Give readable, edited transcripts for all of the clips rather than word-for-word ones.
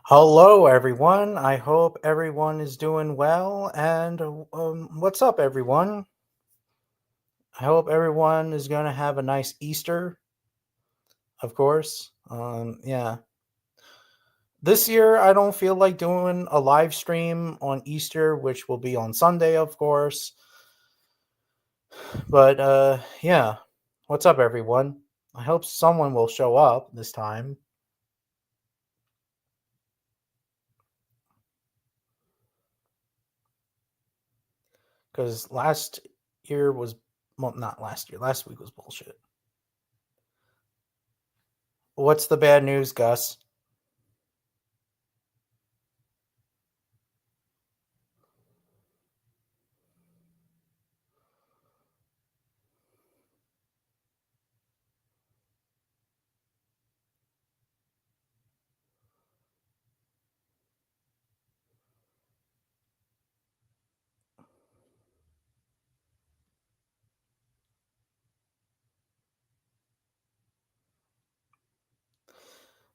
Hello, everyone. I hope everyone is doing well. And what's up, everyone? I hope everyone is going to have a nice Easter, of course. Yeah. This year, I don't feel like doing a live stream on Easter, which will be on Sunday, of course. But yeah. What's up, everyone? I hope someone will show up this time. Because last year was, well, not last year. Last week was bullshit. What's the bad news, Gus?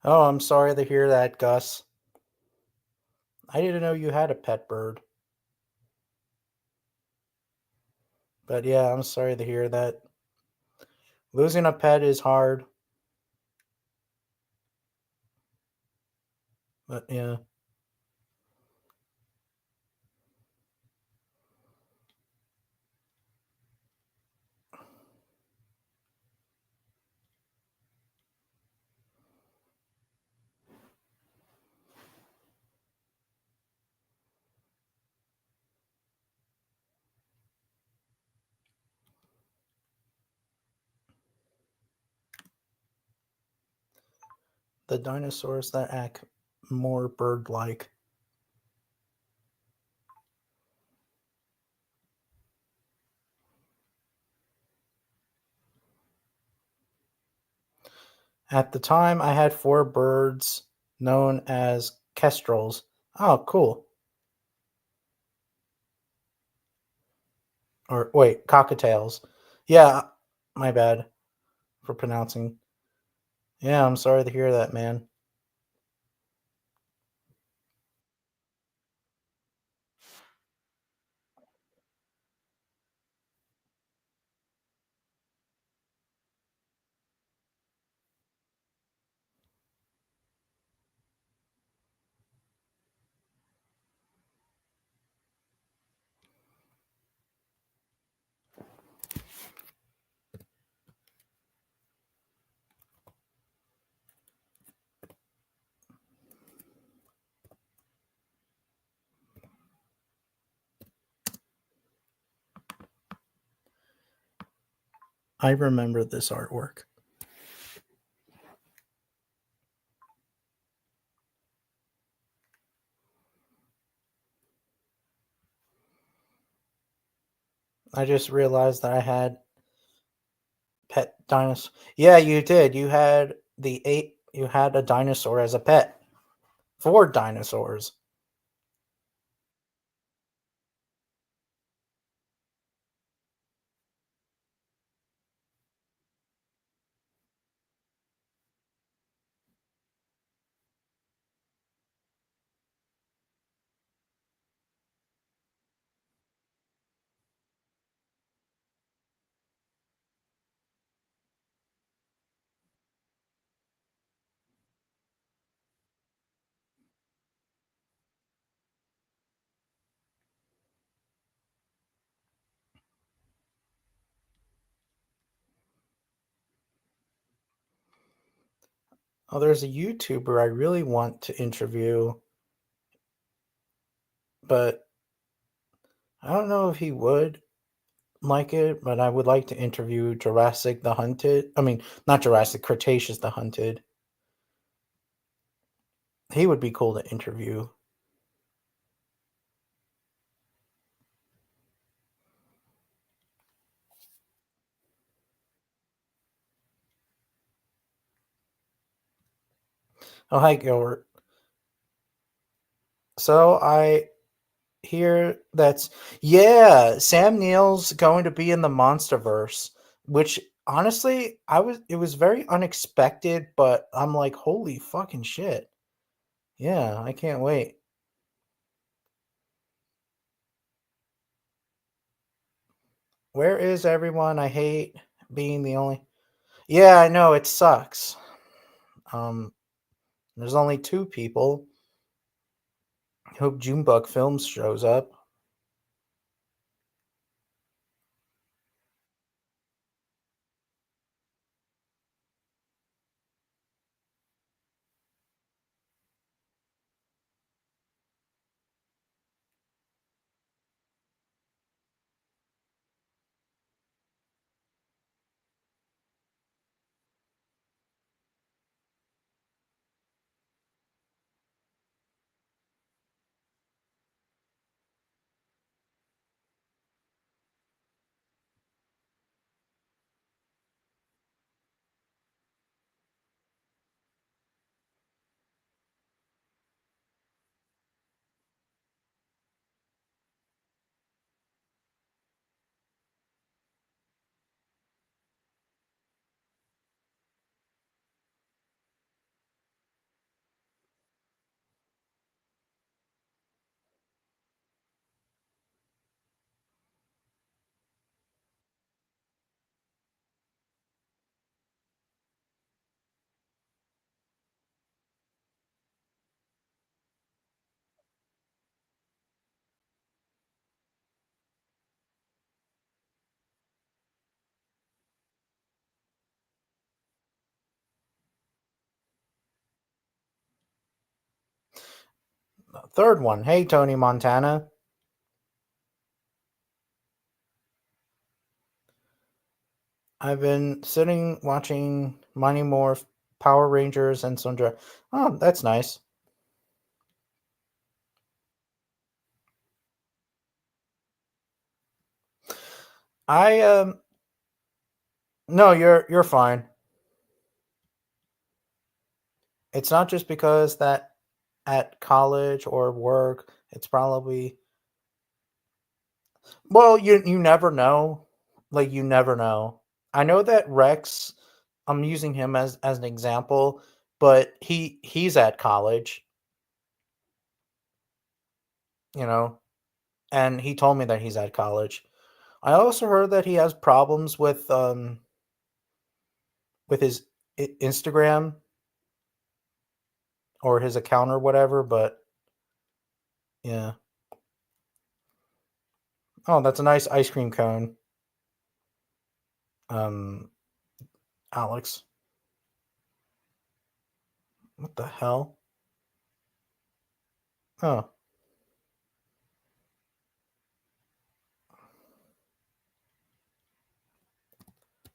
Oh, I'm sorry to hear that, Gus. I didn't know you had a pet bird. But yeah, I'm sorry to hear that. Losing a pet is hard. But yeah. The dinosaurs that act more bird like. At the time, I had four birds known as kestrels. Oh, cool. Or wait, cockatiels. Yeah, my bad for pronouncing. Yeah, I'm sorry to hear that, man. I remember this artwork. I just realized that I had pet dinosaur. Yeah, you did. You had the eight. You had a dinosaur as a pet. Four dinosaurs. Oh, there's a YouTuber I really want to interview, but I don't know if he would like it. But I would like to interview Jurassic the Hunted. I mean, not Jurassic, Cretaceous the Hunted. He would be cool to interview. Oh, hi, Gilbert. So I hear that's yeah, Sam Neill's going to be in the MonsterVerse, which honestly, it was very unexpected, but I'm like, holy fucking shit. Yeah, I can't wait. Where is everyone? I hate being the only. Yeah, I know it sucks. Um, there's only two people. I hope Junebug Films shows up. Third one. Hey, Tony Montana. I've been sitting watching Mighty Morph, Power Rangers, and Sundra. Oh, that's nice. I no, you're fine. It's not just because that at college or work, it's probably well, you never know. Like you never know. I know that Rex, I'm using him as an example, but he's at college, you know, and he told me that he's at college. I also heard that he has problems with his Instagram or his account or whatever, but yeah. Oh, that's a nice ice cream cone. Um Alex. What the hell? Oh,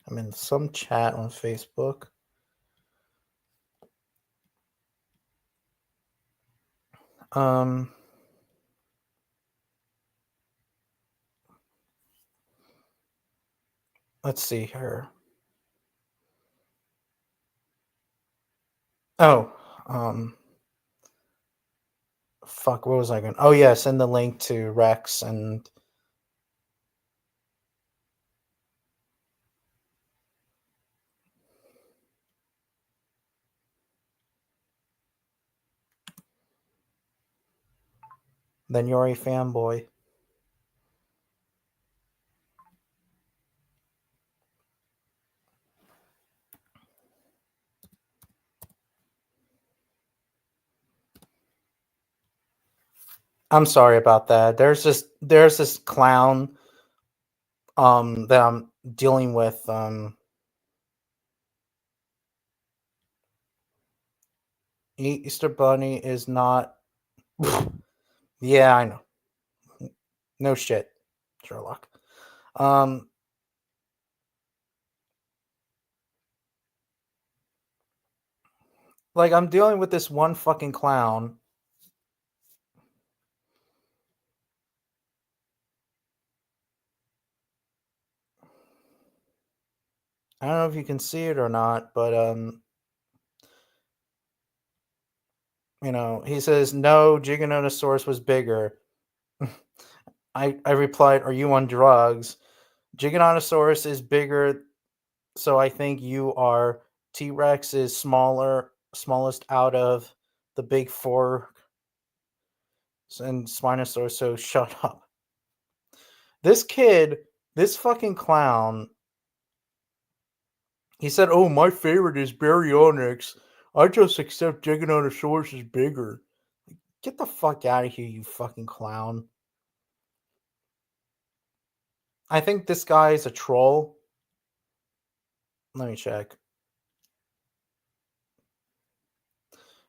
I'm in some chat on Facebook. Um let's see here. Oh, fuck, what was I going? Oh yeah, send the link to Rex and then you're a fanboy. I'm sorry about that. There's this clown that I'm dealing with. Easter Bunny is not. Yeah, I know. No shit, Sherlock. Um, like I'm dealing with this one fucking clown. I don't know if you can see it or not, but he says no. Giganotosaurus was bigger. I replied, "Are you on drugs? Giganotosaurus is bigger, so I think you are. T Rex is smallest out of the big four and Spinosaurus, so shut up. This kid, this fucking clown, he said, "Oh, my favorite is Baryonyx. I just accept Giganotosaurus is bigger." Get the fuck out of here, you fucking clown. I think this guy is a troll. Let me check.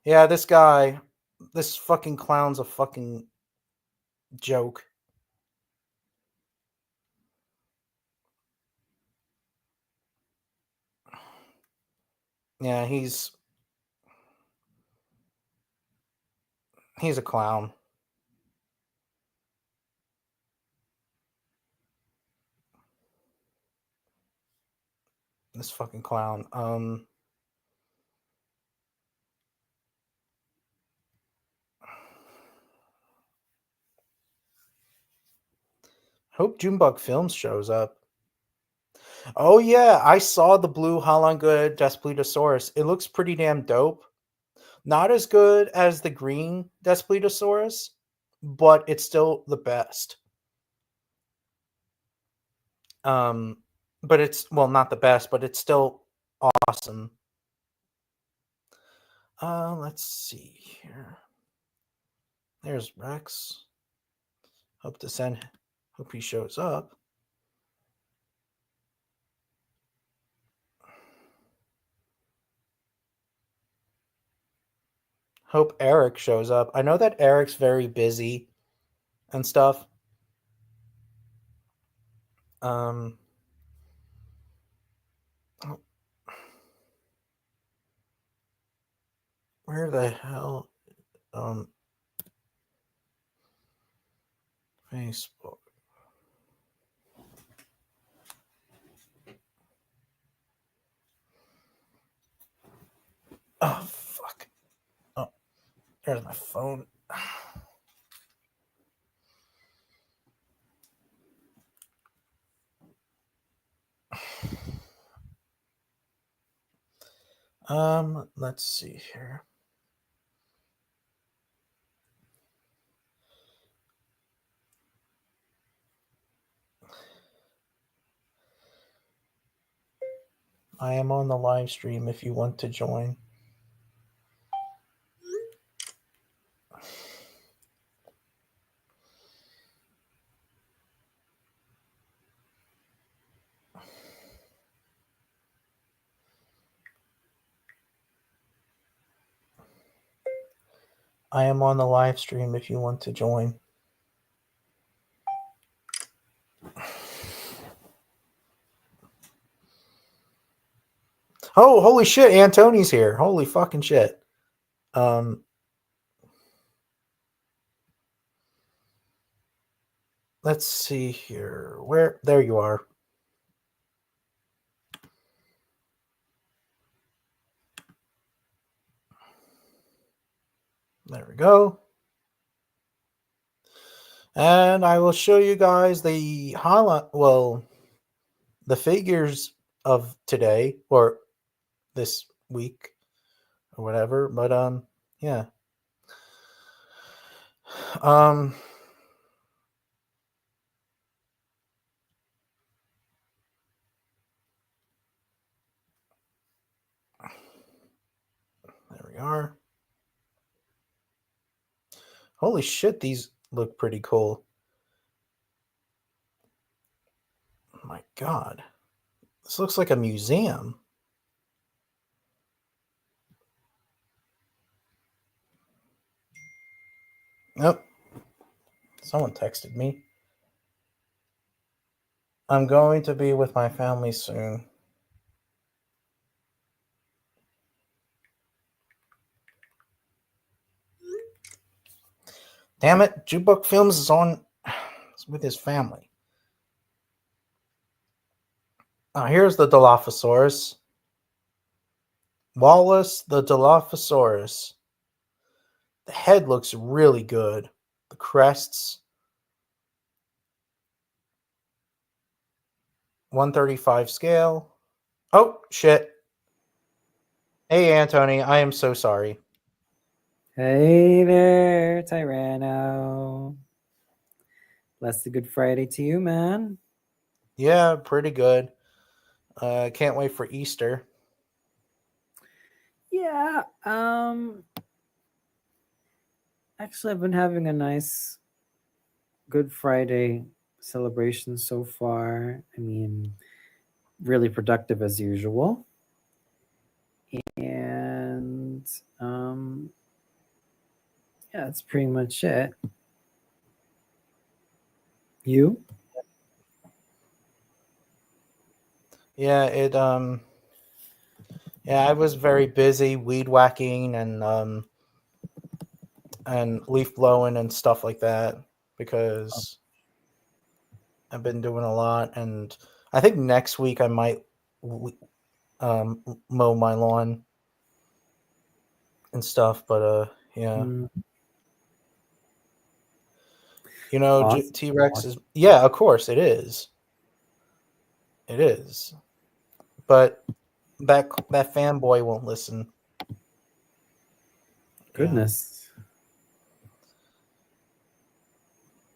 Yeah, this guy, this fucking clown's a fucking joke. Yeah, he's a clown. This fucking clown. Hope Junebug Films shows up. Oh yeah, I saw the blue Halanga Daspletosaurus. It looks pretty damn dope. Not as good as the green Daspletosaurus, but it's still the best. But it's, well, not the best, but it's still awesome. Let's see here. There's Rex. Hope he shows up. Hope Eric shows up. I know that Eric's very busy and stuff. Where the hell? Facebook. Oh, fuck. Oh, there's my phone. Let's see here. I am on the live stream if you want to join. I am on the live stream if you want to join. Oh, holy shit, Antoni's here. Holy fucking shit. Let's see here. There you are. There we go. And I will show you guys the the figures of today or this week or whatever. But yeah. There we are. Holy shit, these look pretty cool. Oh my god. This looks like a museum. Nope. Someone texted me. I'm going to be with my family soon. Damn it, Jukebook Films is on with his family. Here's the Dilophosaurus. Wallace the Dilophosaurus. The head looks really good. The crests. 135 scale. Oh, shit. Hey, Antony, I am so sorry. Hey there, Tyranno. Blessed Good Friday to you, man. Yeah, pretty good. Can't wait for Easter. Yeah, actually I've been having a nice Good Friday celebration so far. I mean, really productive as usual. And yeah, that's pretty much it. You? Yeah, I was very busy weed whacking and leaf blowing and stuff like that because I've been doing a lot, and I think next week I might mow my lawn and stuff. But yeah, Mm, awesome. T Rex is, yeah, of course it is. It is, but that fanboy won't listen. Yeah. Goodness.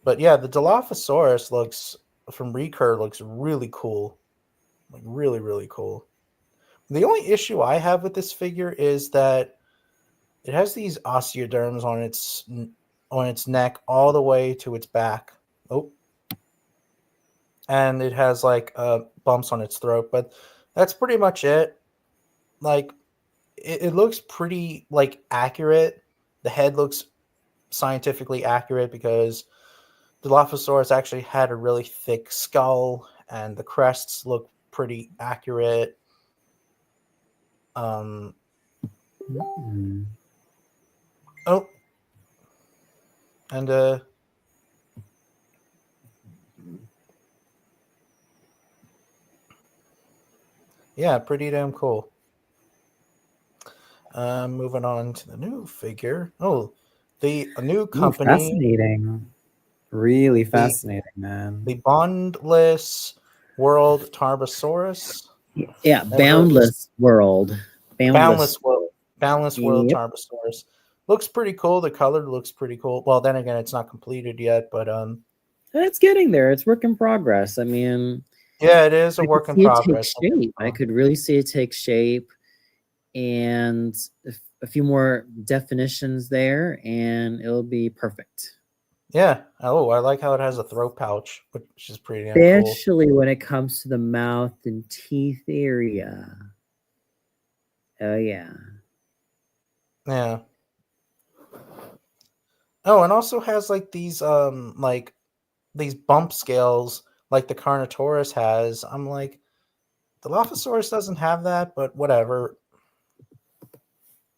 But yeah, the Dilophosaurus looks from Recur looks really cool. Like really, really cool. The only issue I have with this figure is that it has these osteoderms on its neck all the way to its back. Oh, and it has like bumps on its throat, but that's pretty much it. Like it looks pretty like accurate. The head looks scientifically accurate because Dilophosaurus actually had a really thick skull, and the crests look pretty accurate. Um, Mm. oh, and yeah, pretty damn cool. Moving on to the new figure. Oh, a new Ooh, company, fascinating. Really the fascinating, man. the Bondless World Tarbosaurus. Yeah, Never heard of this. Boundless World. Boundless. Boundless World Yep. Tarbosaurus. Looks pretty cool. The color looks pretty cool. Well, then again, it's not completed yet, but It's getting there. It's work in progress. I mean, yeah, it is a I could work in see it take progress. Don't get me shape. I wrong. could really see it take shape and a few more definitions there, and it'll be perfect. Yeah. Oh, I like how it has a throat pouch, which is pretty damn cool. Especially when it comes to the mouth and teeth area. Oh, yeah. Yeah. Oh, and also has like these bump scales like the Carnotaurus has. I'm like, the Dilophosaurus doesn't have that, but whatever.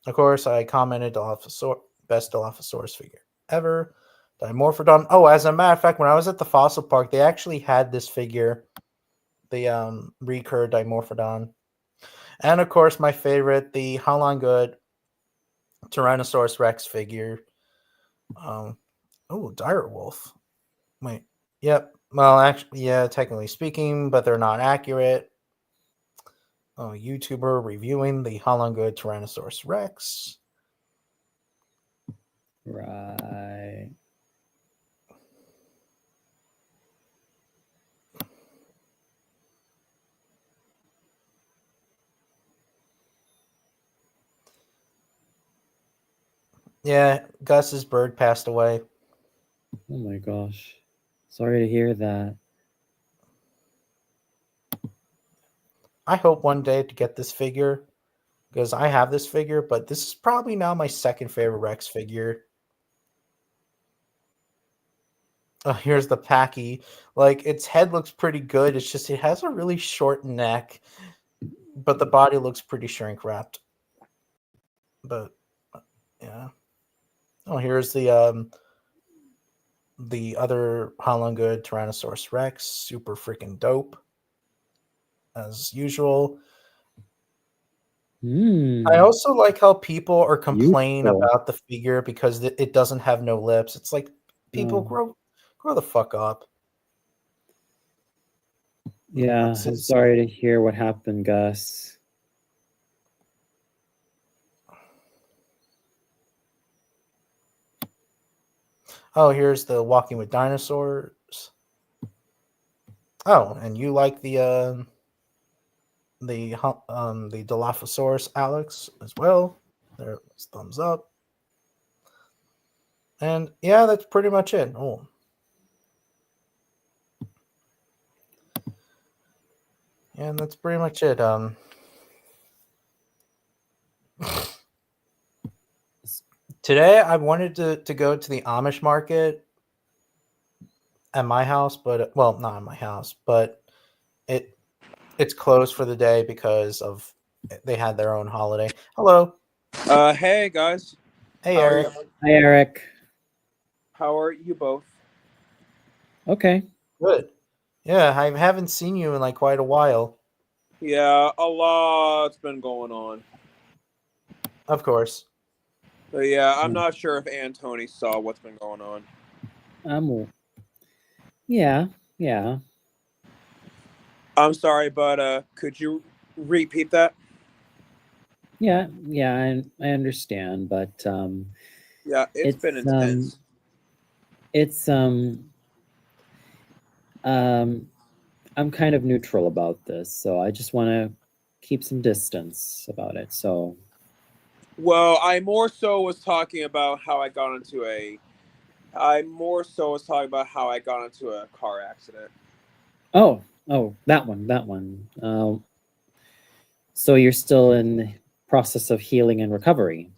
Of course, I commented best Dilophosaurus figure ever. Dimorphodon. Oh, as a matter of fact, when I was at the fossil park, they actually had this figure, the recur Dimorphodon, and of course my favorite, the How Good Tyrannosaurus Rex figure. Um, oh, Direwolf. Wait, yep. Well, actually, yeah, technically speaking, but they're not accurate. Oh, YouTuber reviewing the How Good Tyrannosaurus Rex. Right. Yeah, Gus's bird passed away. Oh my gosh. Sorry to hear that. I hope one day to get this figure because I have this figure, but this is probably now my second favorite Rex figure. Oh, here's the Packy. Like its head looks pretty good. It's just it has a really short neck, but the body looks pretty shrink wrapped. But yeah. Oh, here's the other Good Tyrannosaurus Rex, super freaking dope as usual. I also like how people are complaining Beautiful. about the figure because it doesn't have no lips. It's like people Oh, grow the fuck up. yeah. What's I'm his? sorry to hear what happened, Gus. Oh, here's the Walking with Dinosaurs. Oh, and you like the Dilophosaurus Alex as well. There's thumbs up. And yeah, that's pretty much it. Oh. And that's pretty much it. Today I wanted to go to the Amish market at my house, but well, not at my house, but it's closed for the day because of they had their own holiday. Hello. Hey guys. Hey How are Eric. you? Hi, Eric. How are you both? Okay. Good. Yeah, I haven't seen you in like quite a while. Yeah, a lot's been going on. Of course. But yeah, I'm not sure if Antony saw what's been going on. Yeah, yeah. I'm sorry, but could you repeat that? Yeah, I understand, but Yeah, it's been intense. it's I'm kind of neutral about this, so I just want to keep some distance about it. So, Well, I more so was talking about how I got into a car accident. oh, that one. So you're still in the process of healing and recovery.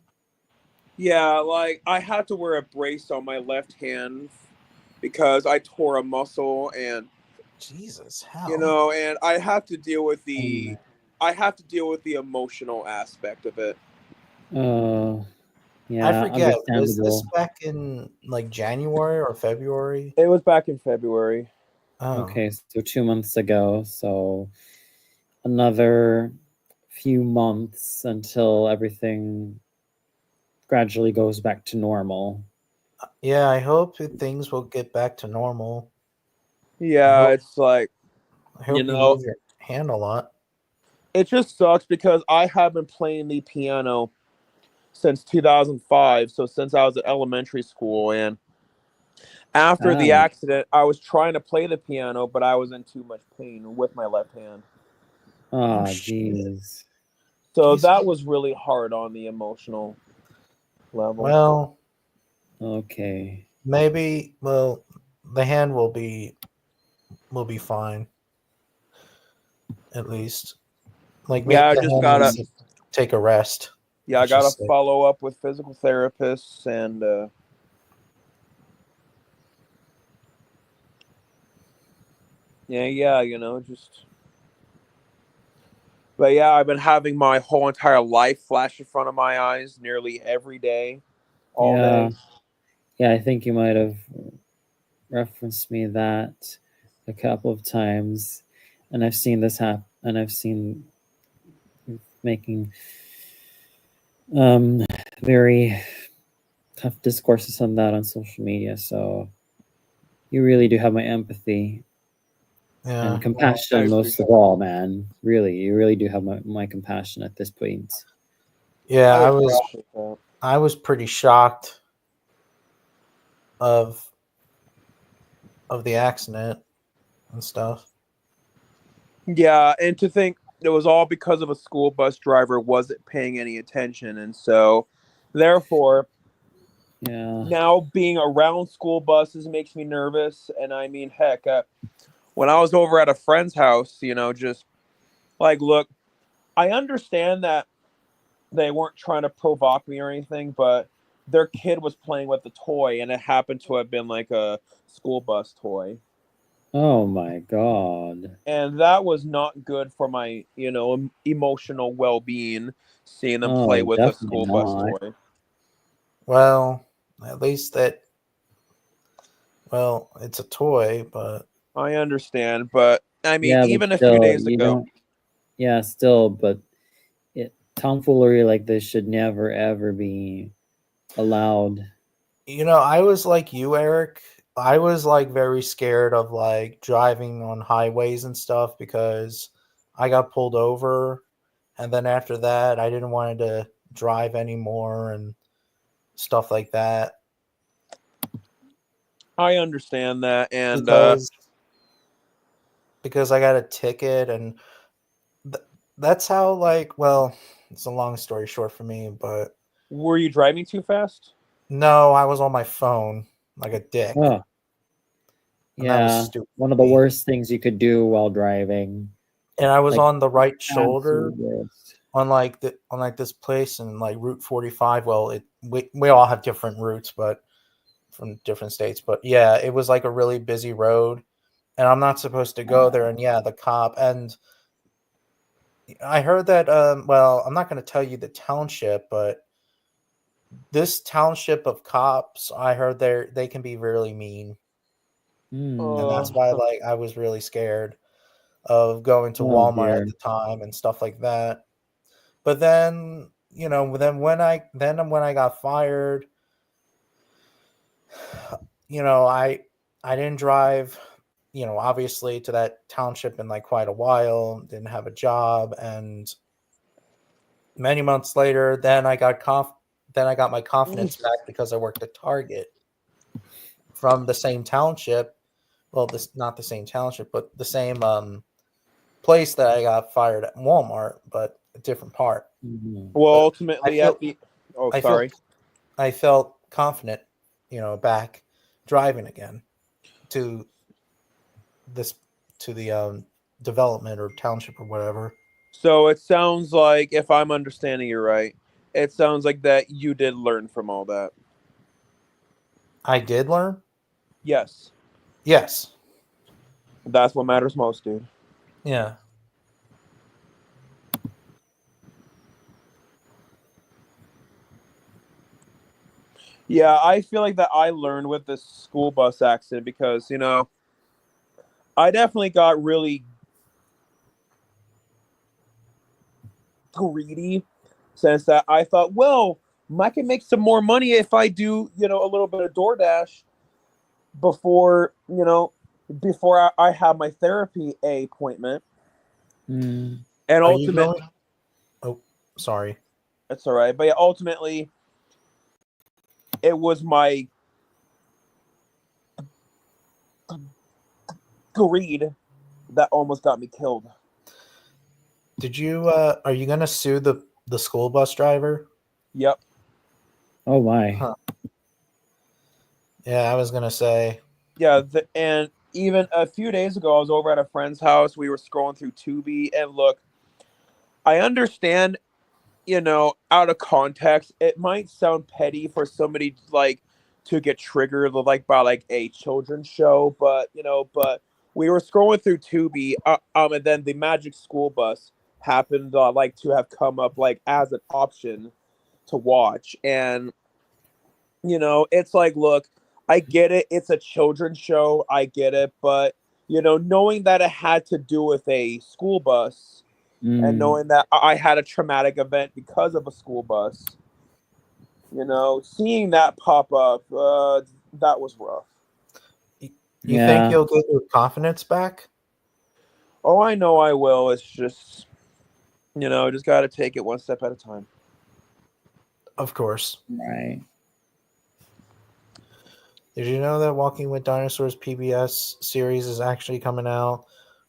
Yeah, like I had to wear a brace on my left hand because I tore a muscle, and Jesus, how? and I have to deal with Um, the emotional aspect of it. I yeah, forget. Was this understandable. back in like January or February? It was back in February. Oh, Okay, so 2 months ago. So another few months until everything gradually goes back to normal. yeah. I hope that things will get back to normal. I Yeah, hope. it's like, I you hope you know, move your hand a lot. it just sucks because I have been playing the piano since 2005, so since I was in elementary school. And after Ah, the accident, I was trying to play the piano, but I was in too much pain with my left hand. Oh ah, shit. jeez. So Jeez. that was really hard on the emotional level. Well, Okay. maybe. Well, the hand will be fine. At least, like Yeah, maybe I the just hand gotta needs to take a rest. yeah, I Let's gotta just say. follow up with physical therapists and yeah, just. But yeah, I've been having my whole entire life flash in front of my eyes nearly every day, all Yeah. day. Yeah, I think you might have referenced me that a couple of times. And I've seen this happen, and I've seen making very tough discourses on that on social media. So you really do have my empathy Yeah. and I compassion most of appreciate all, man. Really, you really do have my compassion at this point. Yeah. I I was. appreciate that. I was pretty shocked of the accident and stuff. Yeah, and to think it was all because of a school bus driver wasn't paying any attention, and so therefore Yeah. now being around school buses makes me nervous. And I mean, heck, when I was over at a friend's house, just like, look, I understand that they weren't trying to provoke me or anything, but their kid was playing with the toy, and it happened to have been like a school bus toy. Oh my God. And that was not good for my, emotional well-being, seeing them play Oh, with a definitely school bus not. toy. Well, at least that. Well, it's a toy, but I understand, but I mean, Yeah, but even a few still, days you ago, don't. Yeah, still, but tomfoolery like this should never ever be allowed. I was like you, Eric. I was like very scared of like driving on highways and stuff because I got pulled over, and then after that, I didn't want to drive anymore and stuff like that. I understand that, and because I got a ticket, and that's how, like, well, it's a long story short for me, but were you driving too fast? no, I was on my phone like a dick, Oh, and that was yeah. stupid. One of the worst things you could do while driving. And I was Like, on the right shoulder absolute worst. on like this place and like Route 45. Well, we all have different routes, but from different states. But yeah, it was like a really busy road, and I'm not supposed to go there. And yeah, the cop, and I heard that. Well, I'm not going to tell you the township, but this township of cops, I heard they can be really mean, and that's why like I was really scared of going to Oh Walmart at dear. the time and stuff like that. But then, when I got fired, I didn't drive, obviously to that township in like quite a while, didn't have a job, and many months later, then I got my confidence back because I worked at Target from the same township. Well, this not the same township, but the same place that I got fired at Walmart, but a different part. Mhm. Well, But I ultimately, feel at the oh, I feel sorry. I felt confident, back driving again to this to the development or township or whatever. So it sounds like, if I'm understanding you right, it sounds like that you did learn from all that. I did learn. Yes, Yes. that's what matters most, dude. Yeah. Yeah, I feel like that I learned with this school bus accident because, I definitely got really greedy since that I thought, well, I can make some more money if I do, a little bit of DoorDash before, before I have my therapy appointment. Mm. And Are you ultimately, going? Oh, sorry. that's all right. But yeah, ultimately, it was my greed that almost got me killed. Did you? Are you gonna sue the school bus driver? Yep. Oh my. Huh. Yeah, I was gonna say. Yeah, and even a few days ago, I was over at a friend's house. We were scrolling through Tubi, and look, I understand, out of context, it might sound petty for somebody like to get triggered like by like a children's show, but we were scrolling through Tubi, and then the Magic School Bus happened like to have come up like as an option to watch, and it's like, look, I get it, it's a children's show, I get it, but knowing that it had to do with a school bus and Mm. knowing that I had a traumatic event because of a school bus, seeing that pop up, that was rough. You think Yeah. you'll get your confidence back? Oh, I know I will. It's just, just got to take it one step at a time. Of course. Right. Did you know that Walking with Dinosaurs PBS series is actually coming out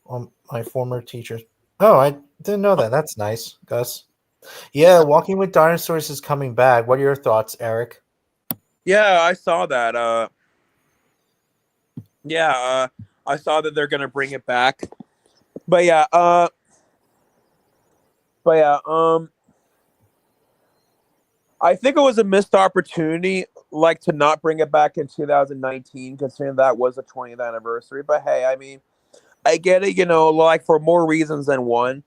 on my former teacher's? Oh, I didn't know that. That's nice, Gus. Yeah, Walking with Dinosaurs is coming back. What are your thoughts, Eric? Yeah, I saw that. I saw that they're gonna bring it back. But yeah, I think it was a missed opportunity, like to not bring it back in 2019, considering that was the 20th anniversary. But hey, I mean, I get it, like for more reasons than one.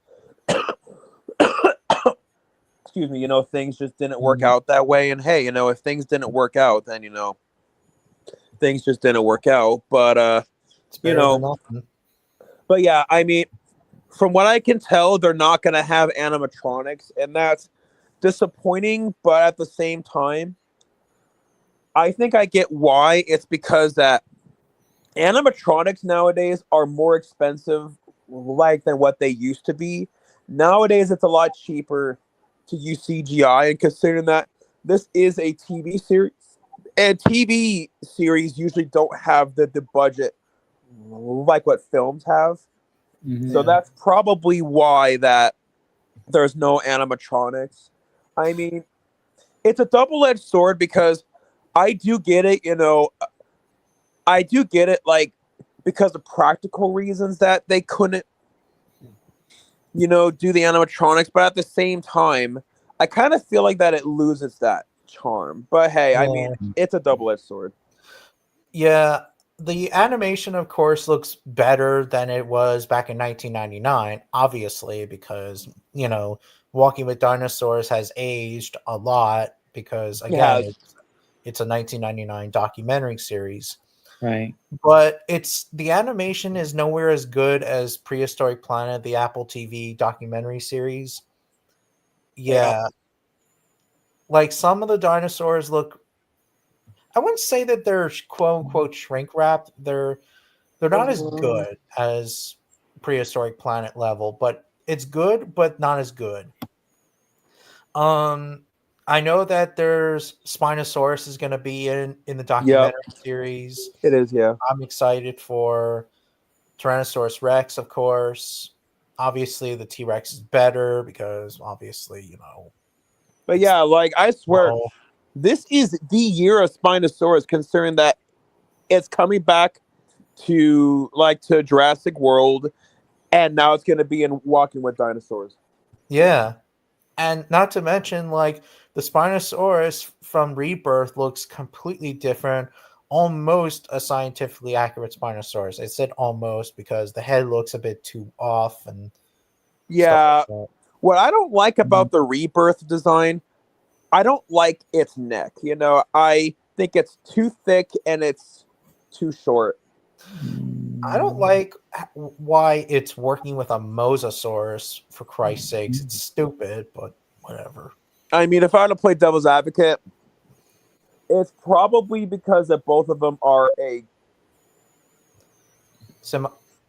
Excuse me, things just didn't work out that way. And hey, if things didn't work out, then things just didn't work out. But It's better than nothing. but yeah, I mean, from what I can tell, they're not gonna have animatronics, and that's disappointing. But at the same time, I think I get why. It's because that animatronics nowadays are more expensive, like than what they used to be. Nowadays, it's a lot cheaper to use CGI, and considering that this is a TV series, And TV series usually don't have the budget like what films have. So Yeah. that's probably why that there's no animatronics. I mean, it's a double-edged sword because I do get it, I do get it, like, because of practical reasons that they couldn't, do the animatronics, but at the same time, I kind of feel like that it loses that charm. But hey, I mean, Yeah. it's a double-edged sword. Yeah, the animation, of course, looks better than it was back in 1999, obviously, because, Walking with Dinosaurs has aged a lot because, It again, has. it's a 1999 documentary series. Right. But the animation is nowhere as good as Prehistoric Planet, the Apple TV documentary series. Yeah, like some of the dinosaurs look. I wouldn't say that they're quote unquote shrink wrapped. They're not as Mhm. good as Prehistoric Planet level, but it's good, but not as good. Um, I know that there's Spinosaurus is going to be in the Yep, documentary series. it is, yeah. I'm excited for Tyrannosaurus Rex, of course. Obviously, the T Rex is better because obviously, But it's yeah, like, I swear, small. this is the year of Spinosaurus, considering that it's coming back to Jurassic World, and now it's going to be in Walking with Dinosaurs. Yeah. And not to mention, like, the Spinosaurus from Rebirth looks completely different, almost a scientifically accurate Spinosaurus. I said almost because the head looks a bit too off and stuff Yeah, like that. what I don't like about the Rebirth design, I don't like its neck. I think it's too thick and it's too short. I don't like why it's working with a Mosasaurus, for Christ's sakes. It's stupid, but whatever. I mean, if I were to play devil's advocate, it's probably because that both of them are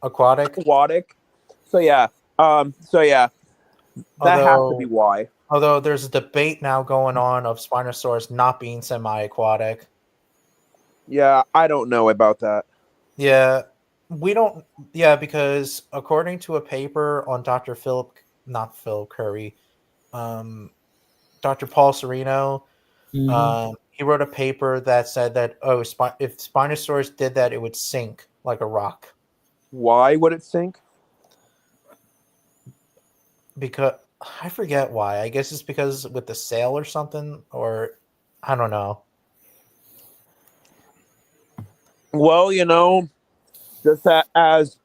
Aquatic. aquatic. So yeah, that has to be Although, why. although there's a debate now going on of Spinosaurus not being semi-aquatic. Yeah, I don't know about that. Yeah, we don't. Yeah, because according to a paper on not Philip Curry, um, Dr. Paul Sereno, he wrote a paper that said that if Spinosaurus did that, it would sink like a rock. Why would it sink? Because I forget why. I guess it's because with the sail or something, or I don't know. Well, just as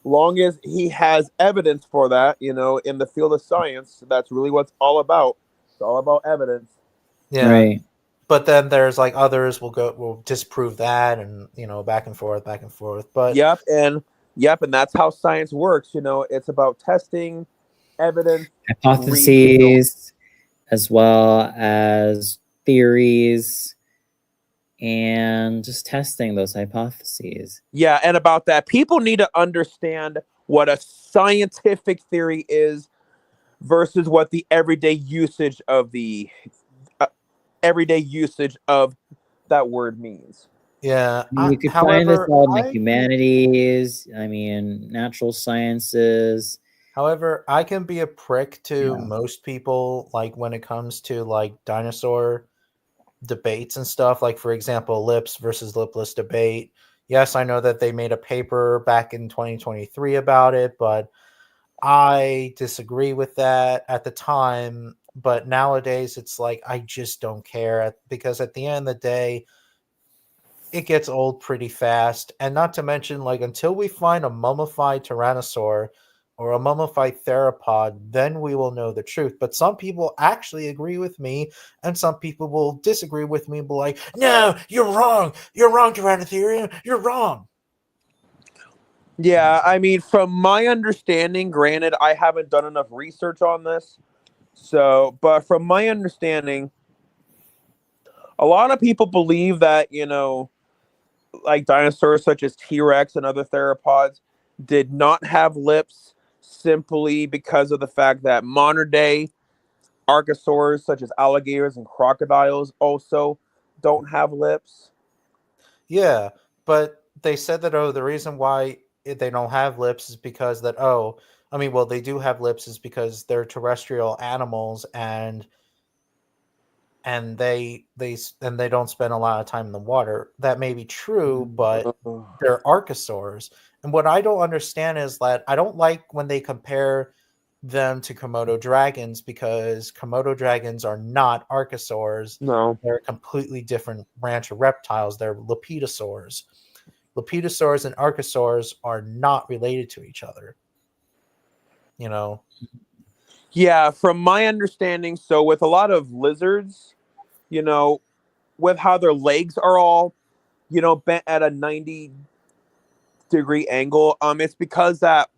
long as he has evidence for that, in the field of science, that's really what's all about. It's all about evidence. Yeah. Right. But then there's like others will disprove that, and back and forth, back and forth. But Yep, and that's how science works. It's about testing evidence, research. Hypotheses, as well as theories, and just testing those hypotheses. Yeah, and about that, people need to understand what a scientific theory is versus what the everyday usage of that word means. yeah, You could find this however, all in the humanities, natural sciences. I can be a prick to Yeah. most people, like when it comes to like dinosaur debates and stuff. Like, for example, lips versus lipless debate. Yes, I know that they made a paper back in 2023 about it, but I disagree with that at the time. But nowadays, it's like I just don't care because at the end of the day, it gets old pretty fast. And not to mention, like, until we find a mummified tyrannosaur or a mummified theropod, then we will know the truth. But some people actually agree with me, and some people will disagree with me and be like, no, you're wrong. You're wrong, Tyrannotherium. You're wrong. Yeah, I mean, from my understanding, granted, I haven't done enough research on this. But from my understanding, a lot of people believe that, like dinosaurs such as T-Rex and other theropods did not have lips simply because of the fact that modern day archosaurs such as alligators and crocodiles also don't have lips. Yeah, but they said that the reason why they don't have lips is because that well, they do have lips is because they're terrestrial animals and they don't spend a lot of time in the water. That may be true, but they're archosaurs. And what I don't understand is that I don't like when they compare them to Komodo dragons because Komodo dragons are not archosaurs. No. They're a completely different branch of reptiles. They're lepidosaurs. Lepidosaurs and archosaurs are not related to each other. You know? Yeah, from my understanding, so with a lot of lizards, you know, with how their legs are all, bent at a 90-degree angle, it's because that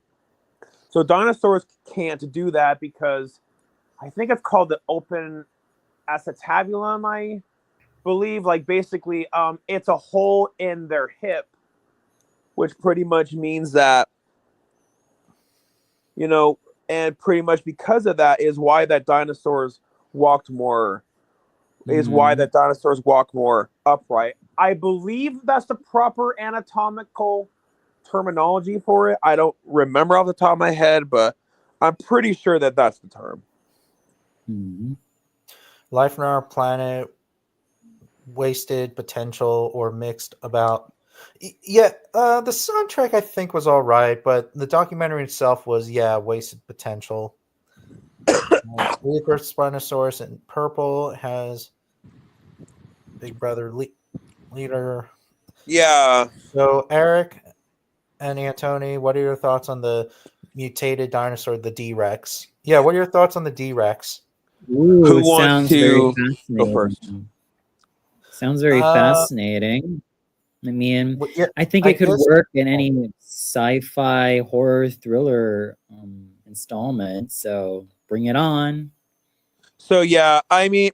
so dinosaurs can't do that because I think it's called the open acetabulum, I believe. Like basically, it's a hole in their hip, which pretty much means that, and pretty much because of that is why that dinosaurs walked more upright. I believe that's the proper anatomical terminology for it. I don't remember off the top of my head, but I'm pretty sure that that's the term. Mhm. Life on our planet, wasted potential or mixed about. Yeah, the soundtrack I think was all right, but the documentary itself was wasted potential. Leaper Spinosaurus in purple has Big Brother leader. Yeah. So Eric and Antony, what are your thoughts on the mutated dinosaur, the D-Rex? Yeah, what are your thoughts on the D-Rex? Ooh, Who wants sounds very to go first? fascinating. Sounds very Uh, fascinating. I mean, yeah, I think I it could guess work in any sci-fi horror thriller installment. So bring it on. So yeah, I mean,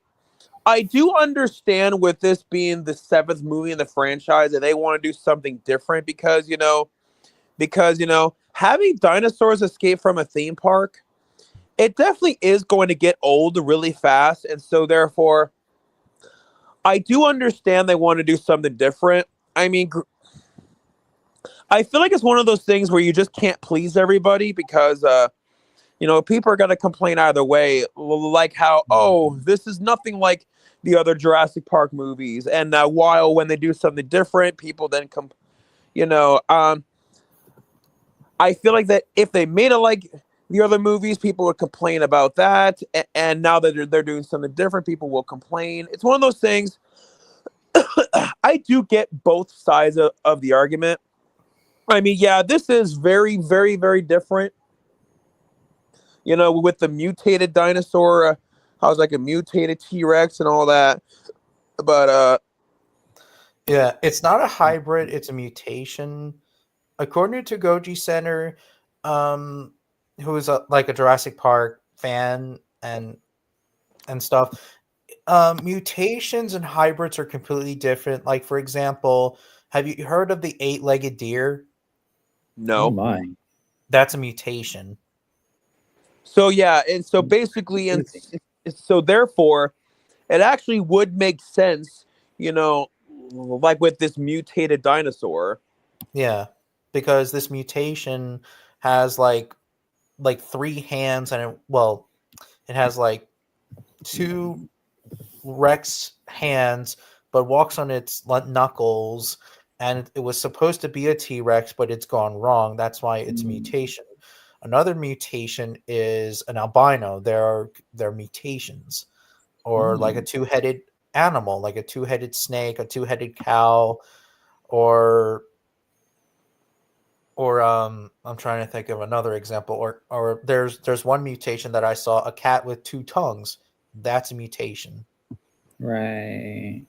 I do understand with this being the seventh movie in the franchise that they want to do something different because having dinosaurs escape from a theme park, it definitely is going to get old really fast, and so therefore I do understand they want to do something different. I mean, I feel like it's one of those things where you just can't please everybody because people are going to complain either way, like how, this is nothing like the other Jurassic Park movies. And while when they do something different, people then come, I feel like that if they made it like the other movies, people would complain about that. And now that they're doing something different, people will complain. It's one of those things. I do get both sides of the argument. I mean, yeah, this is very, very, very different. With the mutated dinosaur, I was like a mutated T-Rex and all that. But yeah, it's not a hybrid, it's a mutation. According to Goji Center, who is like a Jurassic Park fan and stuff, mutations and hybrids are completely different. Like, for example, have you heard of the eight-legged deer? Oh no. my. That's a mutation. So yeah, and so basically, and so therefore, it actually would make sense, like with this mutated dinosaur. Yeah, because this mutation has like three hands and it has like two Rex hands, but walks on its knuckles. And it was supposed to be a T-Rex, but it's gone wrong. That's why it's a mutation. Another mutation is an albino. There are mutations, or like a two-headed animal, like a two-headed snake, a two-headed cow, or I'm trying to think of another example. Or there's one mutation that I saw, a cat with two tongues. That's a mutation. Right.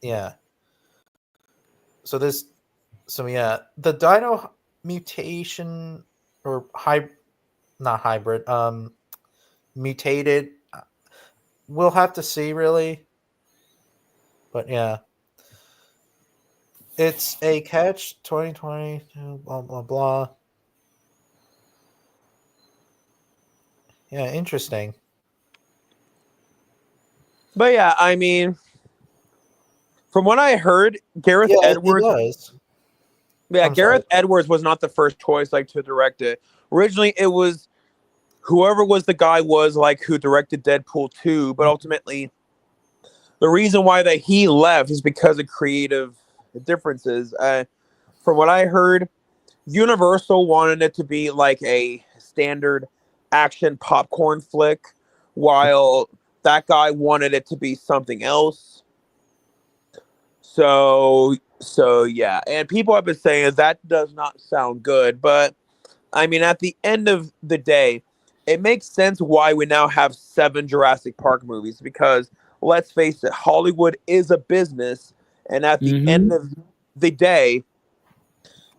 Yeah. So the dino mutation or not hybrid, mutated. We'll have to see, really. But yeah, it's a catch 2020. Blah blah blah. Yeah, interesting. But yeah, I mean, From what I heard, Gareth Yeah, he Edwards. does. Yeah, I'm sorry. Gareth Edwards was not the first choice like to direct it. Originally, it was whoever was the guy was like who directed Deadpool 2, but ultimately, the reason why that he left is because of creative differences. From what I heard, Universal wanted it to be like a standard action popcorn flick, while that guy wanted it to be something else. So yeah, and people have been saying that does not sound good, but I mean, at the end of the day, it makes sense why we now have 7 Jurassic Park movies because let's face it, Hollywood is a business, and at the end of the day,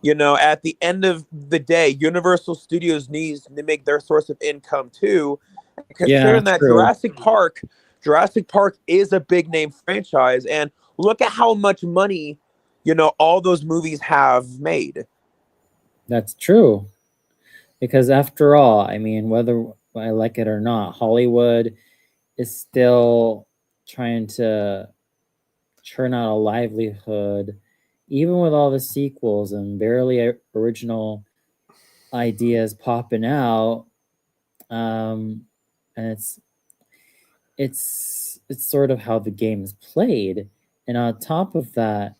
at the end of the day, Universal Studios needs to make their source of income too. Considering that true. Jurassic Park is a big name franchise, and look at how much money, all those movies have made. That's true. Because after all, I mean, whether I like it or not, Hollywood is still trying to churn out a livelihood, even with all the sequels and barely original ideas popping out. And it's sort of how the game is played. And on top of that,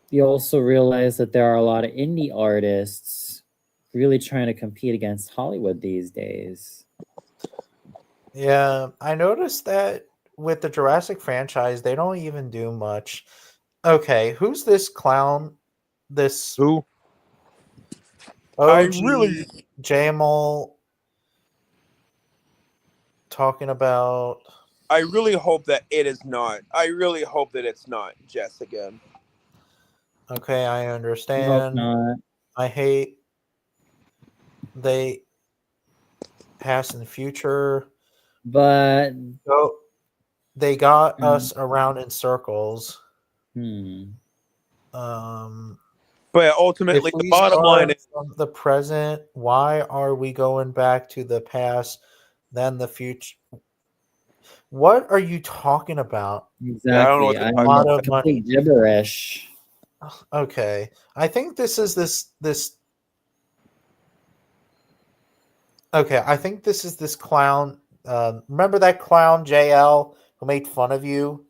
you also realize that there are a lot of indie artists really trying to compete against Hollywood these days. Yeah, I noticed that with the Jurassic franchise, they don't even do much. Okay, who's this clown? This Who? OG JML talking about. I really hope that it is not. I really hope that it's not Jess again. Okay, I I hope understand. not. I hate they past and future. But So they got us around in circles. But ultimately, If the we bottom line start is from the present, why are we going back to the past, then the future? What are you talking about? Yeah, I don't know what exactly. they're I talking Lot mean, of money. complete gibberish. Okay, I think this is this. Okay, I think this is this clown. Remember that clown JL who made fun of you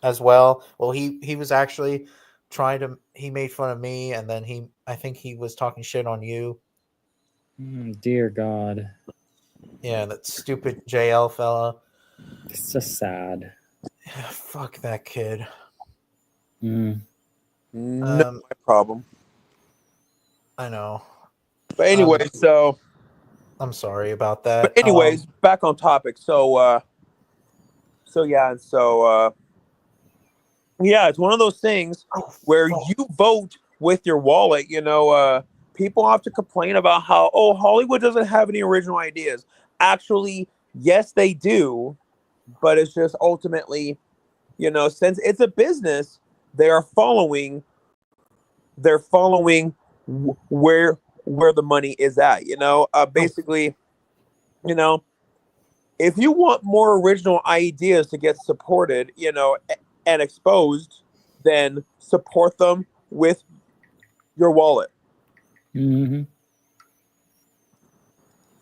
as well? Well, he was actually trying to. He made fun of me, and then I think he was talking shit on you. Dear God. Yeah, that stupid JL fella. It's just sad. Fuck that kid. Mm. not my problem. I know. But anyway, I'm sorry about that. but anyways, back on topic. So yeah, yeah, it's one of those things where you vote with your wallet. People often complain about how Hollywood doesn't have any original ideas. Actually, yes, they do, but it's just ultimately, since it's a business, they're following where the money is at. Basically, if you want more original ideas to get supported, and exposed, then support them with your wallet. Mm-hmm.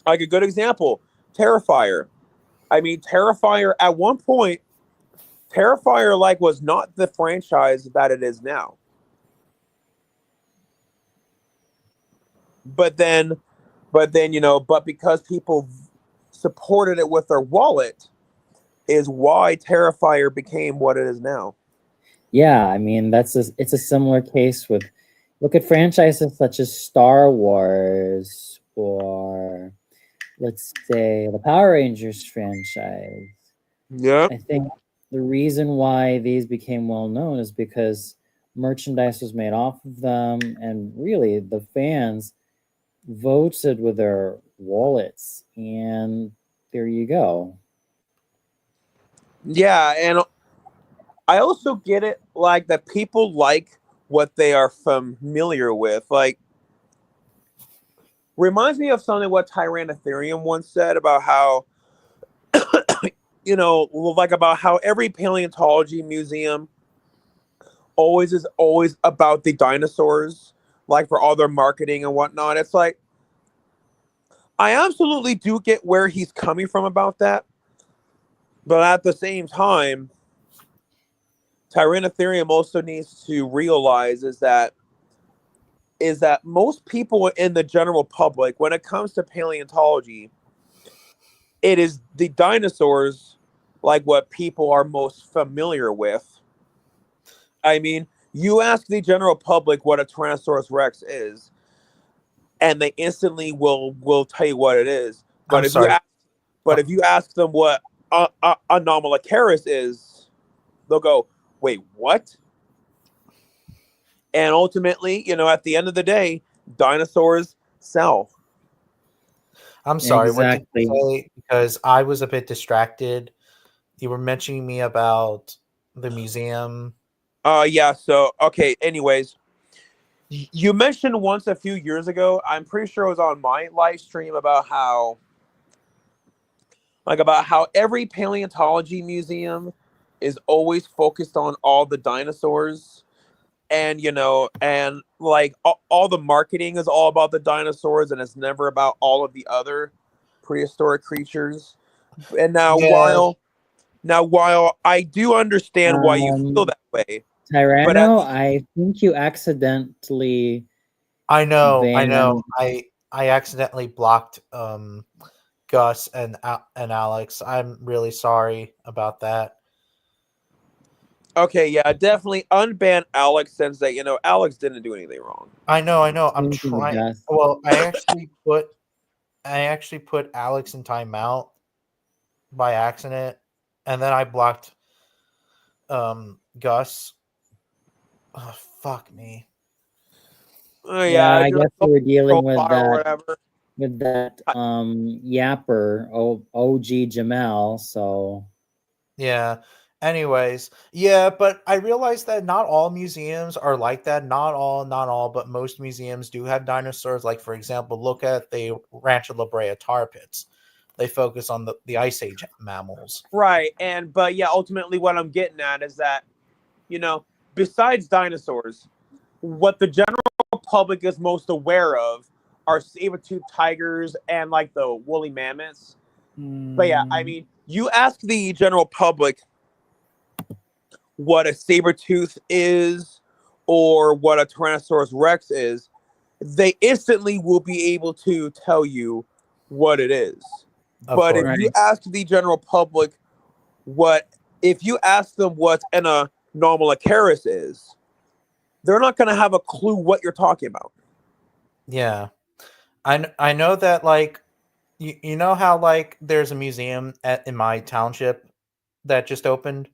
Like a good example, Terrifier. I mean, Terrifier at one point, Terrifier was not the franchise that it is now. But then, but because people supported it with their wallet, is why Terrifier became what it is now. Yeah, I mean it's a similar case with look at franchises such as Star Wars or let's say the Power Rangers franchise. Yeah. I think the reason why these became well known is because merchandise was made off of them and really the fans voted with their wallets and there you go. Yeah, and I also get it that people like what they are familiar with. Reminds me of something what Tyrannotherium once said about how about how every paleontology museum always is always about the dinosaurs, like for all their marketing and whatnot. It's like I absolutely do get where he's coming from about that, but at the same time, Tyrannotherium also needs to realize is that most people in the general public, when it comes to paleontology, it is the dinosaurs like what people are most familiar with. I mean, you ask the general public what a Tyrannosaurus Rex is, and they instantly will tell you what it is. I'm sorry. If you ask them what Anomalocaris is, they'll go, "Wait, what?" And ultimately, at the end of the day, dinosaurs sell. I'm sorry. Exactly. What did you say? Because I was a bit distracted. You were mentioning me about the museum. Yeah. So okay. Anyways, you mentioned once a few years ago. I'm pretty sure it was on my live stream about how every paleontology museum is always focused on all the dinosaurs, and and like all the marketing is all about the dinosaurs, and it's never about all of the other prehistoric creatures. And while I do understand why you feel that way, Tyranno, I think you accidentally. I know. banned- I accidentally blocked Gus and Alex. I'm really sorry about that. okay, yeah, definitely unban Alex, since that Alex didn't do anything wrong. I know. I'm Thank you, trying. Gus. Well, I actually put Alex in timeout by accident, and then I blocked Gus. Oh, fuck me. Oh, Yeah, I you're guess we were dealing with profile or that. whatever. With that yapper, OG Jamel. So Yeah. Anyways, yeah, but I realized that not all museums are like that. Not all, but most museums do have dinosaurs. Like, for example, look at the Rancho La Brea tar pits. They focus on the Ice Age mammals. Right, but yeah, ultimately what I'm getting at is that, besides dinosaurs, what the general public is most aware of are saber-toothed tigers and like the woolly mammoths. But yeah, I mean, you ask the general public what a saber-tooth is or what a Tyrannosaurus Rex is, they instantly will be able to tell you what it is. But if you ask the general public if you ask them what an Anomalocaris is, they're not going to have a clue what you're talking about. Yeah. I know that, like, you know how, like, there's a museum in my township that just opened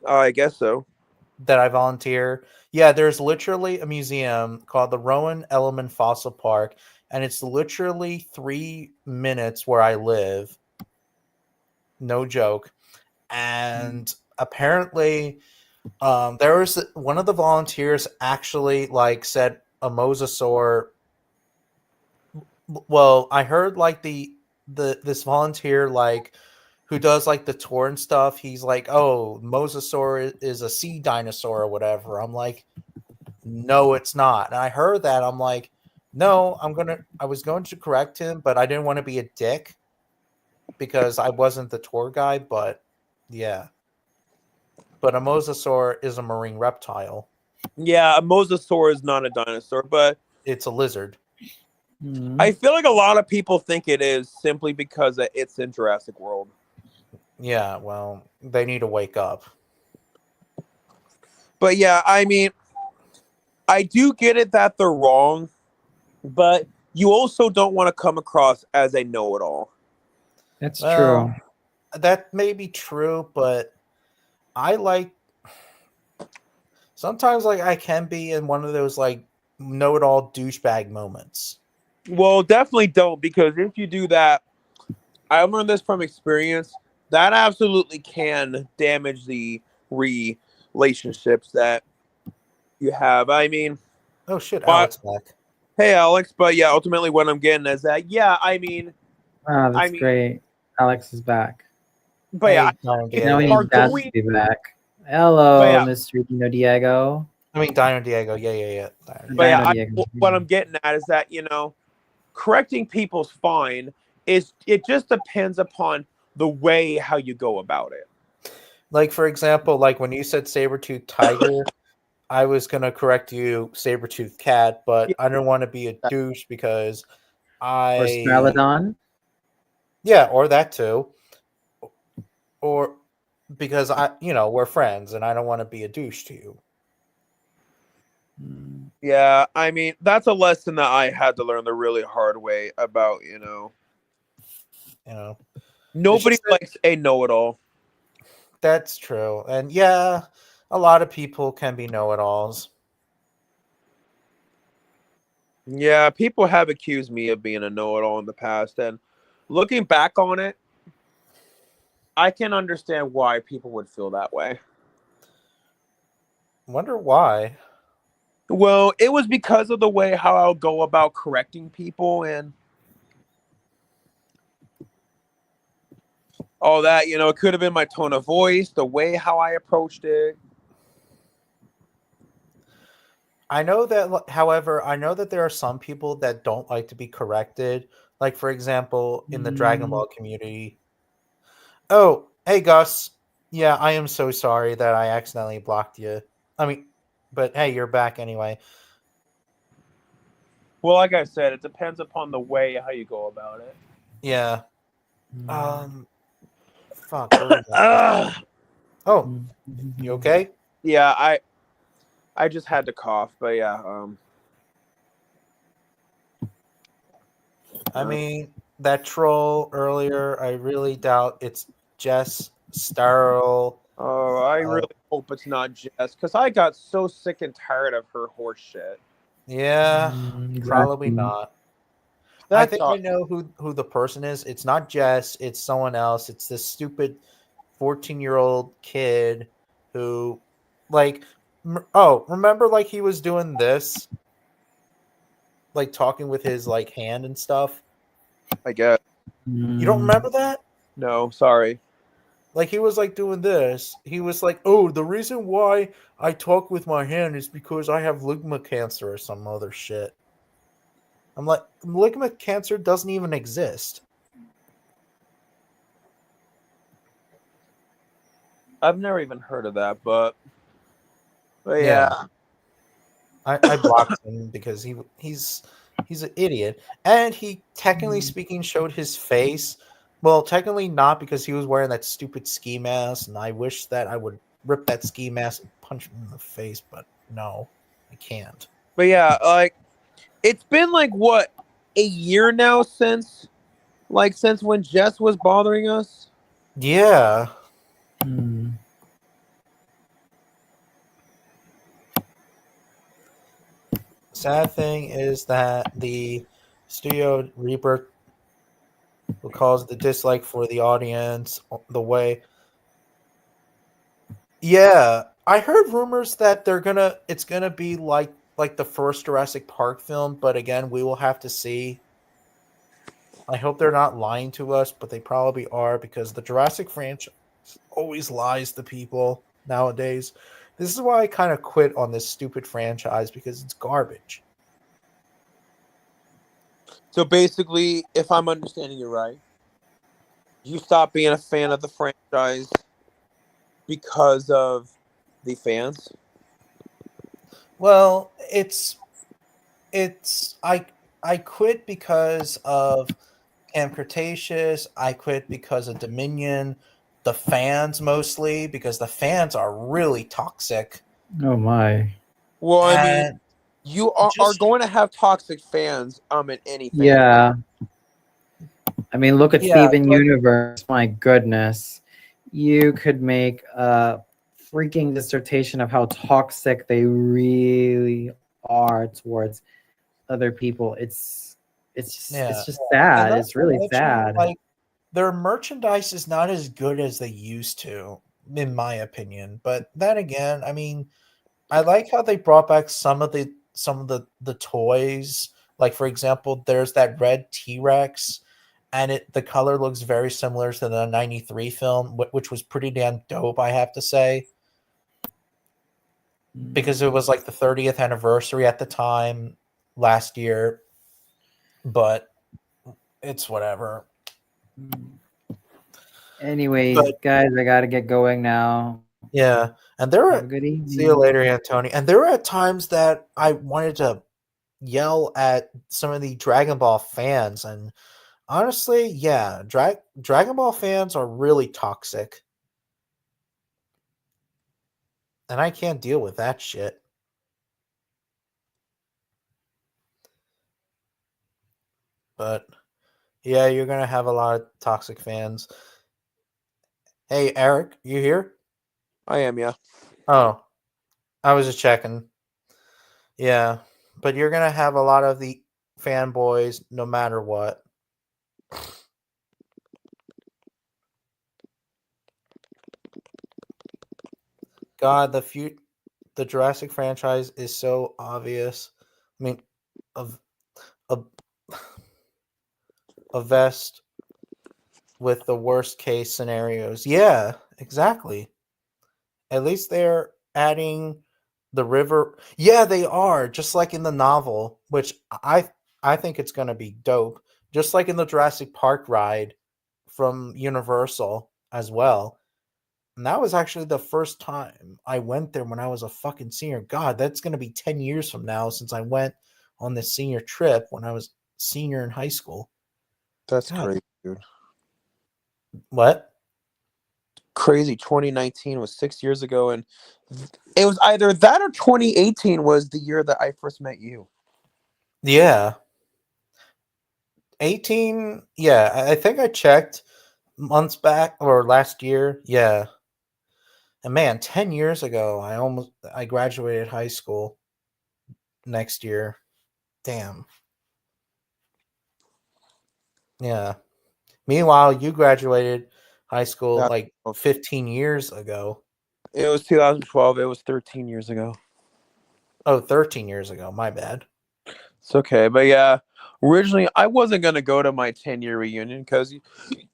I guess so. that I volunteer. Yeah, there's literally a museum called the Rowan Elliman Fossil Park, and it's literally 3 minutes where I live. No joke. And apparently, there was one of the volunteers actually, like, said a mosasaur. Well, I heard, like, this volunteer, like, who does, like, the tour and stuff. He's like, "Oh, mosasaur is a sea dinosaur or whatever." I'm like, "No, it's not." And I heard that. I'm like, "No, I was going to correct him, but I didn't want to be a dick because I wasn't the tour guide." But yeah, but a mosasaur is a marine reptile. Yeah, a mosasaur is not a dinosaur, but It's a lizard. I feel like a lot of people think it is simply because it's in Jurassic World. Yeah, well, they need to wake up. But yeah, I mean, I do get it that they're wrong, but you also don't want to come across as a know-it-all. That's true. That may be true, but I like sometimes, like, I can be in one of those, like, know-it-all douchebag moments. Well, definitely don't, because if you do that, I learned this from experience, that absolutely can damage the relationships that you have. I mean, oh shit, Alex back. Hey, Alex. But yeah, ultimately what I'm getting is that, yeah, I mean, that's great. Alex is back. But yeah, now he has to be back. Hello, But yeah, Mr. Dino Diego. I mean, Dino Diego. Yeah. Dino but Diego. yeah, Diego. what I'm getting at is that correcting people's fine it just depends upon the way how you go about it. Like, for example, like when you said saber-tooth tiger, I was going to correct you saber-tooth cat, but I don't want to be a douche because Or Stralodon. Yeah, or that too. Or because we're friends and I don't want to be a douche to you. Yeah, I mean, that's a lesson that I had to learn the really hard way about, nobody It's just likes a know-it-all. that's true. And yeah, a lot of people can be know-it-alls. Yeah, people have accused me of being a know-it-all in the past, and looking back on it, I can understand why people would feel that way. Wonder why. Well, it was because of the way how I'll go about correcting people and all that. It could have been my tone of voice, the way how I approached it. I know that, however, I know that there are some people that don't like to be corrected. Like, for example, in the Dragon Ball community. Oh, hey, Gus. Yeah, I am so sorry that I accidentally blocked you. I mean, but hey, you're back anyway. Well, like I said, it depends upon the way how you go about it. Yeah. Fuck. Where is that? Oh, you okay? Yeah, I just had to cough, but yeah. I mean, that troll earlier, I really doubt it's Jess Starl. Oh, I really hope it's not Jess, because I got so sick and tired of her horse shit. Yeah, probably Exactly. not. I That's think I know who the person is. It's not Jess. It's someone else. It's this stupid 14-year-old kid who, like, remember, like, he was doing this, like, talking with his, like, hand and stuff. I guess. You don't remember that? No, sorry. Like, he was, like, doing this. He was like, oh, the reason why I talk with my hand is because I have ligma cancer or some other shit. I'm like, ligma cancer doesn't even exist. I've never even heard of that, but yeah. I blocked him because he's an idiot, and he technically speaking showed his face. Well, technically not, because he was wearing that stupid ski mask, and I wish that I would rip that ski mask and punch him in the face, but no, I can't. But yeah, like, it's been like what, a year now since when Jess was bothering us. Yeah. Sad thing is that the Studio Rebirth will cause the dislike for the audience the way. Yeah, I heard rumors that it's gonna be like the first Jurassic Park film, but again, we will have to see. I hope they're not lying to us, but they probably are, because the Jurassic franchise always lies to people nowadays. This is why I kind of quit on this stupid franchise, because it's garbage. So basically, if I'm understanding you right, you stopped being a fan of the franchise because of the fans? Well, I quit because of Camp Cretaceous. I quit because of Dominion. The fans, mostly because the fans are really toxic. Oh my. Well, I mean, And you are going to have toxic fans in any fan. Yeah. I mean, look at Yeah, Steven but- Universe. My goodness. You could make a freaking dissertation of how toxic they really are towards other people. It's just sad. And It's really not to mention, sad. like, their merchandise is not as good as they used to, in my opinion. But then again, I mean, I like how they brought back some of the toys. Like, for example, there's that red T-Rex, and the color looks very similar to the '93 film, which was pretty damn dope, I have to say. because it was like the 30th anniversary at the time last year, but it's whatever. Anyways, But guys, I gotta get going now. yeah, and there Have a were good see you evening. later, Antony. And there were at times that I wanted to yell at some of the Dragon Ball fans, and honestly, yeah, Dragon Ball fans are really toxic, and I can't deal with that shit. But yeah, you're gonna have a lot of toxic fans. Hey, Eric, you here? I am, yeah. Oh, I was just checking. Yeah, but you're gonna have a lot of the fanboys, no matter what. God, the Jurassic franchise is so obvious. I mean, of a a vest with the worst case scenarios. Yeah, exactly. At least they're adding the river. Yeah, they are, just like in the novel, which I think it's going to be dope. Just like in the Jurassic Park ride from Universal as well. And that was actually the first time I went there when I was a fucking senior. God, that's going to be 10 years from now since I went on this senior trip when I was senior in high school. That's God. crazy, dude. What? Crazy. 2019 was 6 years ago, and it was either that or 2018 was the year that I first met you. Yeah. 18. Yeah, I think I checked months back or last year. Yeah. And man, 10 years ago, I graduated high school next year. Damn. Yeah. Meanwhile, you graduated high school That like 15 years ago. it was 2012. It was 13 years ago. Oh, 13 years ago. My bad. It's okay, but yeah, originally I wasn't gonna go to my 10-year reunion because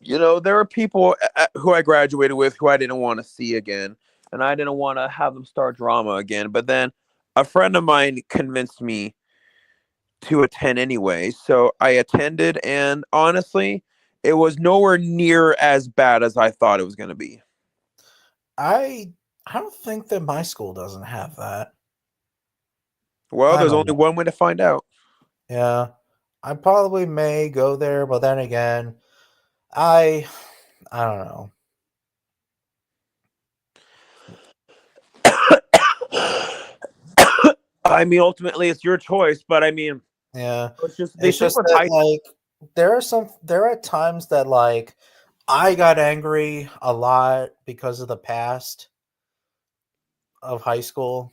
there were people who I graduated with who I didn't want to see again, and I didn't want to have them start drama again. But then a friend of mine convinced me to attend anyway, so I attended, and honestly, it was nowhere near as bad as I thought it was gonna be. I I don't think that my school doesn't have that. Well, I there's don't only know. one way to find out. Yeah. I probably may go there, but then again, I I don't know. I mean, ultimately, it's your choice, but I mean, Yeah. it's just they It's think just with that high. like there are times that like I got angry a lot because of the past of high school.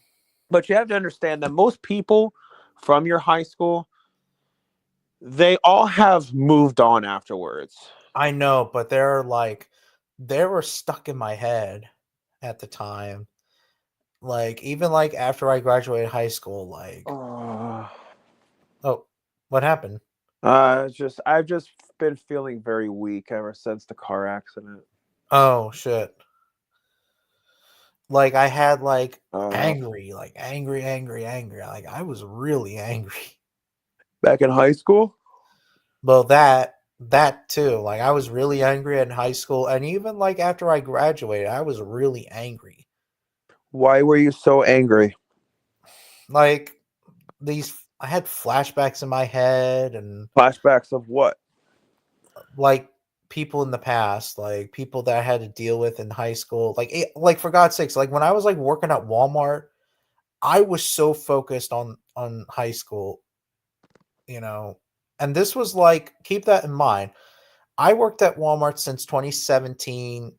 But you have to understand that most people from your high school, they all have moved on afterwards. I know, but they were stuck in my head at the time. Like even like after I graduated high school, like Uh, oh, what happened? I've just been feeling very weak ever since the car accident. Oh shit. Like I had Uh, like angry. Like I was really angry. Back in high school, Well, that too. Like I was really angry in high school, and even like after I graduated, I was really angry. why were you so angry? Like I had flashbacks in my head, and Flashbacks of what? like people in the past, like people that I had to deal with in high school. Like for God's sakes, like when I was like working at Walmart, I was so focused on high school, you know. And this was like keep that in mind. I worked at Walmart since 2017,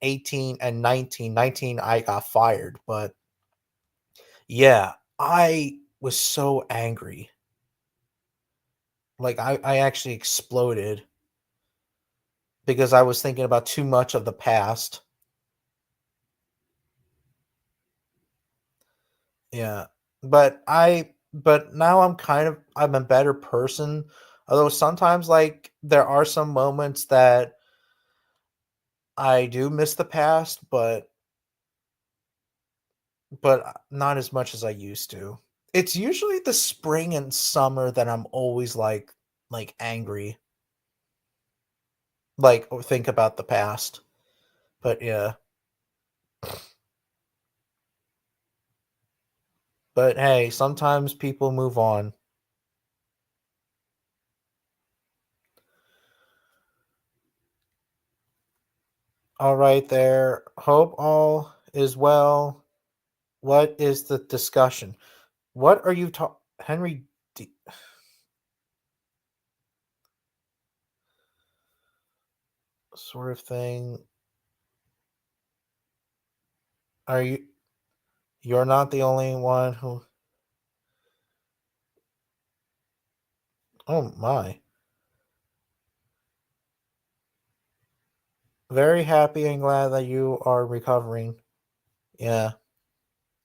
18 and 19. 19 I got fired, but yeah, I was so angry. Like I actually exploded because I was thinking about too much of the past. Yeah. But now I'm a better person. Although sometimes like there are some moments that I do miss the past, but but not as much as I used to. It's usually the spring and summer that I'm always like angry. Like, or think about the past. But yeah. But hey, sometimes people move on. All right there. Hope all is well. What is the discussion? What are you talking, Henry D? Sort of thing. Are you? You're not the only one who. Oh my! Very happy and glad that you are recovering. Yeah.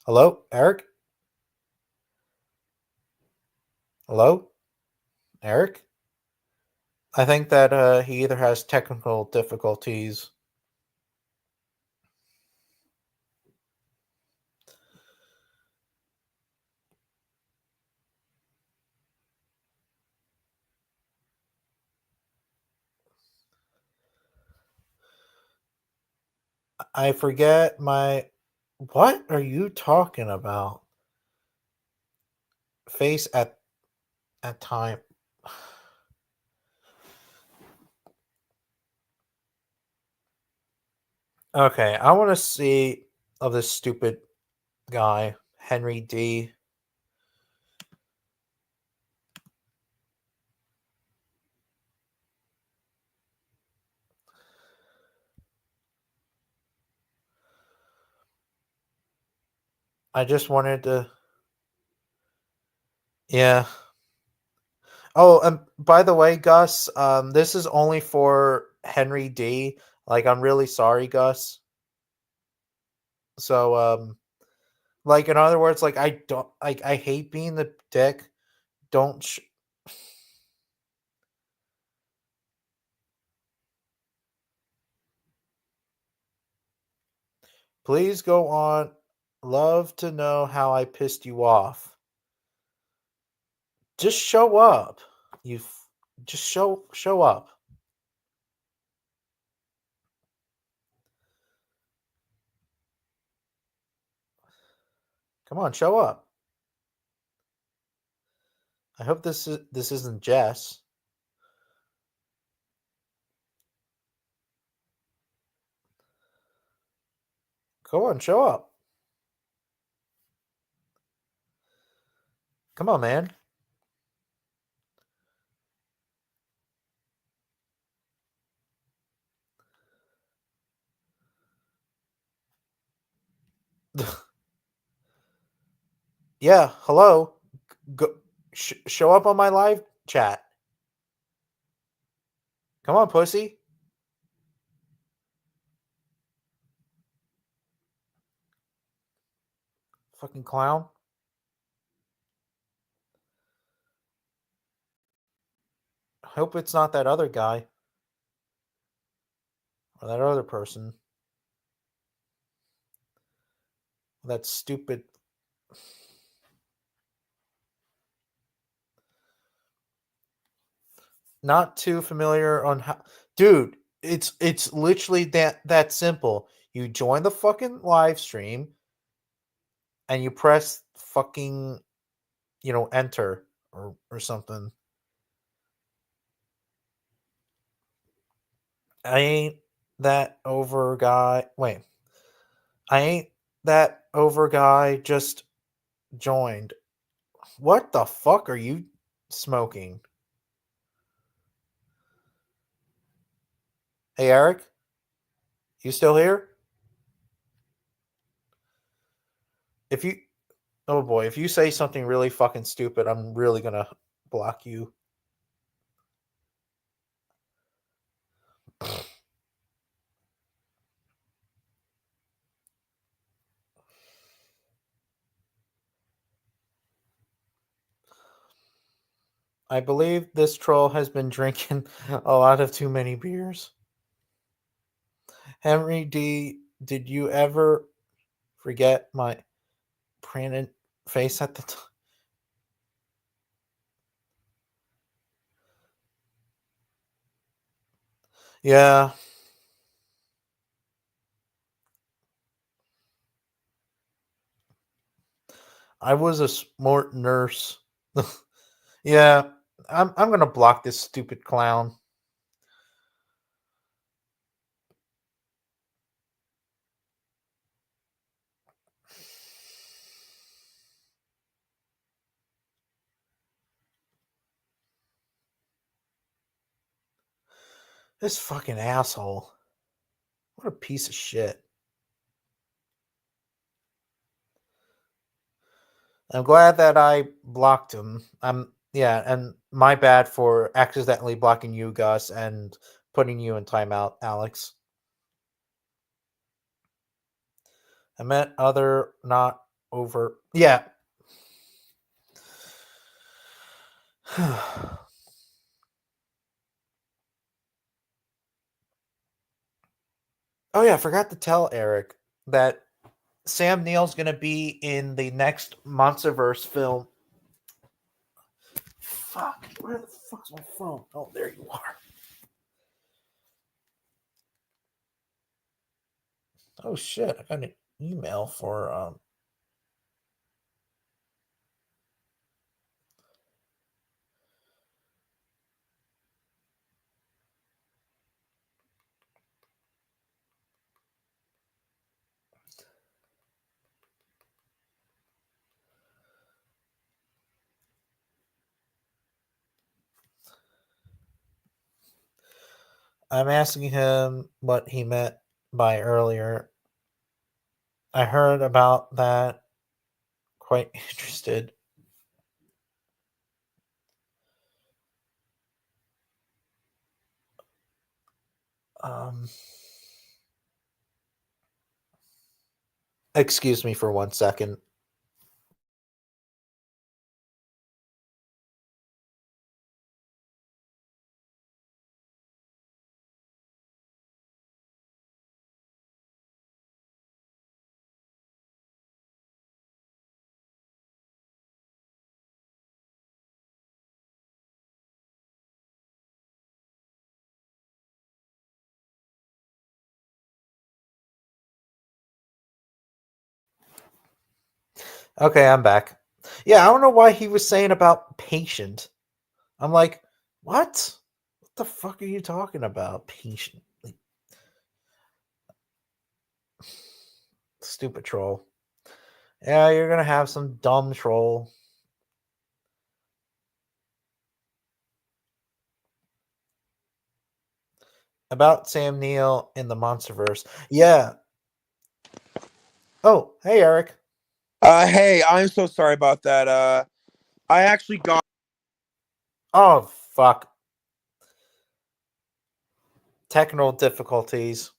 Hello, Eric. Hello, Eric. I think that he either has technical difficulties. I forget my. What are you talking about? Face at time. Okay, I want to see of this stupid guy, Henry D. I just wanted to. Yeah. Oh, and by the way, Gus, this is only for Henry D. Like, I'm really sorry, Gus. So, like, in other words, like, I don't, like, I hate being the dick. Don't. Please go on. Love to know how I pissed you off. Just show up. Just show up. Come on, show up. I hope this isn't Jess. Go on, show up. Come on, man. Yeah, hello. Go show up on my live chat. Come on, pussy. Fucking clown. Hope it's not that other guy. Or that other person. That stupid. Not too familiar on how. Dude, it's literally that simple. You join the fucking live stream and you press fucking, enter or something. I ain't that over guy. Wait. I ain't that over guy, just joined. What the fuck are you smoking? Hey, Eric? You still here? If you. Oh boy, if you say something really fucking stupid, I'm really gonna block you. I believe this troll has been drinking a lot of too many beers. Henry D, did you ever forget my Brandon face at the time. Yeah. I was a smart nurse. Yeah. I'm gonna block this stupid clown. This fucking asshole. What a piece of shit. I'm glad that I blocked him. Yeah, and my bad for accidentally blocking you, Gus, and putting you in timeout, Alex. I meant other, not over. Yeah. Oh yeah, I forgot to tell Eric that Sam Neill's gonna be in the next Monsterverse film. Fuck, where the fuck's my phone? Oh, there you are. Oh shit, I got an email for I'm asking him what he meant by earlier. I heard about that. Quite interested. Um, excuse me for 1 second. Okay, I'm back. Yeah, I don't know why he was saying about patient. I'm like, what? What the fuck are you talking about? Patient. Like, stupid troll. Yeah, you're gonna have some dumb troll. About Sam Neill in the Monsterverse. Yeah. Oh, hey Eric. Hey, I'm so sorry about that. I actually got. Oh fuck. Technical difficulties.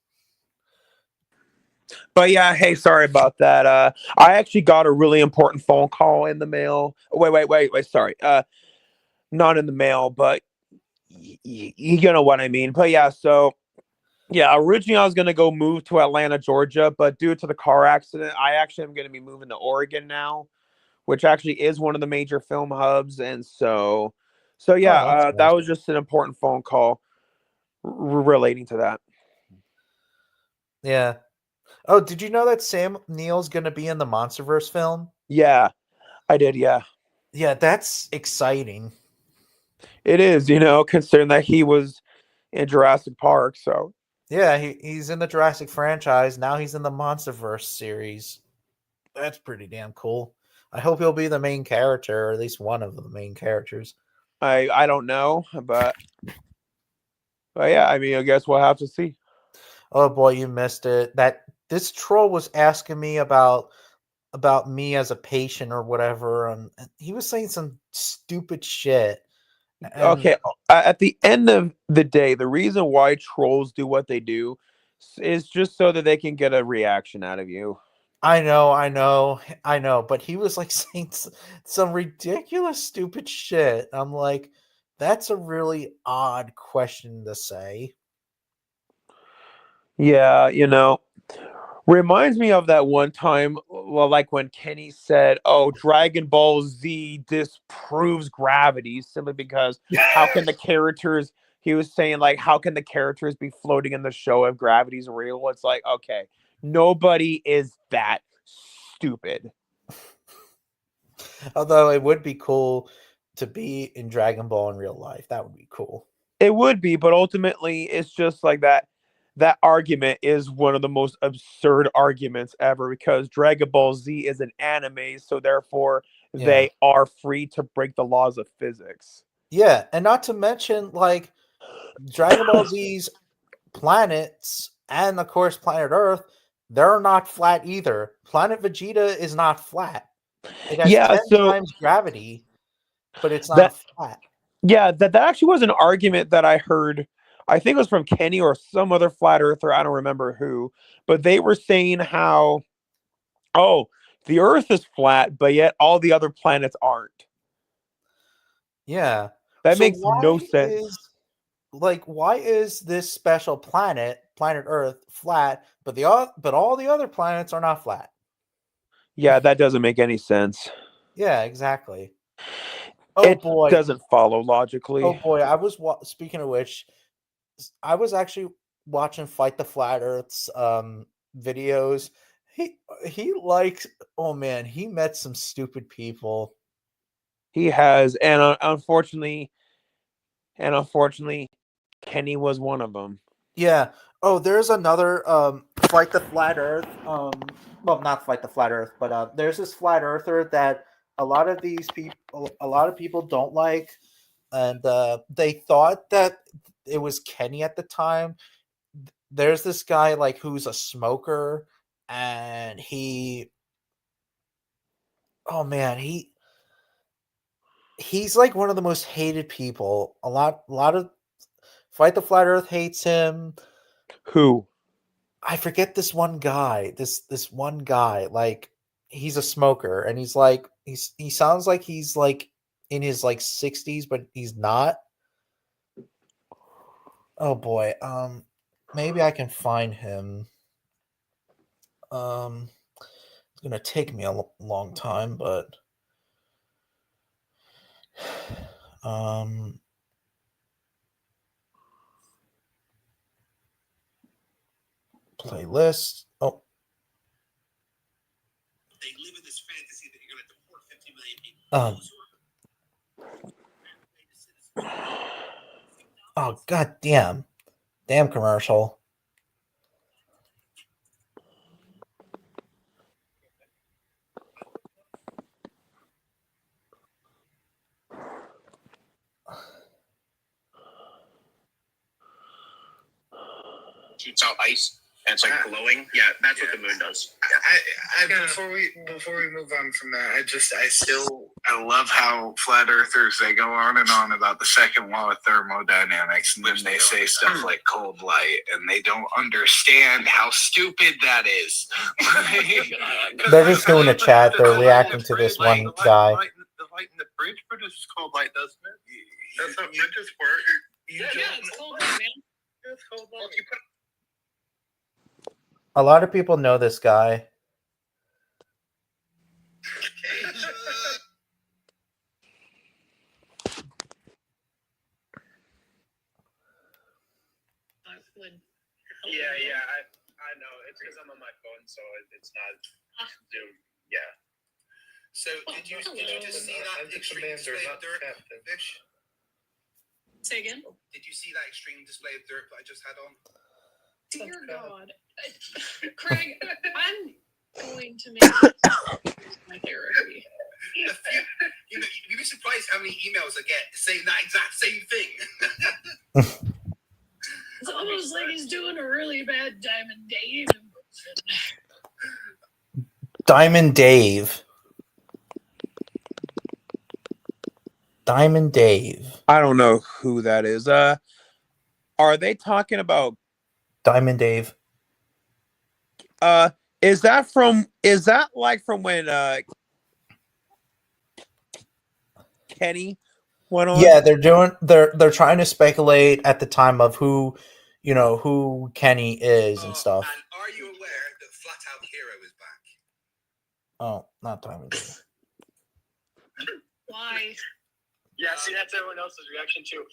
But yeah, hey, sorry about that. I actually got a really important phone call in the mail. Wait. Sorry. Not in the mail, but you know what I mean. But yeah, so yeah, originally I was gonna go move to Atlanta, Georgia, but due to the car accident, I actually am gonna be moving to Oregon now, which actually is one of the major film hubs, and so yeah, Oh, that's that nice. was just an important phone call relating to that. Yeah. Oh, did you know that Sam Neill's gonna be in the Monsterverse film? Yeah, I did. Yeah, Yeah, that's exciting. it is. Considering that he was in Jurassic Park, so Yeah, he's in the Jurassic franchise. Now he's in the Monsterverse series. That's pretty damn cool. I hope he'll be the main character, or at least one of the main characters. I don't know, but yeah, I mean, I guess we'll have to see. Oh boy, you missed it. That this troll was asking me about me as a patient or whatever, and he was saying some stupid shit. And Okay, at the end of the day, the reason why trolls do what they do is just so that they can get a reaction out of you. I know, but he was like saying some ridiculous, stupid shit. I'm like, that's a really odd question to say. Yeah, Reminds me of that one time, well, like when Kenny said, "Oh, Dragon Ball Z disproves gravity," simply because how can the characters? He was saying like, how can the characters be floating in the show if gravity's real? It's like, okay, nobody is that stupid. Although it would be cool to be in Dragon Ball in real life. That would be cool. It would be, but ultimately, it's just like that. That argument is one of the most absurd arguments ever because Dragon Ball Z is an anime, so therefore they are free to break the laws of physics. Yeah, and not to mention like Dragon Ball Z's planets and of course planet Earth, they're not flat either. Planet Vegeta is not flat. It has 10 times gravity, but it's not flat. Yeah, that actually was an argument that I heard. I think it was from Kenny or some other flat earther. I don't remember who, but they were saying how, oh, the Earth is flat, but yet all the other planets aren't. Yeah. That makes no sense. Why is this special planet Earth, flat, but all the other planets are not flat? Yeah, that doesn't make any sense. Yeah, exactly. It doesn't follow logically. Oh boy, speaking of which, I was actually watching Fight the Flat Earth's videos. He likes, oh man, he met some stupid people. He has, and unfortunately, Kenny was one of them. Yeah. Oh, there's another Fight the Flat Earth. Well, not Fight the Flat Earth, but there's this flat earther that a lot of people don't like, and they thought that it was Kenny at the time. There's this guy like who's a smoker, and he's like one of the most hated people. A lot of Fight the Flat Earth hates him. Who? I forget this one guy. This one guy, like he's a smoker, and he's like he sounds like he's like in his like 60s, but he's not. Oh boy, maybe I can find him. It's gonna take me a long time, but playlist. Oh. They live in this fantasy that you're going to deport 50 million people. Oh, god damn. Damn commercial. Shoots out ice. And it's like glowing. Yeah, that's what the moon does. Before we move on from that, I love how flat earthers, they go on and on about the second law of thermodynamics, and then they say stuff like cold light, and they don't understand how stupid that is. They're just doing a chat. They're reacting to this one guy. The light in the fridge produces cold light, doesn't it? That's how fridges work. Yeah, it's cold light, man. It's cold light. A lot of people know this guy. Yeah, I know. It's because I'm on my phone, so it's not Zoom. Yeah. So did you just see that extreme display of dirt, Fish? Say again? Did you see that extreme display of dirt that I just had on? Dear God. Craig, I'm going to make my therapy. You'd be surprised how many emails I get saying that exact same thing. It's almost like he's doing a really bad Diamond Dave impression. Diamond Dave. Diamond Dave. I don't know who that is. Are they talking about Diamond Dave? Is that like from when Kenny went on? Yeah, they're trying to speculate at the time of who Kenny is and stuff. And are you aware that flat Oh, not Diamond D. Why? Yeah, see, that's everyone else's reaction too.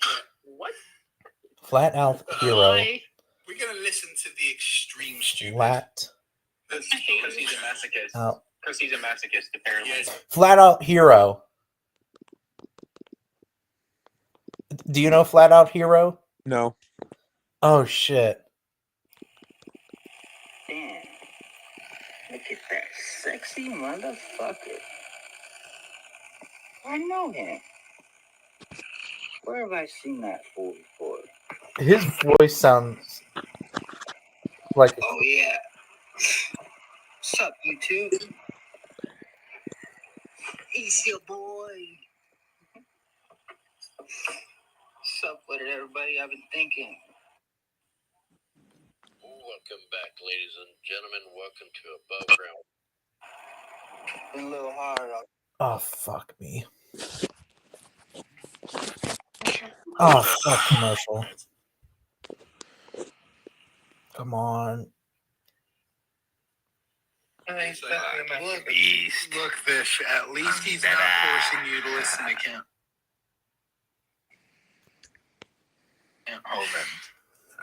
What? Flat Out Hero. Why? We're gonna listen to the extreme stupid. Flat Because he's a masochist. Out. Because he's a masochist, apparently. Yes. Flat Out Hero. Do you know Flat Out Hero? No. Oh shit. Damn. Look at that sexy motherfucker. I know him. Where have I seen that fool before? His voice sounds like Oh, yeah. What's up, you two? He's your boy. What's up with it, everybody? I've been thinking. Welcome back, ladies and gentlemen. Welcome to Above Ground. Been a little hard. oh fuck me. Oh fuck commercial. Come on. Look, Fish. At least he's not forcing you to listen to Kent. Hold it.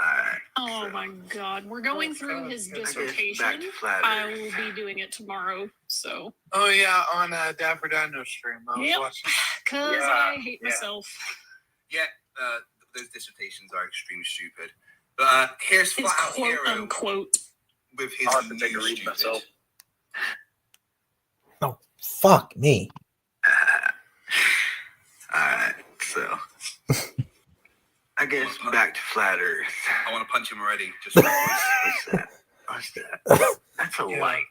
Alright. Oh my god. We're going through his Back dissertation. to Flat I Earth. will be doing it tomorrow. So, Oh yeah, on Dapper Dino stream. I was Yep. watching. because Yeah, I hate yeah. myself. Yeah, those dissertations are extremely stupid. But here's His Flat Out quote Hero unquote. with his I'll have to take a new read stupid. myself. Oh fuck me. Alright, so I guess back to Flat Earth. I want to punch him already. Just because. What's that? What's that? That's a Yeah. light.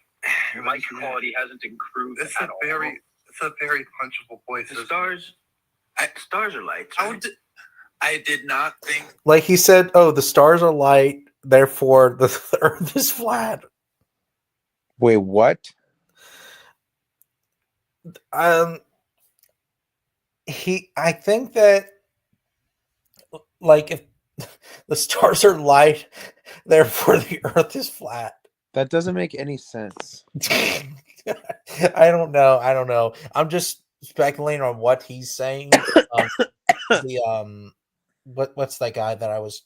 Your mic quality hasn't improved It's at a all. very punchable voice. The stars are lights. I, Right? I did not think. Like he said, oh, the stars are light, therefore the earth is flat. Wait, what? I think that like if the stars are light, therefore the earth is flat. That doesn't make any sense. I don't know. I'm just speculating on what he's saying. What's that guy that I was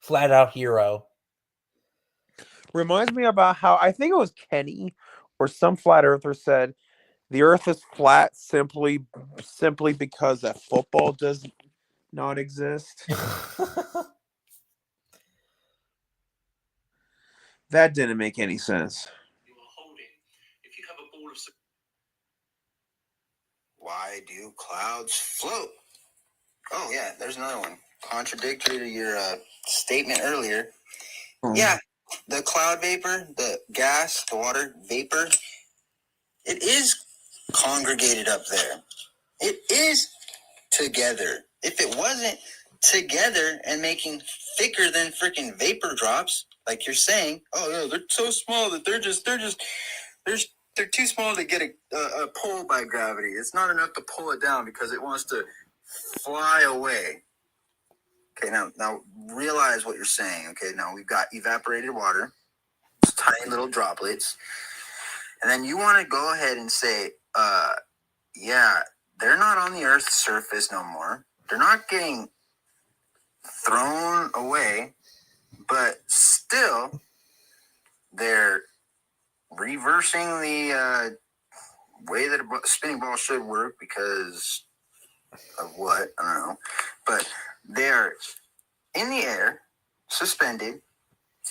Flat Out Hero? Reminds me about how I think it was Kenny or some flat earther said the earth is flat simply because that football does not exist. That didn't make any sense. You are holding. If you have a ball of Why do clouds float? Oh, yeah, there's another one. Contradictory to your statement earlier. Yeah, the cloud vapor, the gas, the water vapor, it is congregated up there. It is together. If it wasn't together and making thicker than freaking vapor drops, like you're saying, oh yeah, they're so small that they're too small to get a pull by gravity. It's not enough to pull it down because it wants to fly away. Okay, now realize what you're saying. Okay, now we've got evaporated water, it's tiny little droplets, and then you want to go ahead and say, yeah, they're not on the Earth's surface no more. They're not getting thrown away, but still, they're reversing the way that a spinning ball should work because of what? I don't know. But they're in the air, suspended,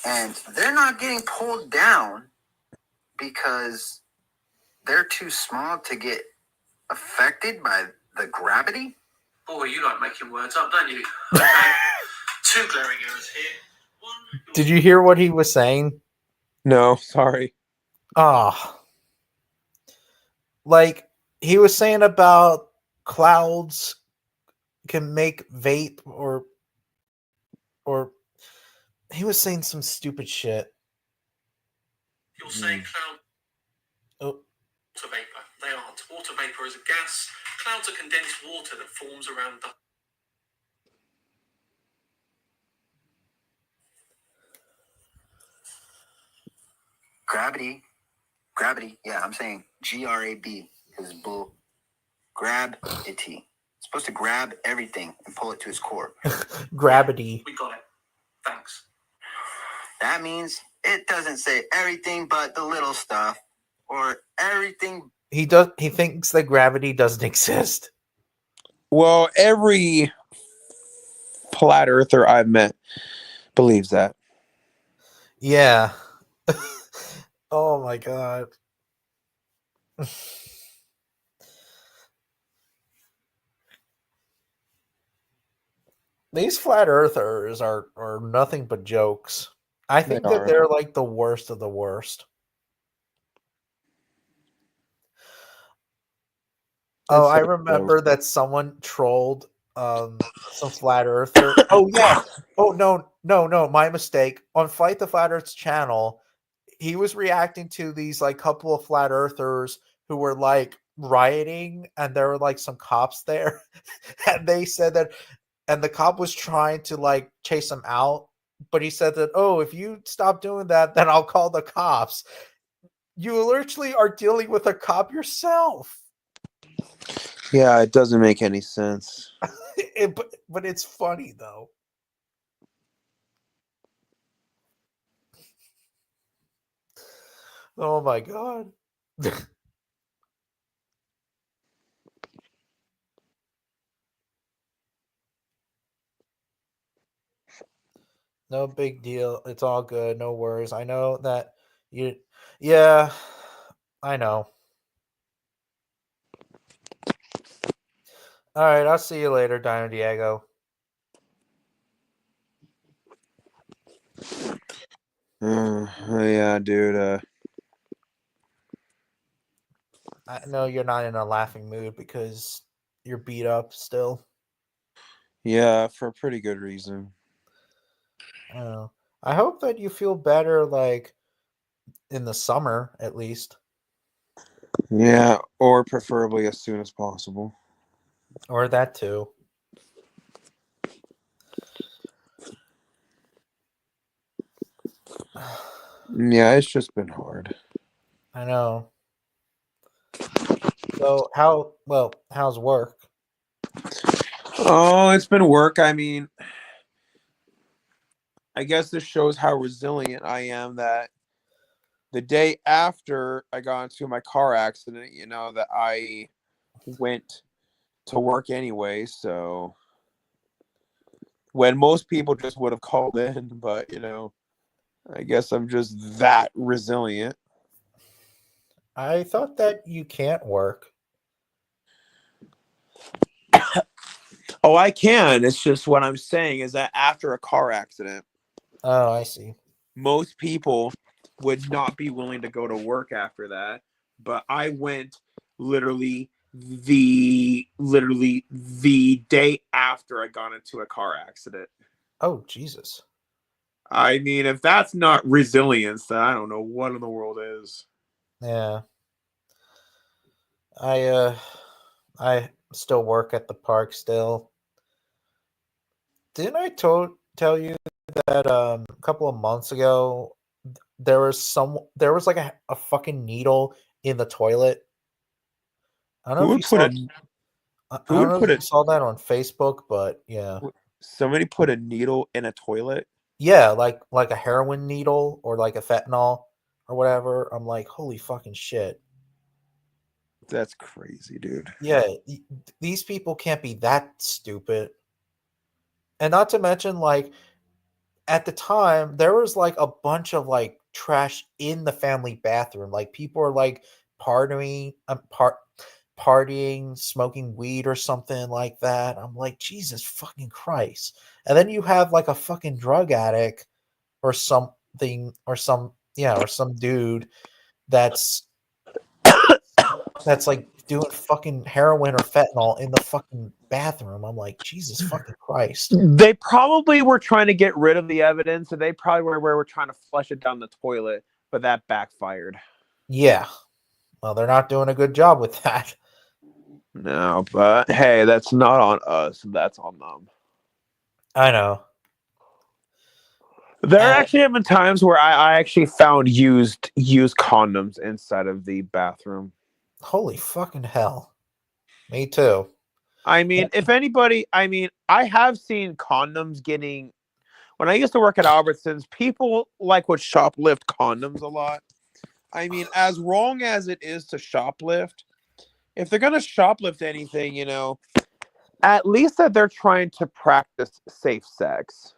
and they're not getting pulled down because they're too small to get affected by the gravity. Boy, you like making words up, don't you? Okay. Two glaring errors here. One. Did you hear what he was saying? No, sorry. Ah, like he was saying about clouds can make vape or he was saying some stupid shit. You're saying cloud Oh, water vapor. They aren't. Water vapor is a gas. Clouds are condensed water that forms around the. Gravity Gravity. Yeah, I'm saying GRAB is bull. Grab it. It's supposed to grab everything and pull it to its core. Gravity. We got it. Thanks. That means it doesn't say everything but the little stuff or everything. He thinks that gravity doesn't exist. Well, every flat earther I've met believes that. Yeah. Oh my god. These flat earthers are nothing but jokes. I think They that are. they're like the worst of the worst. Oh, I It's so remember that someone trolled some flat earther. Oh yeah. Oh no, my mistake. On Fight the Flat Earth's channel, he was reacting to these like couple of flat earthers who were like rioting, and there were like some cops there. And they said that, and the cop was trying to like chase them out, but he said that, oh, if you stop doing that, then I'll call the cops. You literally are dealing with a cop yourself. Yeah, it doesn't make any sense. But it's funny though. Oh my god. No big deal. It's all good. No worries. I know that you. Yeah, I know. All right. I'll see you later, Dino Diego. Yeah, dude. I know you're not in a laughing mood because you're beat up still. Yeah, for a pretty good reason. I hope that you feel better, like in the summer at least, Yeah, or preferably as soon as possible. or that too. Yeah, it's just been hard. I know. So how's work? Oh, it's been work. I mean, I guess this shows how resilient I am that the day after I got into my car accident, that I went to work anyway. So when most people just would have called in, but I guess I'm just that resilient. I thought that you can't work. Oh, I can. It's just what I'm saying is that after a car accident, Oh, I see. most people would not be willing to go to work after that. But I went literally the day after I got into a car accident. Oh, Jesus. I mean, if that's not resilience, then I don't know what in the world is. Yeah. I still work at the park still. Didn't I tell you that a couple of months ago there was like a fucking needle in the toilet? I don't know if you saw I don't know if you saw that on Facebook, but yeah. Somebody put a needle in a toilet? Yeah, like a heroin needle or like a fentanyl or whatever. I'm like, holy fucking shit. That's crazy, dude. Yeah, these people can't be that stupid. And not to mention, like, at the time, there was like a bunch of like trash in the family bathroom. Like, people are like partying, partying, smoking weed or something like that. I'm like, Jesus fucking Christ. And then you have like a fucking drug addict or something, or some dude that's like doing fucking heroin or fentanyl in the fucking bathroom. I'm like, Jesus fucking Christ. They probably were trying to get rid of the evidence, and they probably were trying to flush it down the toilet, but that backfired. Yeah. Well, they're not doing a good job with that. No, but hey, that's not on us. That's on them. I know. There And- actually have been times where I actually found used condoms inside of the bathroom. Holy fucking hell. Me too. I mean, if anybody, I mean, I have seen condoms getting. When I used to work at Albertsons, people like would shoplift condoms a lot. I mean, as wrong as it is to shoplift, if they're gonna shoplift anything, at least that they're trying to practice safe sex.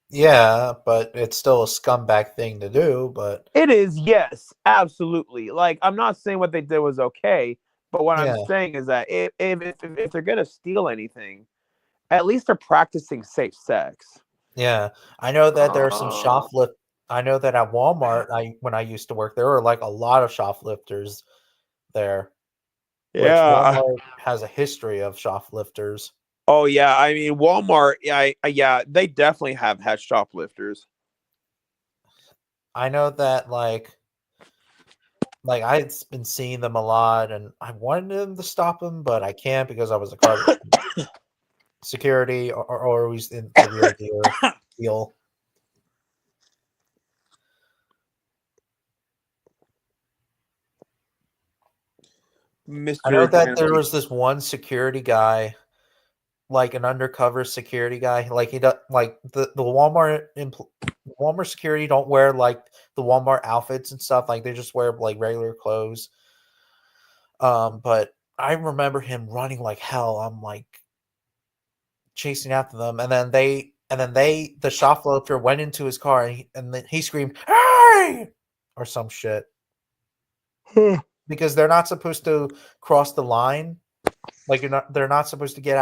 Yeah, but it's still a scumbag thing to do, but It is, yes, absolutely. Like, I'm not saying what they did was okay, but what I'm yeah. saying is that if they're gonna steal anything, at least they're practicing safe sex. Yeah. I know that there are some Oh. shoplift I know that at Walmart, when I used to work, there were like a lot of shoplifters there, which Yeah. Walmart has a history of shoplifters. Oh yeah. I mean, Walmart. Yeah. They definitely have had shoplifters. I know that I've been seeing them a lot, and I wanted them to stop them, but I can't because I was a car security or always in the real deal. I know Mr. that there Advanced. was this one security guy, like an undercover security guy. Like he does, like the Walmart security don't wear like the Walmart outfits and stuff. Like they just wear like regular clothes. But I remember him running like hell. I'm like chasing after them, and then the shoplifter went into his car, and then he screamed, "Hey!" or some shit. Because they're not supposed to cross the line. Like they're not supposed to get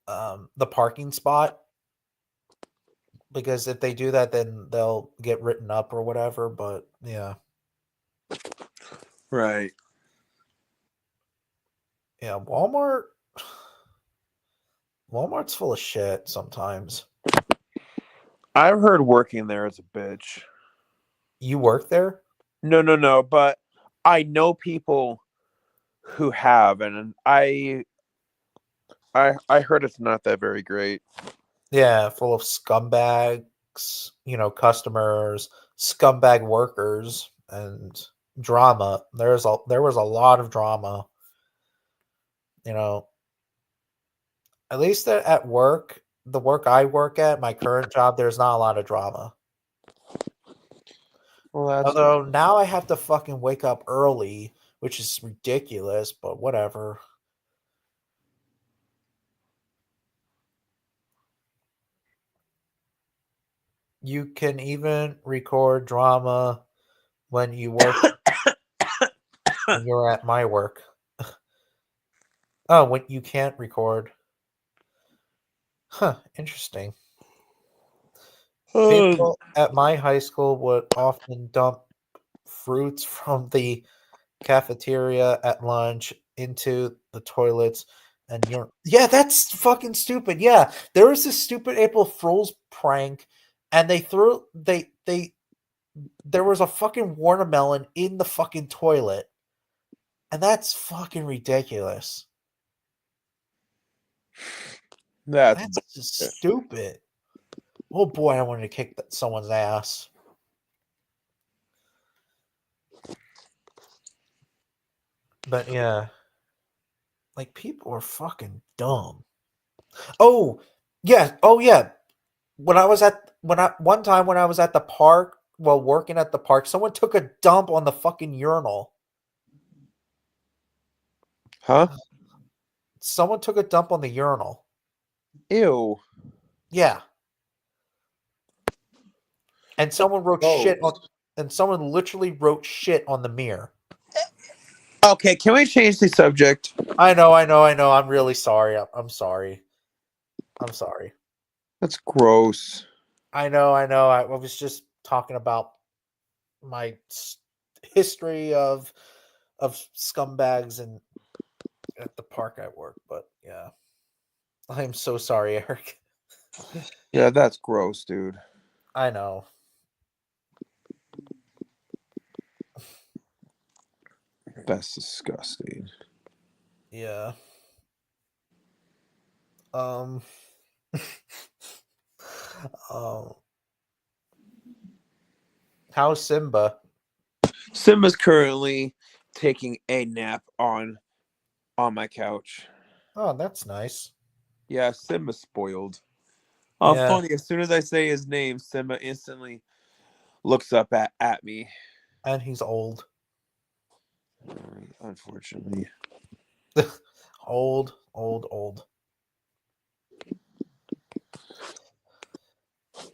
the parking spot, because if they do that, then they'll get written up or whatever. But yeah, Right. yeah, Walmart's full of shit sometimes. I've heard working there is a bitch. You work there? No. But I know people who have, and I heard it's not that very great. Yeah, full of scumbags, customers, scumbag workers, and drama. There was a lot of drama. At least at work, the work I work at, my current job, there's not a lot of drama. Well, that's Although now I have to fucking wake up early, which is ridiculous, but whatever. You can even record drama when you work when you're at my work. Oh, when you can't record. Huh, interesting. People at my high school would often dump fruits from the cafeteria at lunch into the toilets, and yeah, that's fucking stupid. Yeah, there was this stupid April Fool's prank, and there was a fucking watermelon in the fucking toilet, and that's fucking ridiculous. That's just stupid. Oh boy, I wanted to kick someone's ass. But yeah, like people are fucking dumb. Oh yeah, One time when I was at the park, while working at the park, someone took a dump on the fucking urinal. Huh? Someone took a dump on the urinal. Ew. Yeah. And someone wrote shit on and someone literally wrote shit on the mirror. Okay, can we change the subject? I know. I'm really sorry. I'm sorry. I'm sorry. That's gross. I know. I was just talking about my history of scumbags and at the park I work, but yeah. I'm so sorry, Eric. Yeah, that's gross, dude. I know. That's disgusting. Yeah. Um, um, how's Simba? Simba's currently taking a nap on my couch. Oh, that's nice. Yeah, Simba's spoiled. Yeah, Funny. As soon as I say his name, Simba instantly looks up at me. and he's old. Unfortunately. Old, old, old.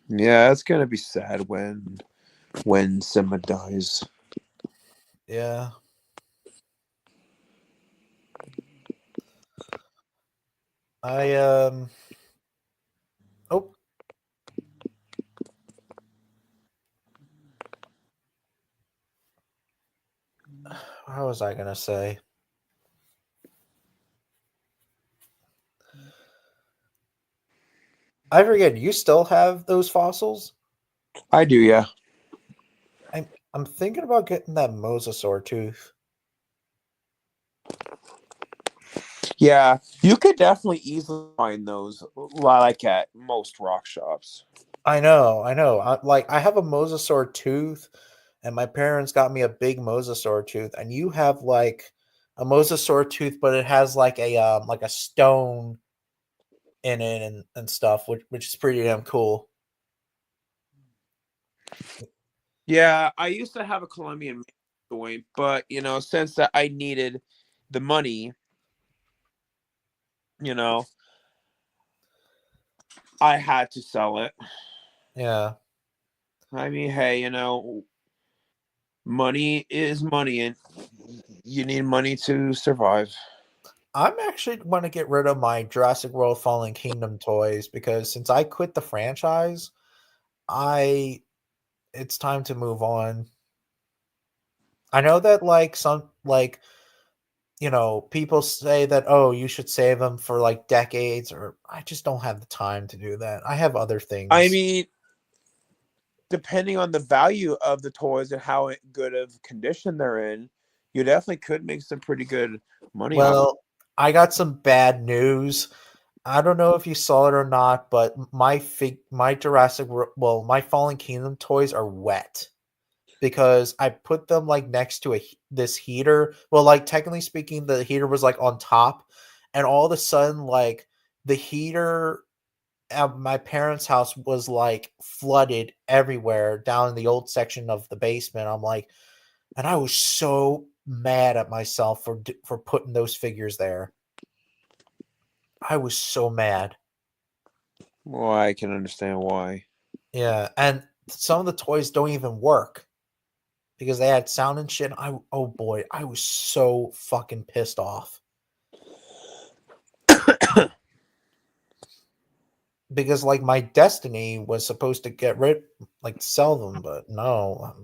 Yeah, it's gonna be sad when Simba dies. Yeah. I oh, how was I gonna say? I forget. You still have those fossils? I do, yeah. I'm thinking about getting that mosasaur tooth. Yeah, you could definitely easily find those like at most rock shops. I know, I know. I have a mosasaur tooth, and my parents got me a big mosasaur tooth, and you have like a mosasaur tooth, but it has like a stone in it and stuff, which is pretty damn cool. Yeah, I used to have a Colombian toy, but since that I needed the money, you know, I had to sell it. Yeah. I mean, hey, money is money, and you need money to survive. I'm actually want to get rid of my Jurassic World Fallen Kingdom toys because since I quit the franchise, I it's time to move on. I know that people say that oh, you should save them for like decades or I just don't have the time to do that. I have other I things. mean, depending on the value of the toys and how good of condition they're in, you definitely could make some pretty good money off. Well, I got some bad news. I don't know if you saw it or not, but my my Fallen Kingdom toys are wet because I put them like next to this heater. Well, like technically speaking, the heater was like on top, and all of a sudden, like the heater at my parents' house was like flooded everywhere down in the old section of the basement. I'm like, and I was so mad at myself for putting those figures there. I was so mad. Well, I can understand why. Yeah, and some of the toys don't even work because they had sound and shit. Oh boy, I was so fucking pissed off. Because like my Destiny was supposed to sell them, but no,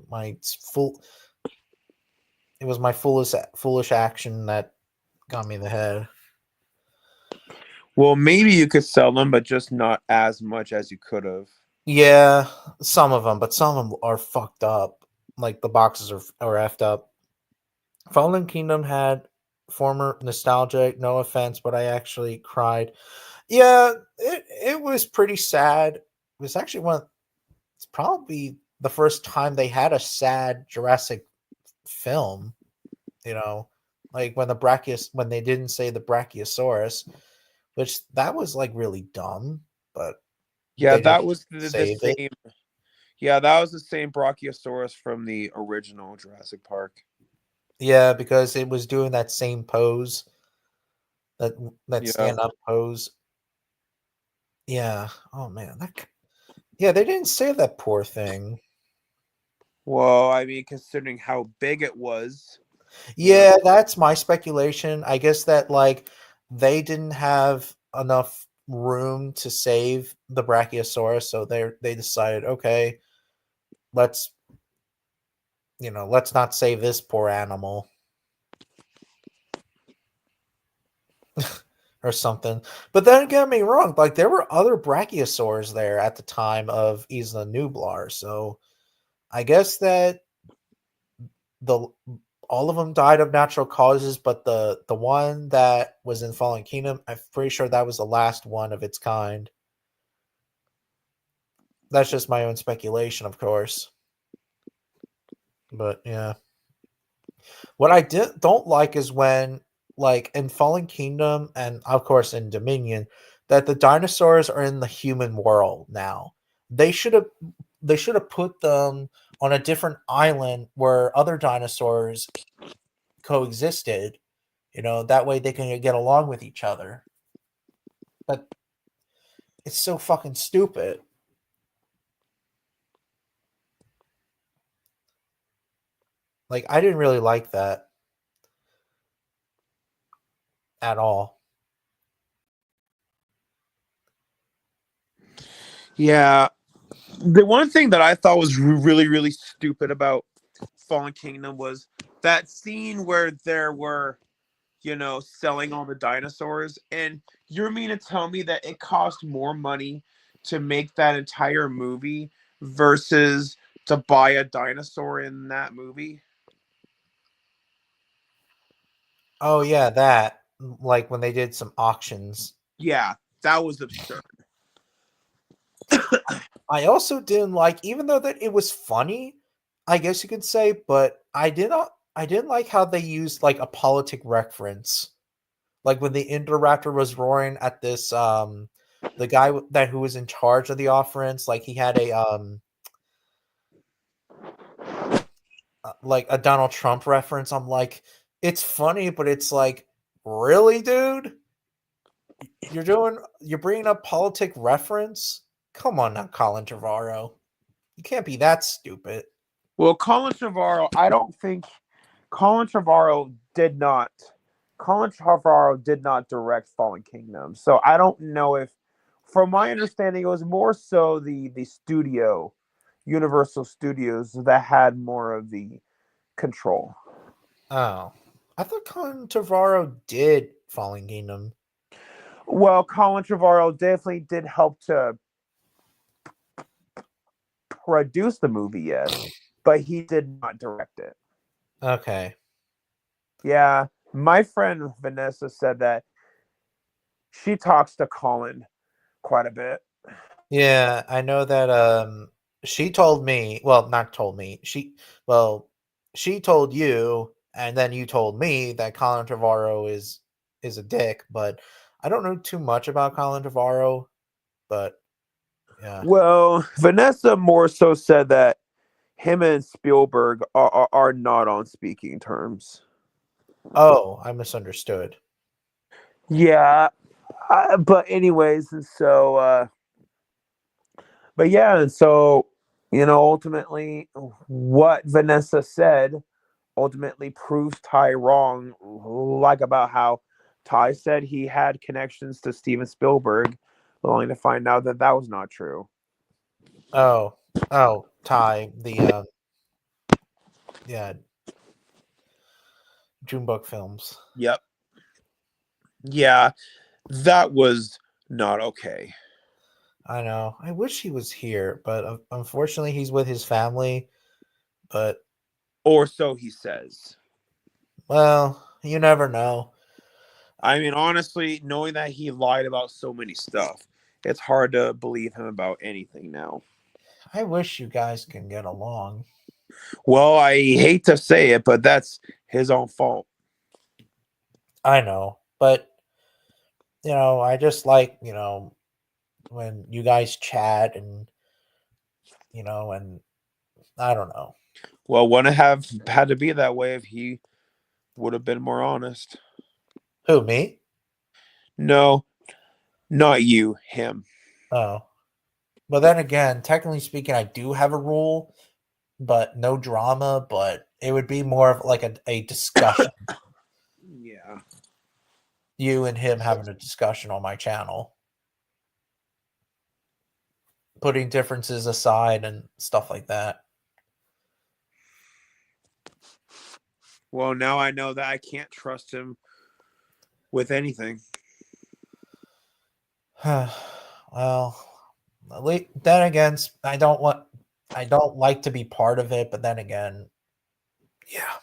it was my foolish action that got me the head. Well, maybe you could sell them, but just not as much as you could have. Yeah, some of them, but some of them are fucked up. Like the boxes are effed up. Fallen Kingdom had former nostalgia. No offense, but I actually cried. Yeah, it was pretty sad. It was actually it's probably the first time they had a sad Jurassic film. Like when when they didn't say the Brachiosaurus, which that was like really dumb, but Yeah, they didn't that was the save it. same. Yeah, that was the same Brachiosaurus from the original Jurassic Park. Yeah, because it was doing that same pose, that Yeah. stand up pose. Yeah. Oh man, yeah, they didn't save that poor thing. Well, I mean, considering how big it was. Yeah, that's my speculation. I guess that like they didn't have enough room to save the Brachiosaurus, so they decided, okay, let's let's not save this poor animal. Or something. But then get me wrong, like there were other brachiosaurs there at the time of Isla Nublar, so I guess that the all of them died of natural causes, but the one that was in Fallen Kingdom, I'm pretty sure that was the last one of its kind. That's just my own speculation, of course. But yeah. What I don't like is when, like, in Fallen Kingdom and of course in Dominion, that the dinosaurs are in the human world now. They should have put them on a different island where other dinosaurs coexisted. That way they can get along with each other. But it's so fucking stupid. Like, I didn't really like that at all. Yeah. The one thing that I thought was really, really stupid about Fallen Kingdom was that scene where there were, selling all the dinosaurs. And you're mean to tell me that it cost more money to make that entire movie versus to buy a dinosaur in that movie? Oh yeah, that, like when they did some auctions. Yeah, that was absurd. I also didn't like, even though that it was funny, I guess you could say, but I didn't like how they used like a politic reference. Like when the Indoraptor was roaring at this the guy who was in charge of the offerings, like he had a like a Donald Trump reference. I'm like, it's funny, but it's like, really, dude? You're bringing up politic reference? Come on now, Colin Trevorrow. You can't be that stupid. Well, Colin Trevorrow, I don't think Colin Trevorrow did not. Colin Trevorrow did not direct Fallen Kingdom, so I don't know if, from my understanding, it was more so the studio, Universal Studios, that had more of the control. Oh, I thought Colin Trevorrow did Fallen Kingdom. Well, Colin Trevorrow definitely did help to produce the movie, yes, but he did not direct it. Okay. Yeah, my friend Vanessa said that she talks to Colin quite a bit. Yeah, I know that she told me, well, not told me. She told you, and then you told me that Colin Trevorrow is a dick, but I don't know too much about Colin Trevorrow, but yeah. Well, Vanessa more so said that him and Spielberg are not on speaking terms. Oh, I misunderstood. Yeah, but anyways, and so, but yeah, and so, ultimately, what Vanessa said ultimately proves Ty wrong, like about how Ty said he had connections to Steven Spielberg, only to find out that that was not true. Oh, Ty, the yeah, Junebug Films. Yep. Yeah, that was not okay. I know. I wish he was here, but unfortunately, he's with his family. But Or so he says. well, you never know. I mean, honestly, knowing that he lied about so many stuff, it's hard to believe him about anything now. I wish you guys can get along. Well, I hate to say it, but that's his own fault. I know, but I just like, when you guys chat and and I don't know. Well, wouldn't have had to be that way if he would have been more honest. Who, me? No, not you, him. Oh. But then again, technically speaking, I do have a rule, but no drama, but it would be more of like a discussion. Yeah. You and him having a discussion on my channel. Putting differences aside and stuff like that. Well, now I know that I can't trust him with anything. Well, then again, I don't like to be part of it, but then again, yeah.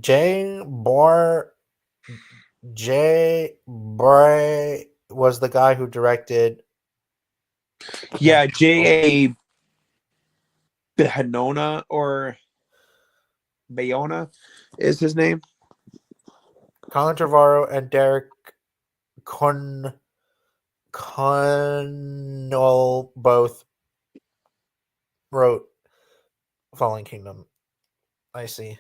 Jay Bray was the guy who directed. Yeah, J.A. Hanona or Bayona is his name. Colin Trevorrow and Derek Connell both wrote Fallen Kingdom. I see.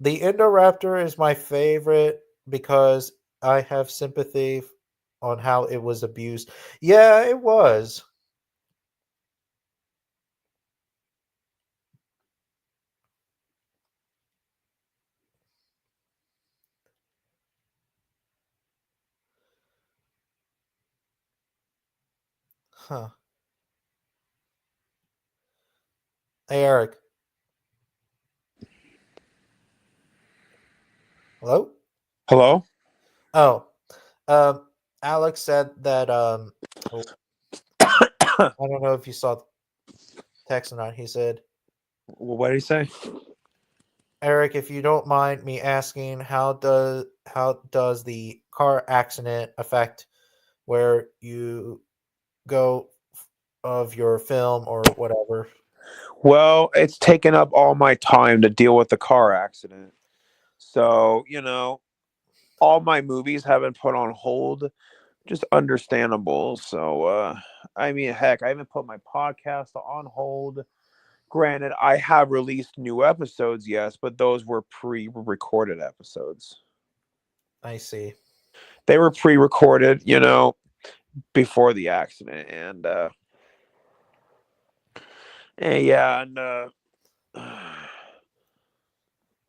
The Indoraptor is my favorite because I have sympathy on how it was abused. Yeah, it was. Huh. Hey, Eric. Hello? Hello? Oh. Alex said that I don't know if you saw the text or not. He said, What did he say? Eric, if you don't mind me asking, how does the car accident affect where you go of your film or whatever? Well, it's taken up all my time to deal with the car accident. So, all my movies have been put on hold. Just understandable. So, heck, I even put my podcast on hold. Granted, I have released new episodes, yes, but those were pre-recorded episodes. I see. They were pre-recorded, before the accident, and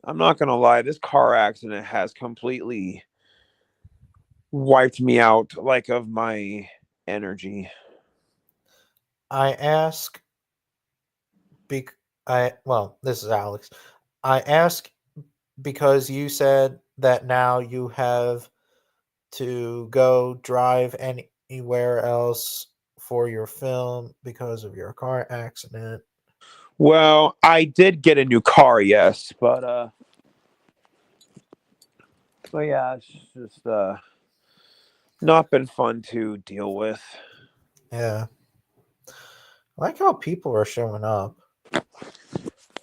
I'm not gonna lie, this car accident has completely wiped me out, like, of my energy. I ask this is Alex. I ask because you said that now you have to go drive anywhere else for your film because of your car accident. Well, I did get a new car, yes, but yeah, it's just not been fun to deal with. Yeah. I like how people are showing up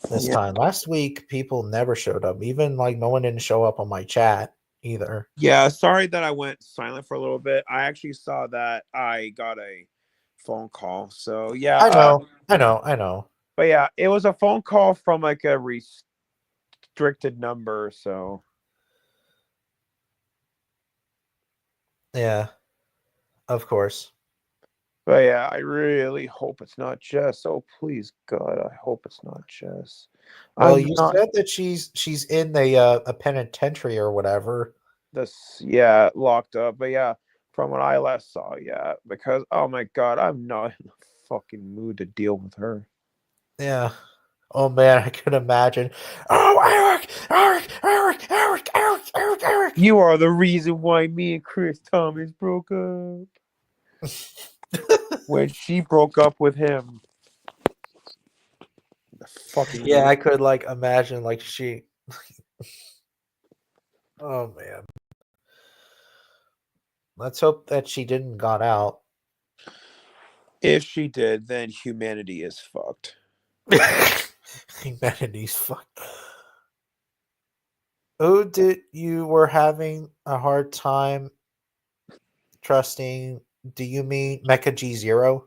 this time. Last week, people never showed up. Even like no one didn't show up on my chat either. Yeah, sorry that I went silent for a little bit. I actually saw that I got a phone call. So yeah, I know. But yeah, it was a phone call from like a restricted number. So Yeah, of course. but yeah, I really hope it's not Jess. Oh please God, I hope it's not Jess. Well, I'm you not said that she's in a penitentiary or whatever. locked up. But yeah, from what I last saw, yeah, because oh my God, I'm not in a fucking mood to deal with her. Yeah. Oh man, I could imagine. Oh, Eric. You are the reason why me and Chris Thomas broke up. When she broke up with him. The fucking Yeah, I could like imagine like she. Oh man. Let's hope that she didn't got out. If she did, then humanity is fucked. Humanity's fucked. Who did you were having a hard time trusting? Do you mean Mecha G0?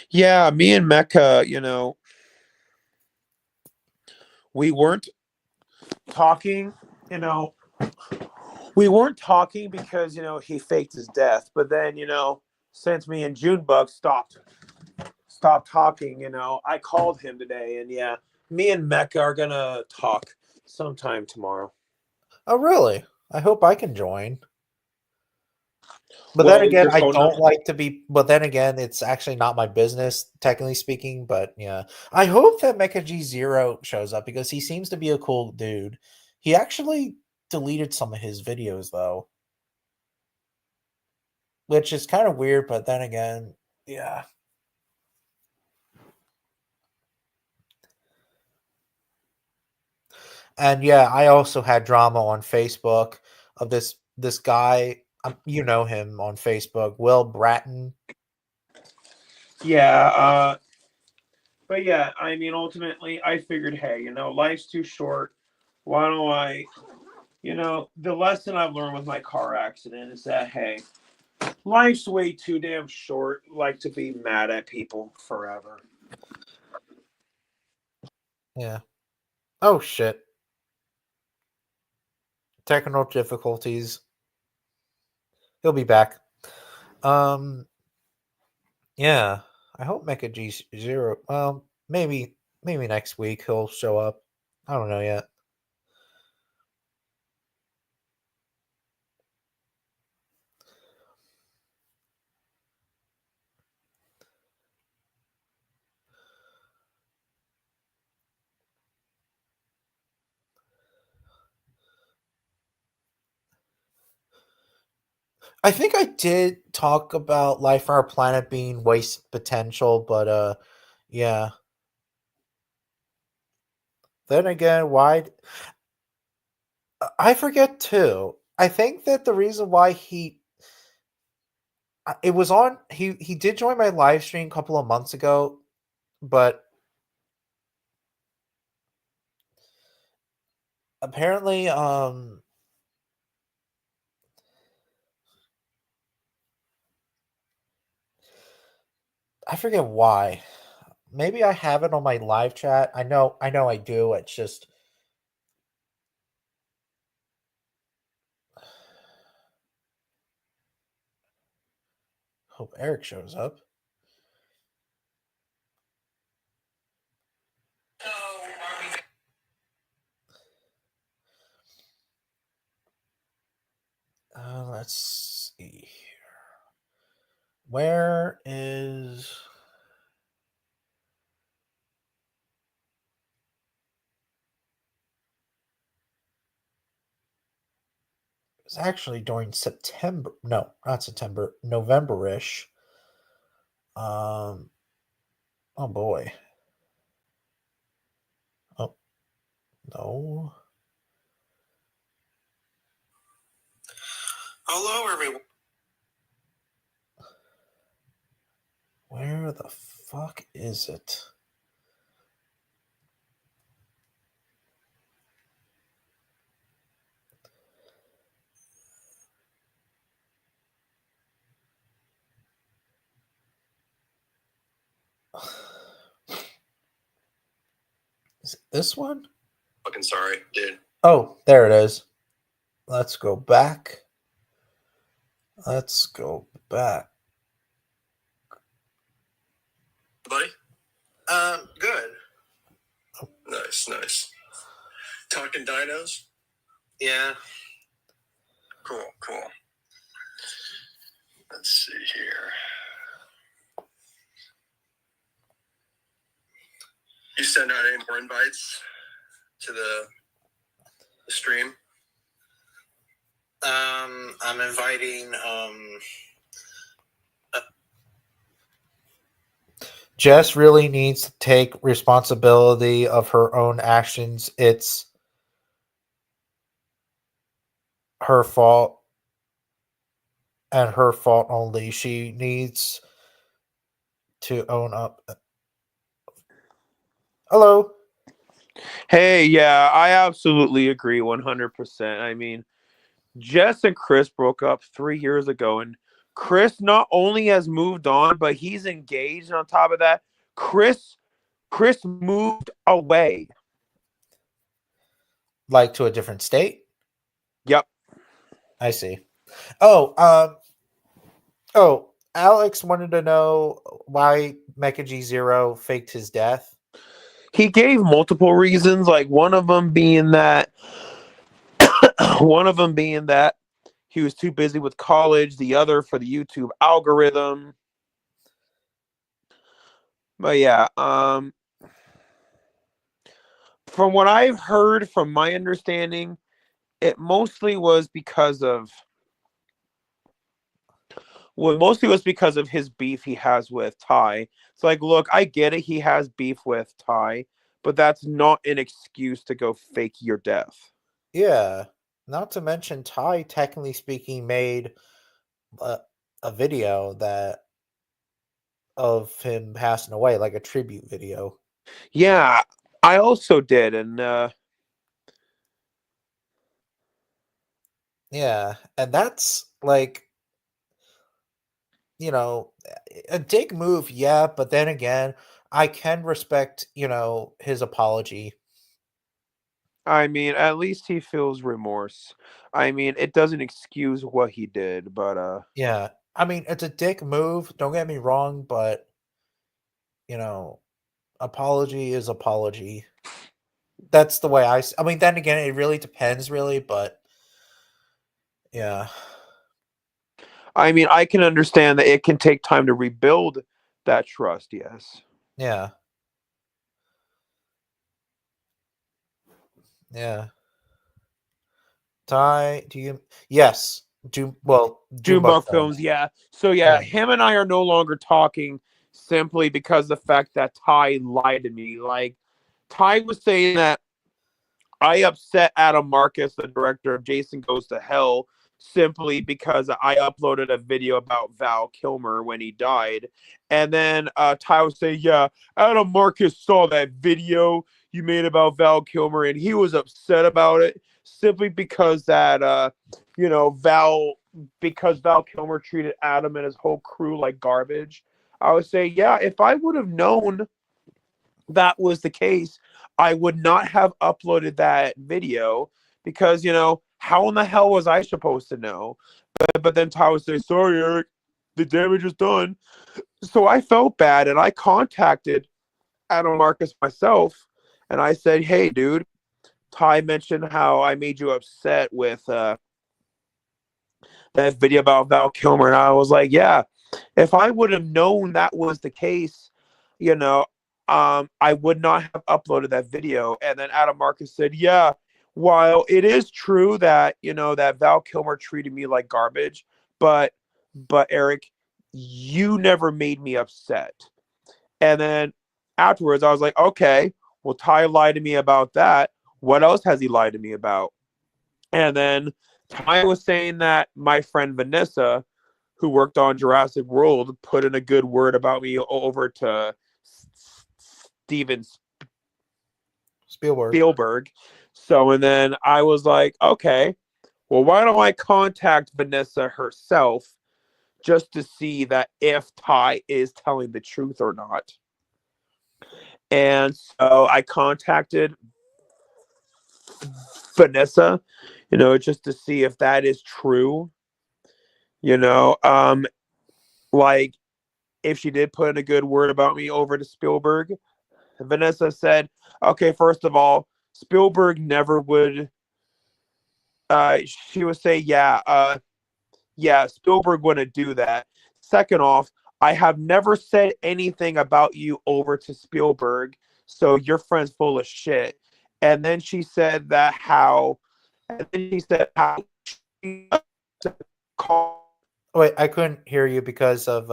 Yeah, me and Mecca, we weren't talking, we weren't talking because, he faked his death. But then, since me and Junebug stopped talking, I called him today, and yeah, me and Mecca are gonna talk sometime tomorrow. Oh really? I hope I can join. But What then is again, your I phone don't number? like to be. But then again, it's actually not my business, technically speaking. But yeah, I hope that Mecha G0 shows up because he seems to be a cool dude. He actually deleted some of his videos though, which is kind of weird. But then again, yeah. And yeah, I also had drama on Facebook of this guy. You know him on Facebook, Will Bratton. Yeah, but yeah, I mean, ultimately, I figured, hey, life's too short. Why don't I, the lesson I've learned with my car accident is that, hey, life's way too damn short, like to be mad at people forever. Yeah. Oh shit. Technical difficulties. He'll be back. Yeah. I hope Mecha G0. Well, maybe next week he'll show up. I don't know yet. I think I did talk about life on our planet being wasted potential, but yeah. Then again, why I forget too. I think that the reason why it was on he did join my live stream a couple of months ago, but apparently I forget why. Maybe I have it on my live chat. I know I do. It's just hope Eric shows up. Let's see here. Where is it's actually during September. No, not September. November-ish. Oh boy. Oh no. Hello, everyone. Where the fuck is it? Is it this one? Fucking sorry, dude. Oh, there it is. Let's go back. Let's go back. Buddy? Good. Nice. Talking dinos? Yeah. Cool. Let's see here. You send out any more invites to the stream? I'm inviting Jess really needs to take responsibility of her own actions. It's her fault and her fault only. She needs to own up. Hello. Hey, yeah, I absolutely agree 100%. I mean, Jess and Chris broke up 3 years ago, and Chris not only has moved on, but he's engaged. And on top of that, Chris moved away. Like to a different state? Yep. I see. Alex wanted to know why Mecha G0 faked his death. He gave multiple reasons, like one of them being that he was too busy with college, the other for the YouTube algorithm. But yeah, from what I've heard, from my understanding, it mostly was because of his beef he has with Ty. It's like, look, I get it, he has beef with Ty, but that's not an excuse to go fake your death. Yeah. Not to mention, Ty, technically speaking, made a video that of him passing away, like a tribute video. Yeah, I also did, and Yeah, and that's like, you know, a dick move, yeah, but then again, I can respect, his apology. I mean, at least he feels remorse. I mean, it doesn't excuse what he did, but Yeah. I mean, it's a dick move, don't get me wrong, but you know, apology is apology. That's the way I mean, then again, it really depends, really, but yeah. I mean, I can understand that it can take time to rebuild that trust, yes. Yeah. Yeah. Ty, do you? Yes. Junebug Junebug films. Films, yeah. So yeah, Yeah. him and I are no longer talking simply because the fact that Ty lied to me. Like Ty was saying that I upset Adam Marcus, the director of Jason Goes to Hell, simply because I uploaded a video about Val Kilmer when he died. And then Ty was saying, yeah, Adam Marcus saw that video you made about Val Kilmer and he was upset about it simply because because Val Kilmer treated Adam and his whole crew like garbage. I would say, yeah, if I would have known that was the case, I would not have uploaded that video because, how in the hell was I supposed to know? But then Ty would say, sorry, Eric, the damage is done. So I felt bad and I contacted Adam Marcus myself and I said, hey, dude, Ty mentioned how I made you upset with that video about Val Kilmer. And I was like, yeah, if I would have known that was the case, I would not have uploaded that video. And then Adam Marcus said, yeah, while it is true that, that Val Kilmer treated me like garbage, but Eric, you never made me upset. And then afterwards, I was like, okay, well, Ty lied to me about that. What else has he lied to me about? And then Ty was saying that my friend Vanessa, who worked on Jurassic World, put in a good word about me over to Steven Spielberg. So, and then I was like, okay, well, why don't I contact Vanessa herself just to see that if Ty is telling the truth or not? And so I contacted Vanessa, just to see if that is true. Like if she did put in a good word about me over to Spielberg. Vanessa said, okay, first of all, Spielberg never would she would say, yeah, Spielberg wouldn't do that. Second off, I have never said anything about you over to Spielberg, so your friend's full of shit. And then she said how she called. Wait, I couldn't hear you because of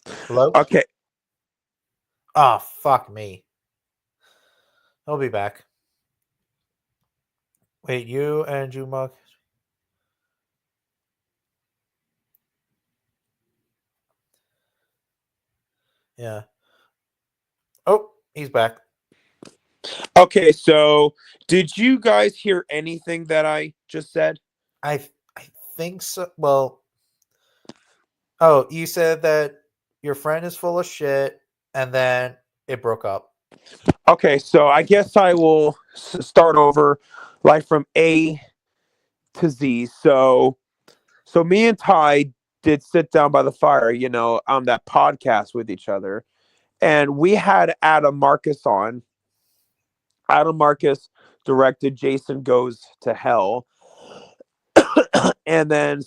hello? Okay. Oh, fuck me. I'll be back. Wait, you and Junebug? Yeah. Oh, he's back. Okay, so did you guys hear anything that I just said? I think so. Well, oh, you said that your friend is full of shit, and then it broke up. Okay, so I guess I will start over, like from A to Z. So me and Ty did sit down by the fire, on that podcast with each other, and we had Adam Marcus on. Adam Marcus directed Jason Goes to Hell, and then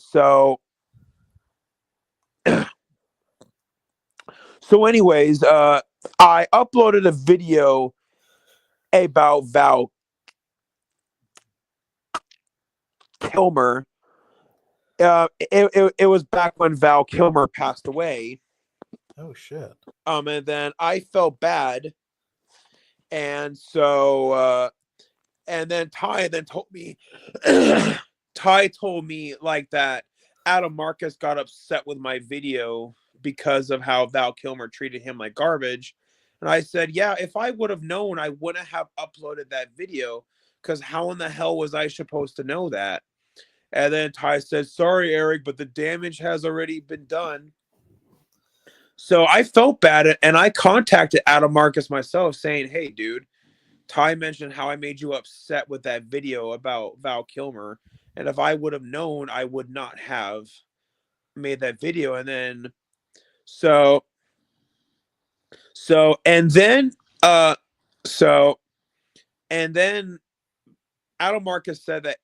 anyways, I uploaded a video about Val Kilmer. It was back when Val Kilmer passed away, Oh shit. And then I felt bad, and so and then Ty then told me, Ty told me like that Adam Marcus got upset with my video because of how Val Kilmer treated him like garbage. And I said, yeah, if I would have known, I wouldn't have uploaded that video, because how in the hell was I supposed to know that? And then Ty said, sorry, Eric, but the damage has already been done. So I felt bad, and I contacted Adam Marcus myself saying, hey, dude, Ty mentioned how I made you upset with that video about Val Kilmer. And if I would have known, I would not have made that video. And then so and then Adam Marcus said that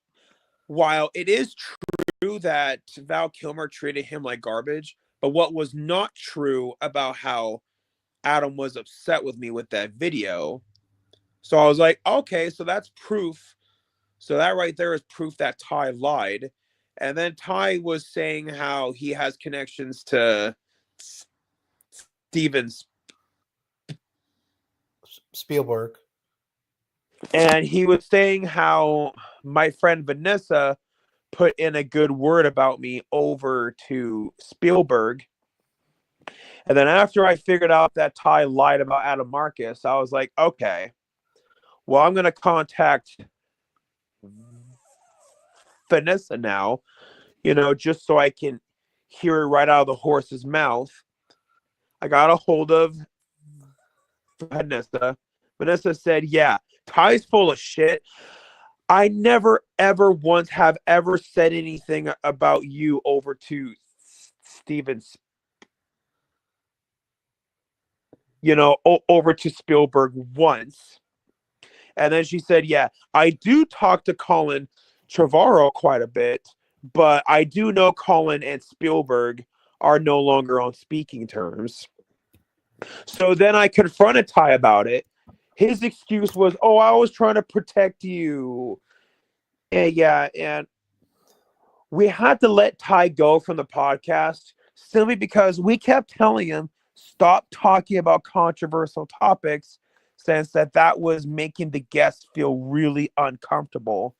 while it is true that Val Kilmer treated him like garbage, but what was not true about how Adam was upset with me with that video. So I was like, okay, so that's proof. So that right there is proof that Ty lied. And then Ty was saying how he has connections to Steven Spielberg. And he was saying how my friend Vanessa put in a good word about me over to Spielberg. And then after I figured out that Ty lied about Adam Marcus, I was like, okay, well, I'm going to contact Vanessa now, just so I can hear it right out of the horse's mouth. I got a hold of Vanessa. Vanessa said, yeah, Ty's full of shit. I never, ever once have ever said anything about you over to Stevens, over to Spielberg once. And then she said, yeah, I do talk to Colin Trevorrow quite a bit, but I do know Colin and Spielberg are no longer on speaking terms. So then I confronted Ty about it. His excuse was, oh, I was trying to protect you. And we had to let Ty go from the podcast simply because we kept telling him, stop talking about controversial topics, since that was making the guests feel really uncomfortable.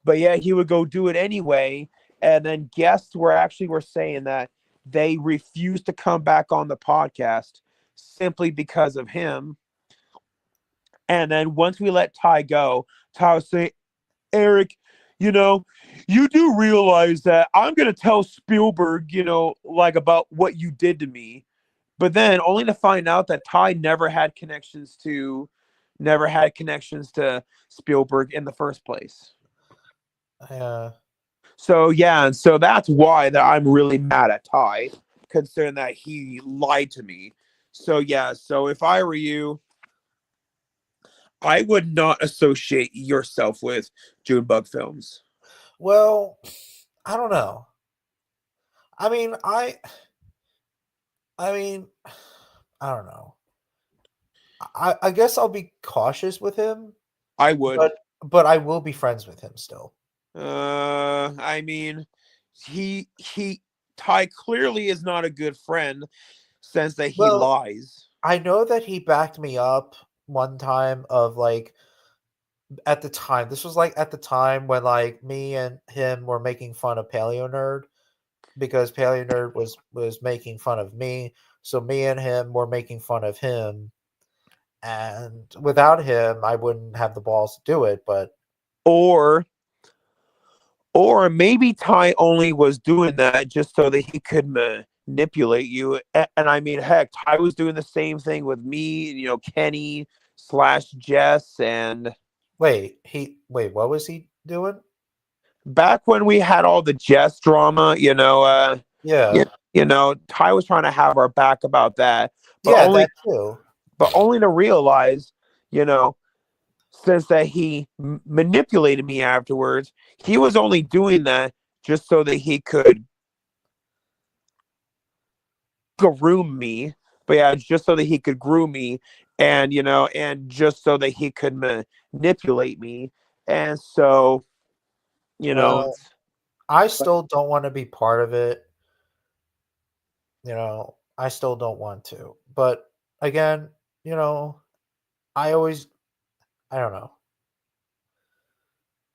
But yeah, he would go do it anyway. And then guests were saying that they refused to come back on the podcast simply because of him. And then once we let Ty go, Ty was saying, Eric, you do realize that I'm going to tell Spielberg, about what you did to me. But then only to find out that Ty never had connections to Spielberg in the first place. So yeah, and so that's why that I'm really mad at Ty, considering that he lied to me. So yeah, so if I were you, I would not associate yourself with Junebug Films. Well, I don't know. I mean, I don't know. I guess I'll be cautious with him. I would. But I will be friends with him still. I mean, Ty clearly is not a good friend, since that he lies. I know that he backed me up one time of at the time. This was at the time when me and him were making fun of Paleo Nerd, because Paleo Nerd was making fun of me. So me and him were making fun of him. And without him, I wouldn't have the balls to do it. But or maybe Ty only was doing that just so that he could manipulate you. And I mean, heck, Ty was doing the same thing with me, Kenny / Jess. And wait, what was he doing? Back when we had all the Jess drama, Ty was trying to have our back about that. But that too. But only to realize, since that he manipulated me afterwards, he was only doing that just so that he could groom me. But yeah, just so that he could groom me, and and just so that he could manipulate me. And so, I still don't want to be part of it. I still don't want to. But again, you know, I don't know.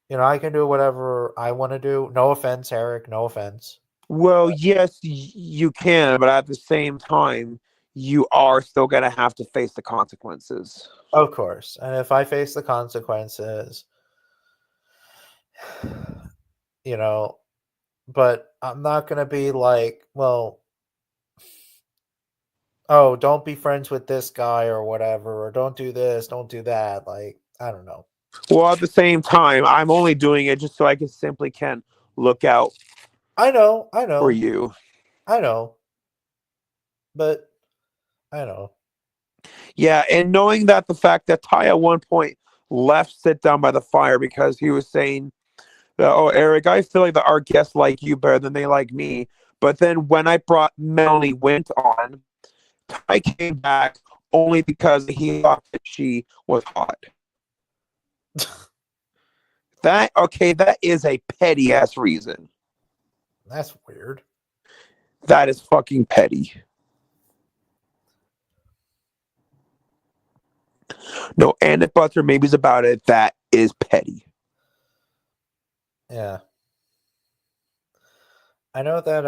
You know, I can do whatever I want to do. No offense, Eric. No offense. Well, yes, you can, but at the same time, you are still going to have to face the consequences. Of course. And if I face the consequences, you know, but I'm not going to be like, well, oh, don't be friends with this guy or whatever, or don't do this, don't do that. Like, I don't know. Well, at the same time, I'm only doing it just so I can look out I know. for you. I know. But I know. Yeah, and knowing that the fact that Ty at one point left sit down by the fire because he was saying that, oh, Eric, I feel like that our guests like you better than they like me. But then when I brought Melanie Wint on, Ty came back only because he thought that she was hot. That is a petty ass reason. That's weird. That is fucking petty. No, and if buts or maybes about it, that is petty. Yeah. I know that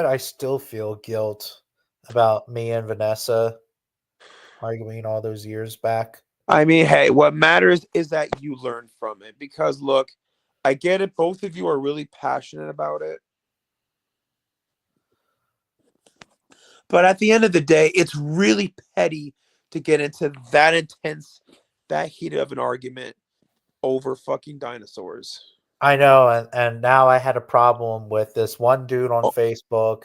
I still feel guilt about me and Vanessa arguing all those years back. I mean, hey, what matters is that you learn from it. Because look, I get it. Both of you are really passionate about it. But at the end of the day, it's really petty to get into that intense, that heated of an argument over fucking dinosaurs. I know, and now I had a problem with this one dude on Facebook.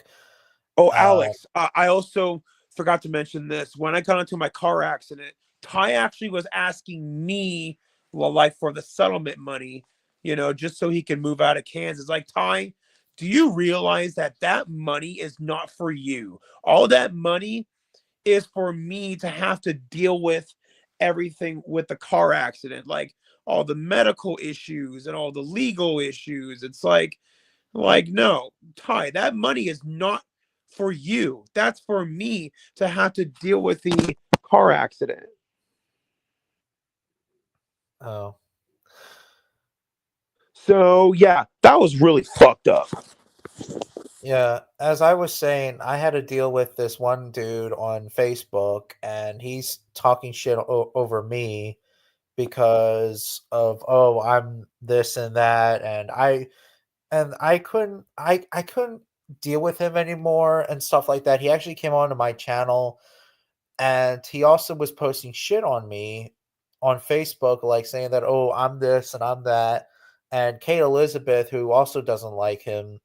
Oh, Alex, I also forgot to mention this. When I got into my car accident, Ty actually was asking me, well, like for the settlement money, you know, just so he can move out of Kansas. Like, Ty, do you realize that that money is not for you? All that money is for me to have to deal with everything with the car accident, like all the medical issues and all the legal issues. It's like no, Ty, that money is not for you. That's for me to have to deal with the car accident. Oh. So yeah, that was really fucked up. Yeah, as I was saying, I had to deal with this one dude on Facebook, and he's talking shit over me because of, oh, I'm this and that, and I couldn't deal with him anymore and stuff like that. He actually came onto my channel, and he also was posting shit on me on Facebook, like saying that, oh, I'm this and I'm that. And Kate Elizabeth, who also doesn't like him.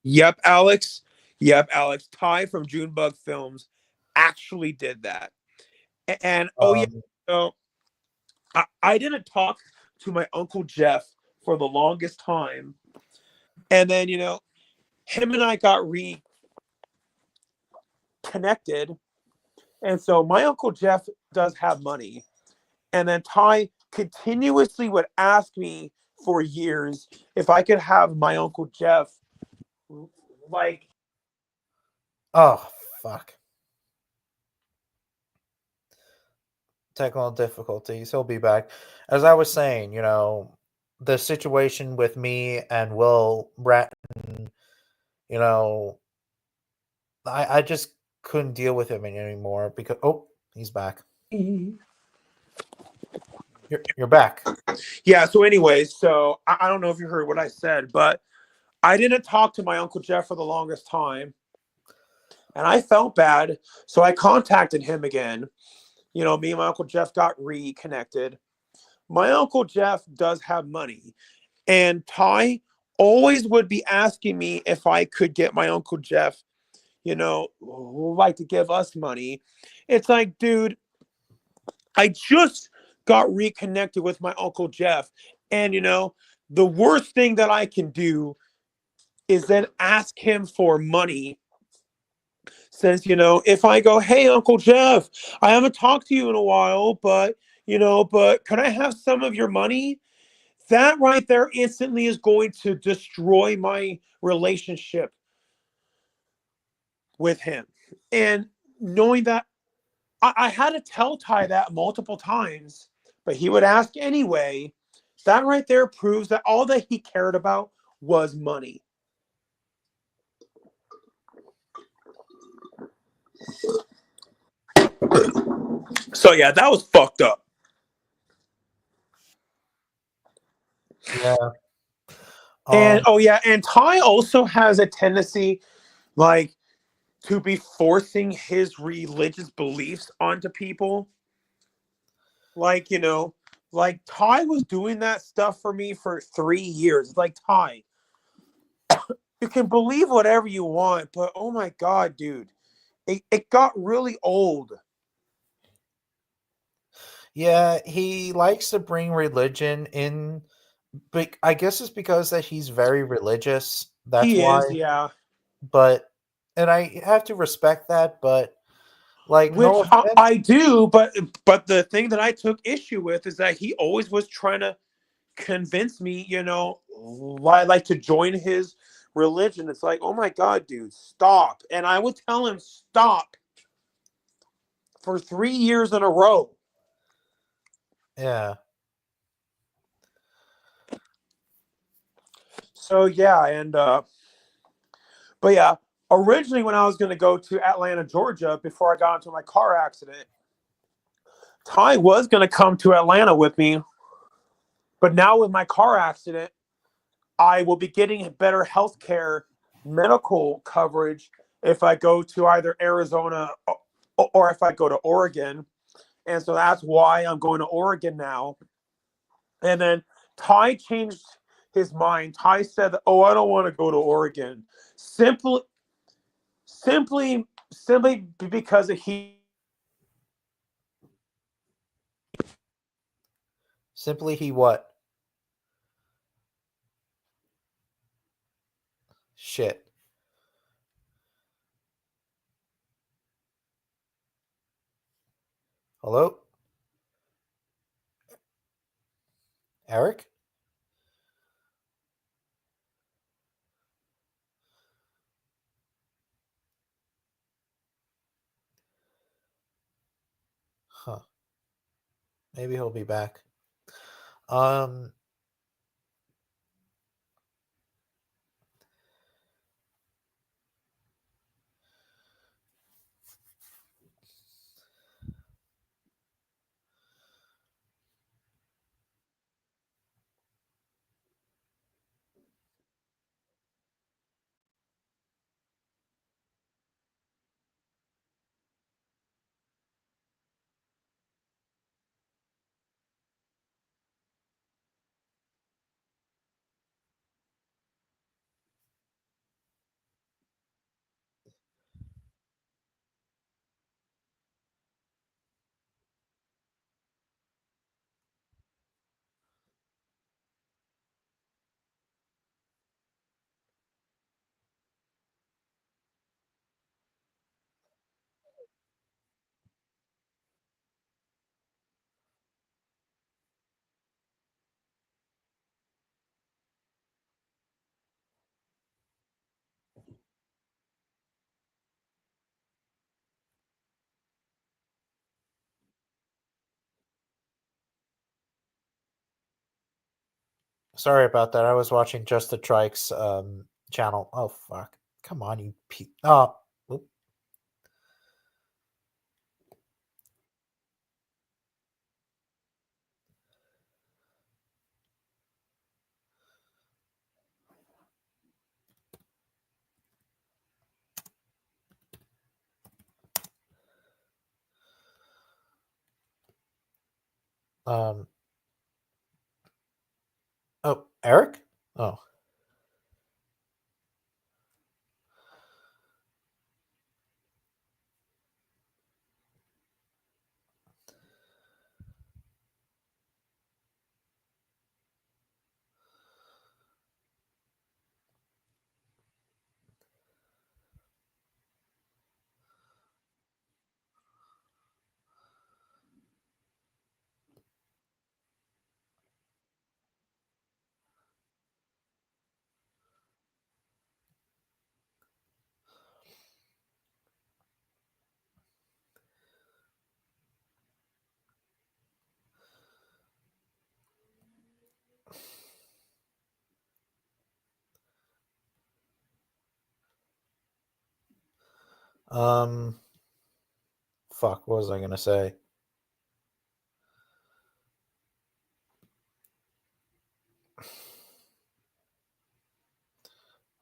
Yep, Alex. Ty from Junebug Films actually did that. And so I didn't talk to my Uncle Jeff for the longest time. And then, you know, him and I got reconnected. And so my Uncle Jeff does have money. And then Ty continuously would ask me for years if I could have my Uncle Jeff, like, oh, fuck. Technical difficulties. He'll be back. As I was saying, you know, the situation with me and Will Bratton, you know, I just couldn't deal with him anymore because, oh, he's back. You're back. Yeah, so anyways, so I don't know if you heard what I said, but I didn't talk to my Uncle Jeff for the longest time. And I felt bad, so I contacted him again. You know, me and my Uncle Jeff got reconnected. My Uncle Jeff does have money. And Ty always would be asking me if I could get my Uncle Jeff, you know, like to give us money. It's like, dude, I just got reconnected with my Uncle Jeff. And, you know, the worst thing that I can do is then ask him for money. Since, you know, if I go, hey, Uncle Jeff, I haven't talked to you in a while, but, you know, but could I have some of your money? That right there instantly is going to destroy my relationship with him. And knowing that, I had to tell Ty that multiple times, but he would ask anyway. That right there proves that all that he cared about was money. So yeah, that was fucked up. Yeah. And and Ty also has a tendency, like, to be forcing his religious beliefs onto people. Like, like Ty was doing that stuff for me for 3 years. Like, Ty, you can believe whatever you want, but oh my God, dude, it got really old. Yeah, he likes to bring religion in, but I guess it's because that he's very religious. That's He why. is, yeah. But and I have to respect that, but like Which no offense. I do, but the thing that I took issue with is that he always was trying to convince me, like to join his religion. It's like, oh my God, dude, stop. And I would tell him stop for 3 years in a row. Yeah. So yeah, but yeah, originally when I was gonna go to Atlanta, Georgia, before I got into my car accident, Ty was gonna come to Atlanta with me. But now with my car accident, I will be getting better healthcare medical coverage if I go to either Arizona or if I go to Oregon. And so that's why I'm going to Oregon now. And then Ty changed his mind. Ty said, "Oh, I don't want to go to Oregon." Simply simply because he Simply he what? Shit. Hello? Eric? Huh. Maybe he'll be back. Um Sorry about that. I was watching Just the Trikes channel. Oh fuck. Come on, you oh. Oop. Um Oh, Eric? Oh. Fuck, what was I gonna say?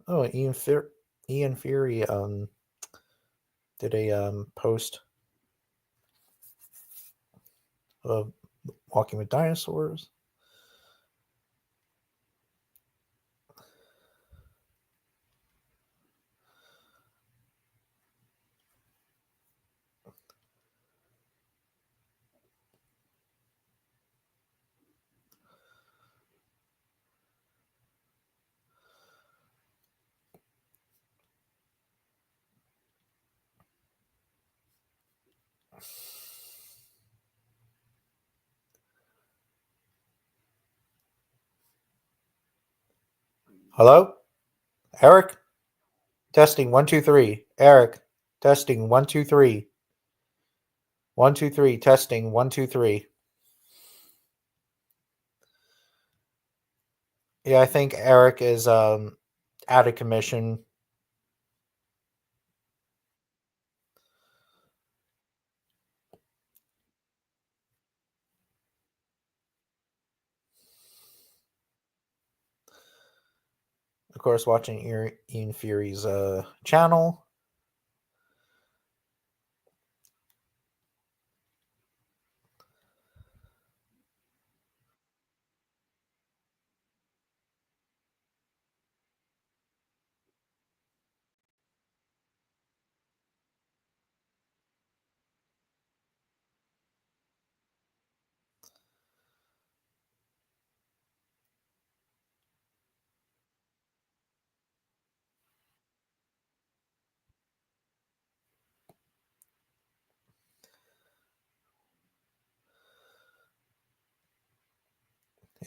Oh, Ian Fury did a post of Walking with Dinosaurs. Hello? Eric? Testing 1 2 3. Eric. Testing 1 2 3. 1 2 3. Testing 1 2 3. Yeah, I think Eric is out of commission. Of course, watching Ian Fury's channel.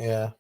Yeah.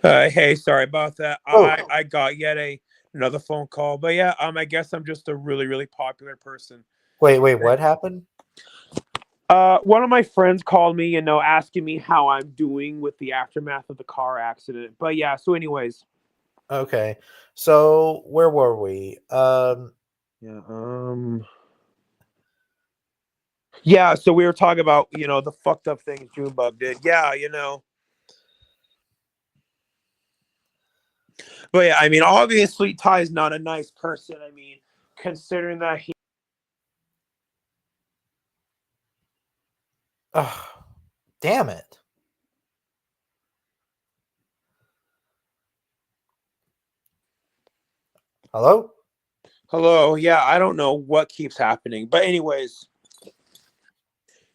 Hey, sorry about that. I got yet another phone call, but yeah, I guess I'm just a really popular person. Wait, what happened? One of my friends called me, asking me how I'm doing with the aftermath of the car accident. But yeah, so anyways. Okay. So where were we? Yeah, so we were talking about, the fucked up things Junebug did. Yeah, But yeah, obviously Ty's not a nice person. Considering that he Damn it. Hello? Hello. Yeah, I don't know what keeps happening. But anyways.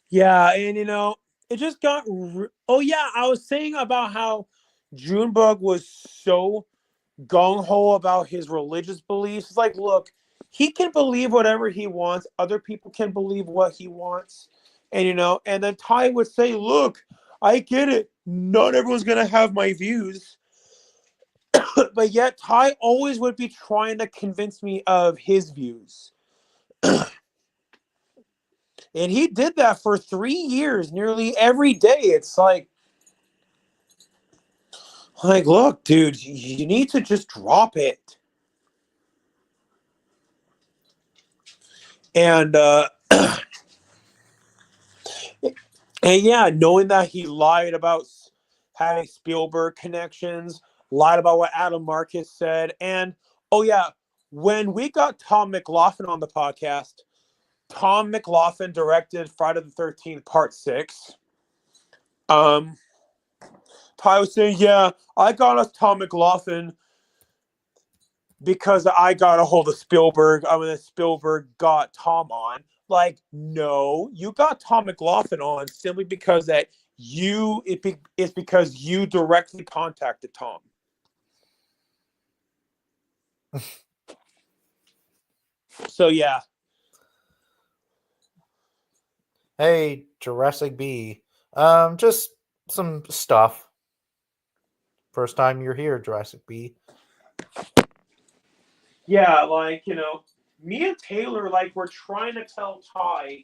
Yeah, and it just got oh yeah, I was saying about how Junebug was so gung-ho about his religious beliefs. It's like, look, he can believe whatever he wants. Other people can believe what he wants. And, and then Ty would say, look, I get it. Not everyone's going to have my views. But yet Ty always would be trying to convince me of his views. And he did that for 3 years, nearly every day. It's like, look, dude, you need to just drop it. And and yeah, knowing that he lied about having Spielberg connections, lied about what Adam Marcus said, and oh yeah, when we got Tom McLaughlin on the podcast, Tom McLaughlin directed Friday the 13th Part 6. Ty was saying, yeah, I got us Tom McLaughlin because I got a hold of Spielberg. I mean, Spielberg got Tom on. Like, no, you got Tom McLaughlin on simply because it's because you directly contacted Tom. So yeah. Hey, Jurassic B. Just some stuff. First time you're here, Jurassic B. Yeah, like, me and Taylor, like, we're trying to tell Ty,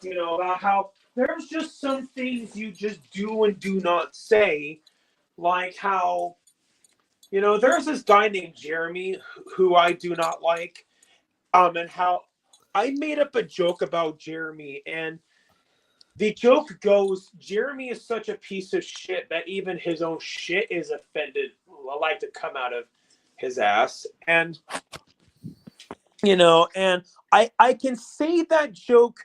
about how there's just some things you just do and do not say. Like how, there's this guy named Jeremy who I do not like. And how I made up a joke about Jeremy, and the joke goes, Jeremy is such a piece of shit that even his own shit is offended, like to come out of his ass. And and I can say that joke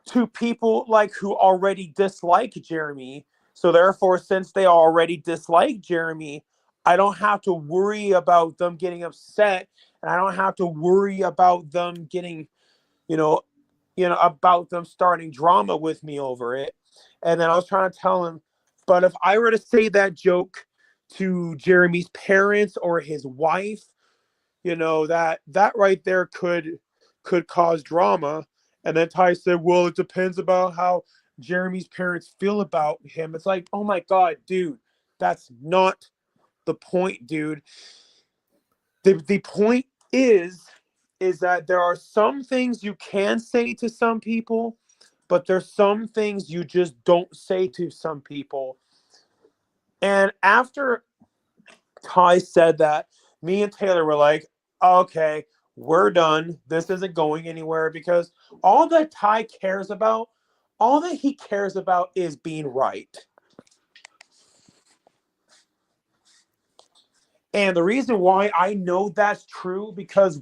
to people like who already dislike Jeremy. So therefore, since they already dislike Jeremy, I don't have to worry about them getting upset, and I don't have to worry about them getting, about them starting drama with me over it. And then I was trying to tell him, but if I were to say that joke to Jeremy's parents or his wife, that right there could cause drama. And then Ty said, well, it depends about how Jeremy's parents feel about him. It's like, oh my God, dude, that's not the point, dude. The point is that there are some things you can say to some people, but there's some things you just don't say to some people. And after Ty said that, me and Taylor were like, okay, we're done. This isn't going anywhere, because all that Ty cares about, all that he cares about is being right. And the reason why I know that's true, because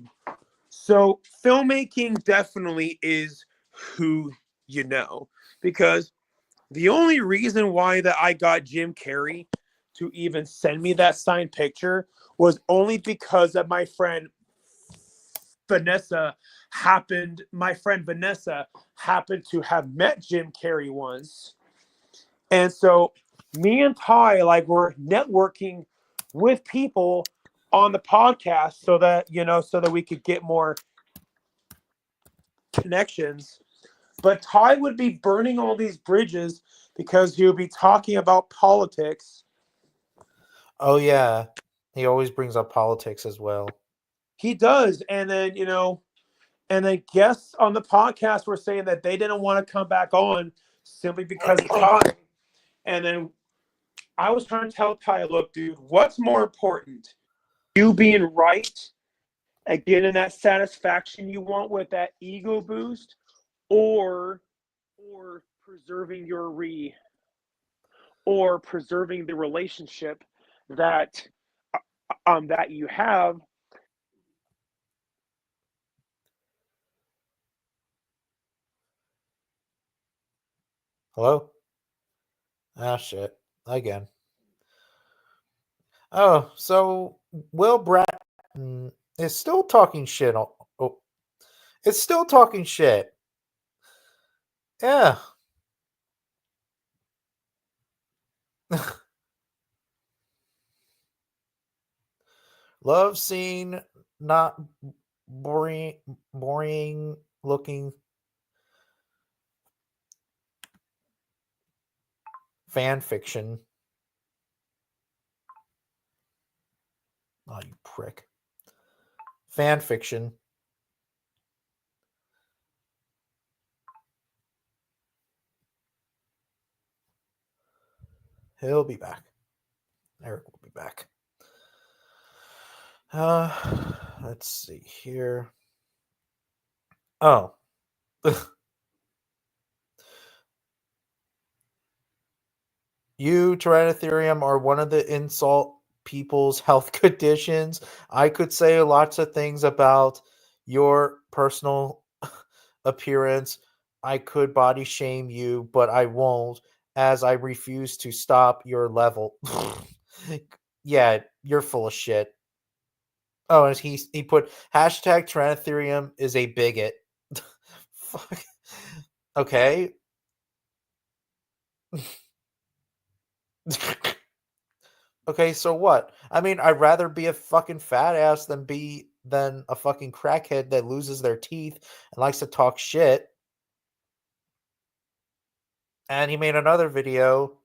so filmmaking definitely is who you know. Because the only reason why that I got Jim Carrey to even send me that signed picture was only because of my friend Vanessa happened to have met Jim Carrey once. And so me and Ty, like, were networking with people on the podcast so that we could get more connections. But Ty would be burning all these bridges because he would be talking about politics. Oh yeah, he always brings up politics as well. He does. And then guests on the podcast were saying that they didn't want to come back on simply because of Ty. And then I was trying to tell Ty, look, dude, what's more important? You being right and getting that satisfaction you want with that ego boost, or preserving or preserving the relationship that that you have. Hello? Ah, shit. Again. Oh, so Will Bratton is still talking shit. Oh, it's still talking shit. Yeah. Love seeing not boring looking fan fiction. Oh, you prick. Fan fiction. He'll be back. Eric will be back. Let's see here. Oh. You, Tyrannotherium, are one of the insult people's health conditions. I could say lots of things about your personal appearance. I could body shame you, but I won't, as I refuse to stop your level. Yeah, you're full of shit. Oh, and he put hashtag Tyrannotherium is a bigot. Fuck. Okay. Okay, so what? I mean, I'd rather be a fucking fat ass than a fucking crackhead that loses their teeth and likes to talk shit. And he made another video.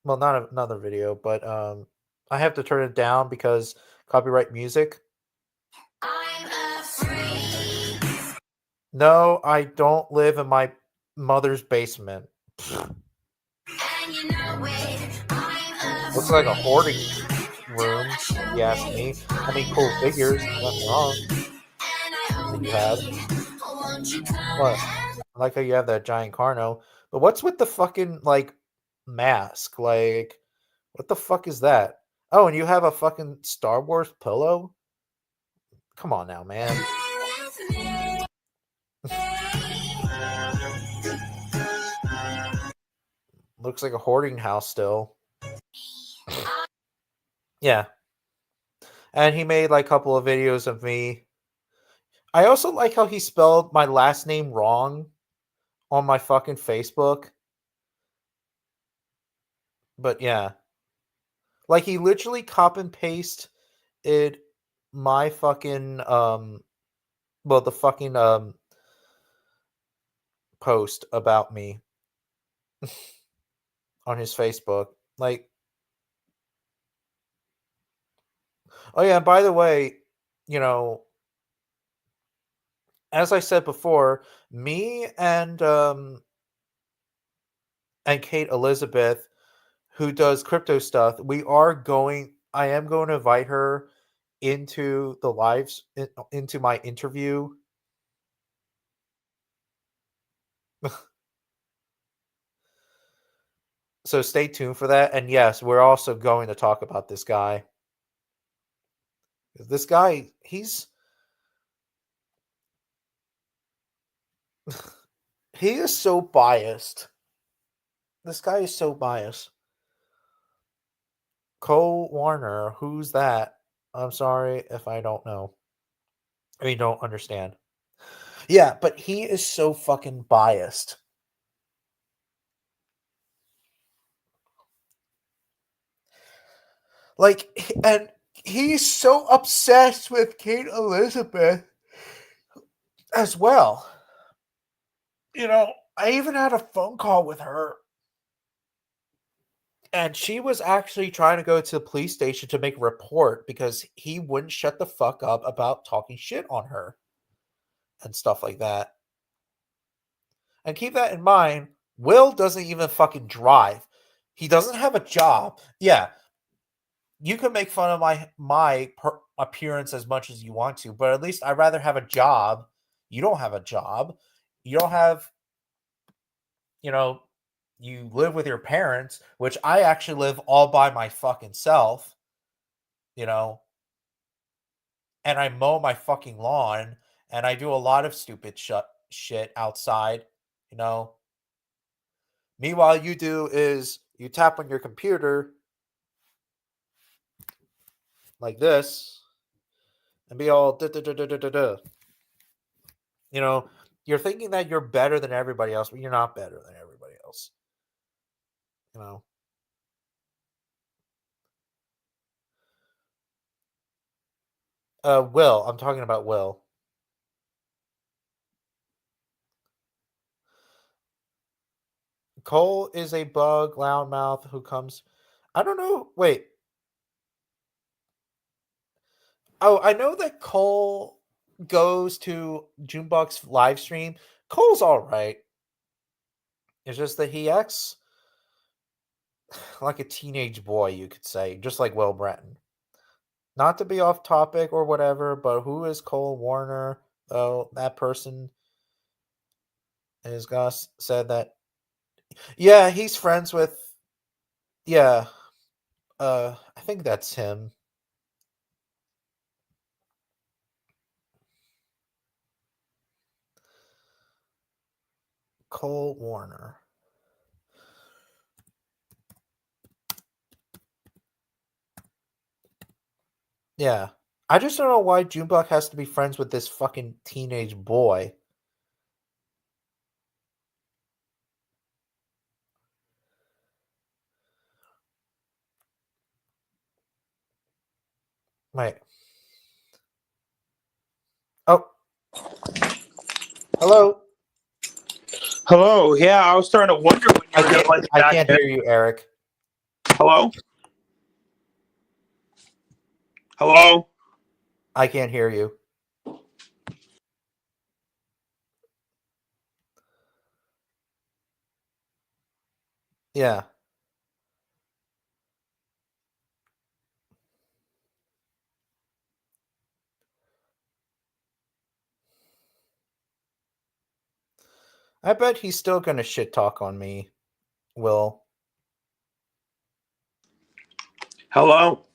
Well, not another video, but I have to turn it down because copyright music. No, I don't live in my mother's basement. Looks like a hoarding room, if you ask me. I mean, cool figures, nothing wrong. That you have. What? I like how you have that giant Carno. But what's with the fucking, like, mask? Like, what the fuck is that? Oh, and you have a fucking Star Wars pillow? Come on now, man. Looks like a hoarding house still. Yeah. And he made like a couple of videos of me. I also like how he spelled my last name wrong on my fucking Facebook. But yeah. Like he literally copy and paste it my fucking the fucking post about me on his Facebook. Like, oh yeah, and by the way, you know, as I said before, me and Kate Elizabeth, who does crypto stuff, I am going to invite her into the lives, into my interview. So stay tuned for that. And yes, we're also going to talk about this guy. This guy, he is so biased. This guy is so biased. Cole Warner, who's that? I'm sorry if I don't know. I mean, don't understand. Yeah, but he is so fucking biased. Like, and he's so obsessed with Kate Elizabeth as well. You know, I even had a phone call with her. And she was actually trying to go to the police station to make a report because he wouldn't shut the fuck up about talking shit on her and stuff like that. And keep that in mind, Will doesn't even fucking drive. He doesn't have a job. Yeah, you can make fun of my appearance as much as you want to, but at least I'd rather have a job. You don't have a job. You don't have, you live with your parents, which I actually live all by my fucking self, and I mow my fucking lawn and I do a lot of stupid shit outside, Meanwhile, you do is you tap on your computer like this and be all da. You're thinking that you're better than everybody else, but you're not better than everybody else. Will. I'm talking about Will. Cole is a bug loudmouth who comes. I don't know. Wait. Oh, I know that Cole goes to Junebug's live stream. Cole's all right. It's just that he acts like a teenage boy, you could say, just like Will Breton. Not to be off topic or whatever, but who is Cole Warner? Oh, that person is Gus said that. Yeah, he's friends with. Yeah, I think that's him. Cole Warner. Yeah. I just don't know why Junebug has to be friends with this fucking teenage boy. Wait. Oh. Hello. Hello. Yeah, I was starting to wonder when you were going to let me I back can't in. hear you, Eric. Hello? Hello? I can't hear you. Yeah. I bet he's still gonna shit talk on me, Will. Hello?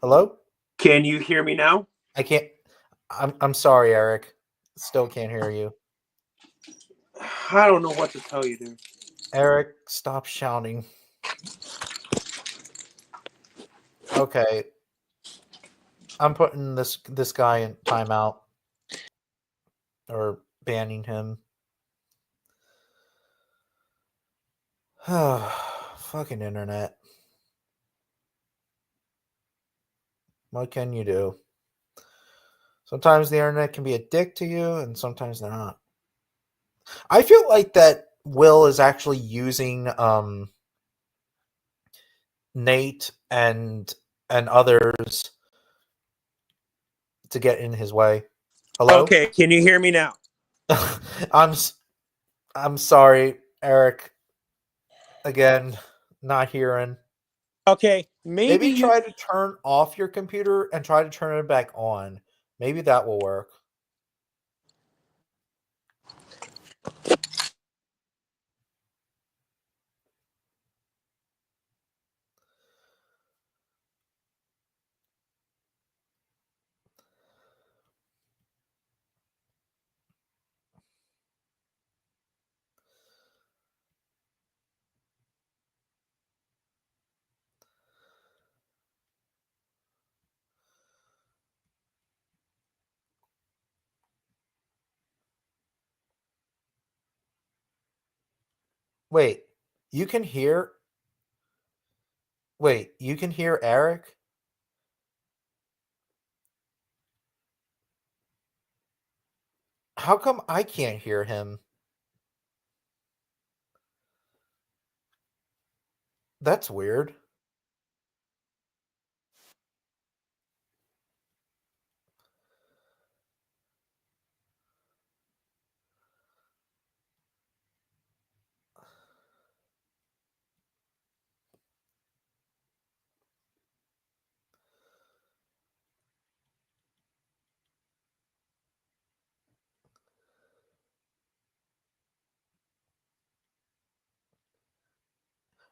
Hello? Can you hear me now? I can't. I'm sorry, Eric. Still can't hear you. I don't know what to tell you, dude. Eric, stop shouting. Okay. I'm putting this guy in timeout. Or banning him. Fucking internet. What can you do? Sometimes the internet can be a dick to you, and sometimes they're not. I feel like that Will is actually using Nate and others to get in his way. Hello? Okay, can you hear me now? I'm sorry, Eric. Again, not hearing. Okay, Maybe try to turn off your computer and try to turn it back on. Maybe that will work. Wait, you can hear? Wait, you can hear Eric? How come I can't hear him? That's weird.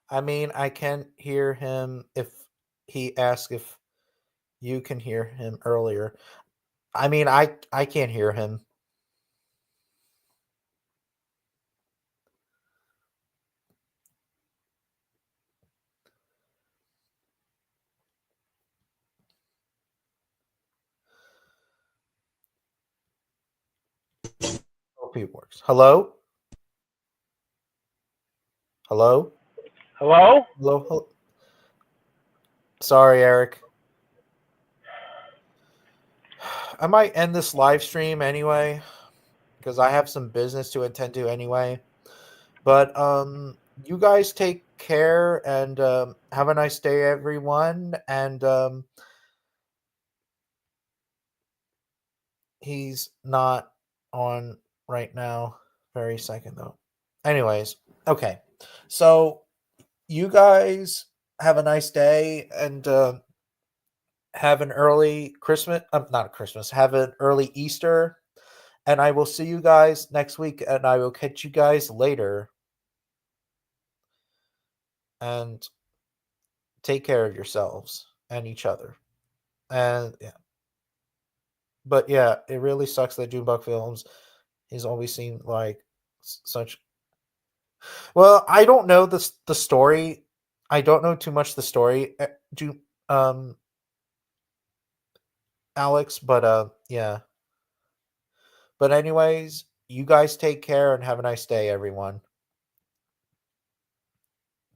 I mean, I can hear him if he asked if you can hear him earlier. I mean, I can't hear him. Hope it works. Hello? Hello? Hello? Hello? Sorry, Eric. I might end this live stream anyway because I have some business to attend to anyway. But you guys take care and have a nice day, everyone. And he's not on right now. Very second though. Anyways, okay. So you guys have a nice day and have an early Christmas. Not Christmas. Have an early Easter. And I will see you guys next week. And I will catch you guys later. And take care of yourselves and each other. And yeah. But yeah, it really sucks that Junebug Films has always seemed like such. Well, I don't know the story. I don't know too much the story, Alex. But yeah. But anyways, you guys take care and have a nice day, everyone.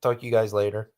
Talk to you guys later.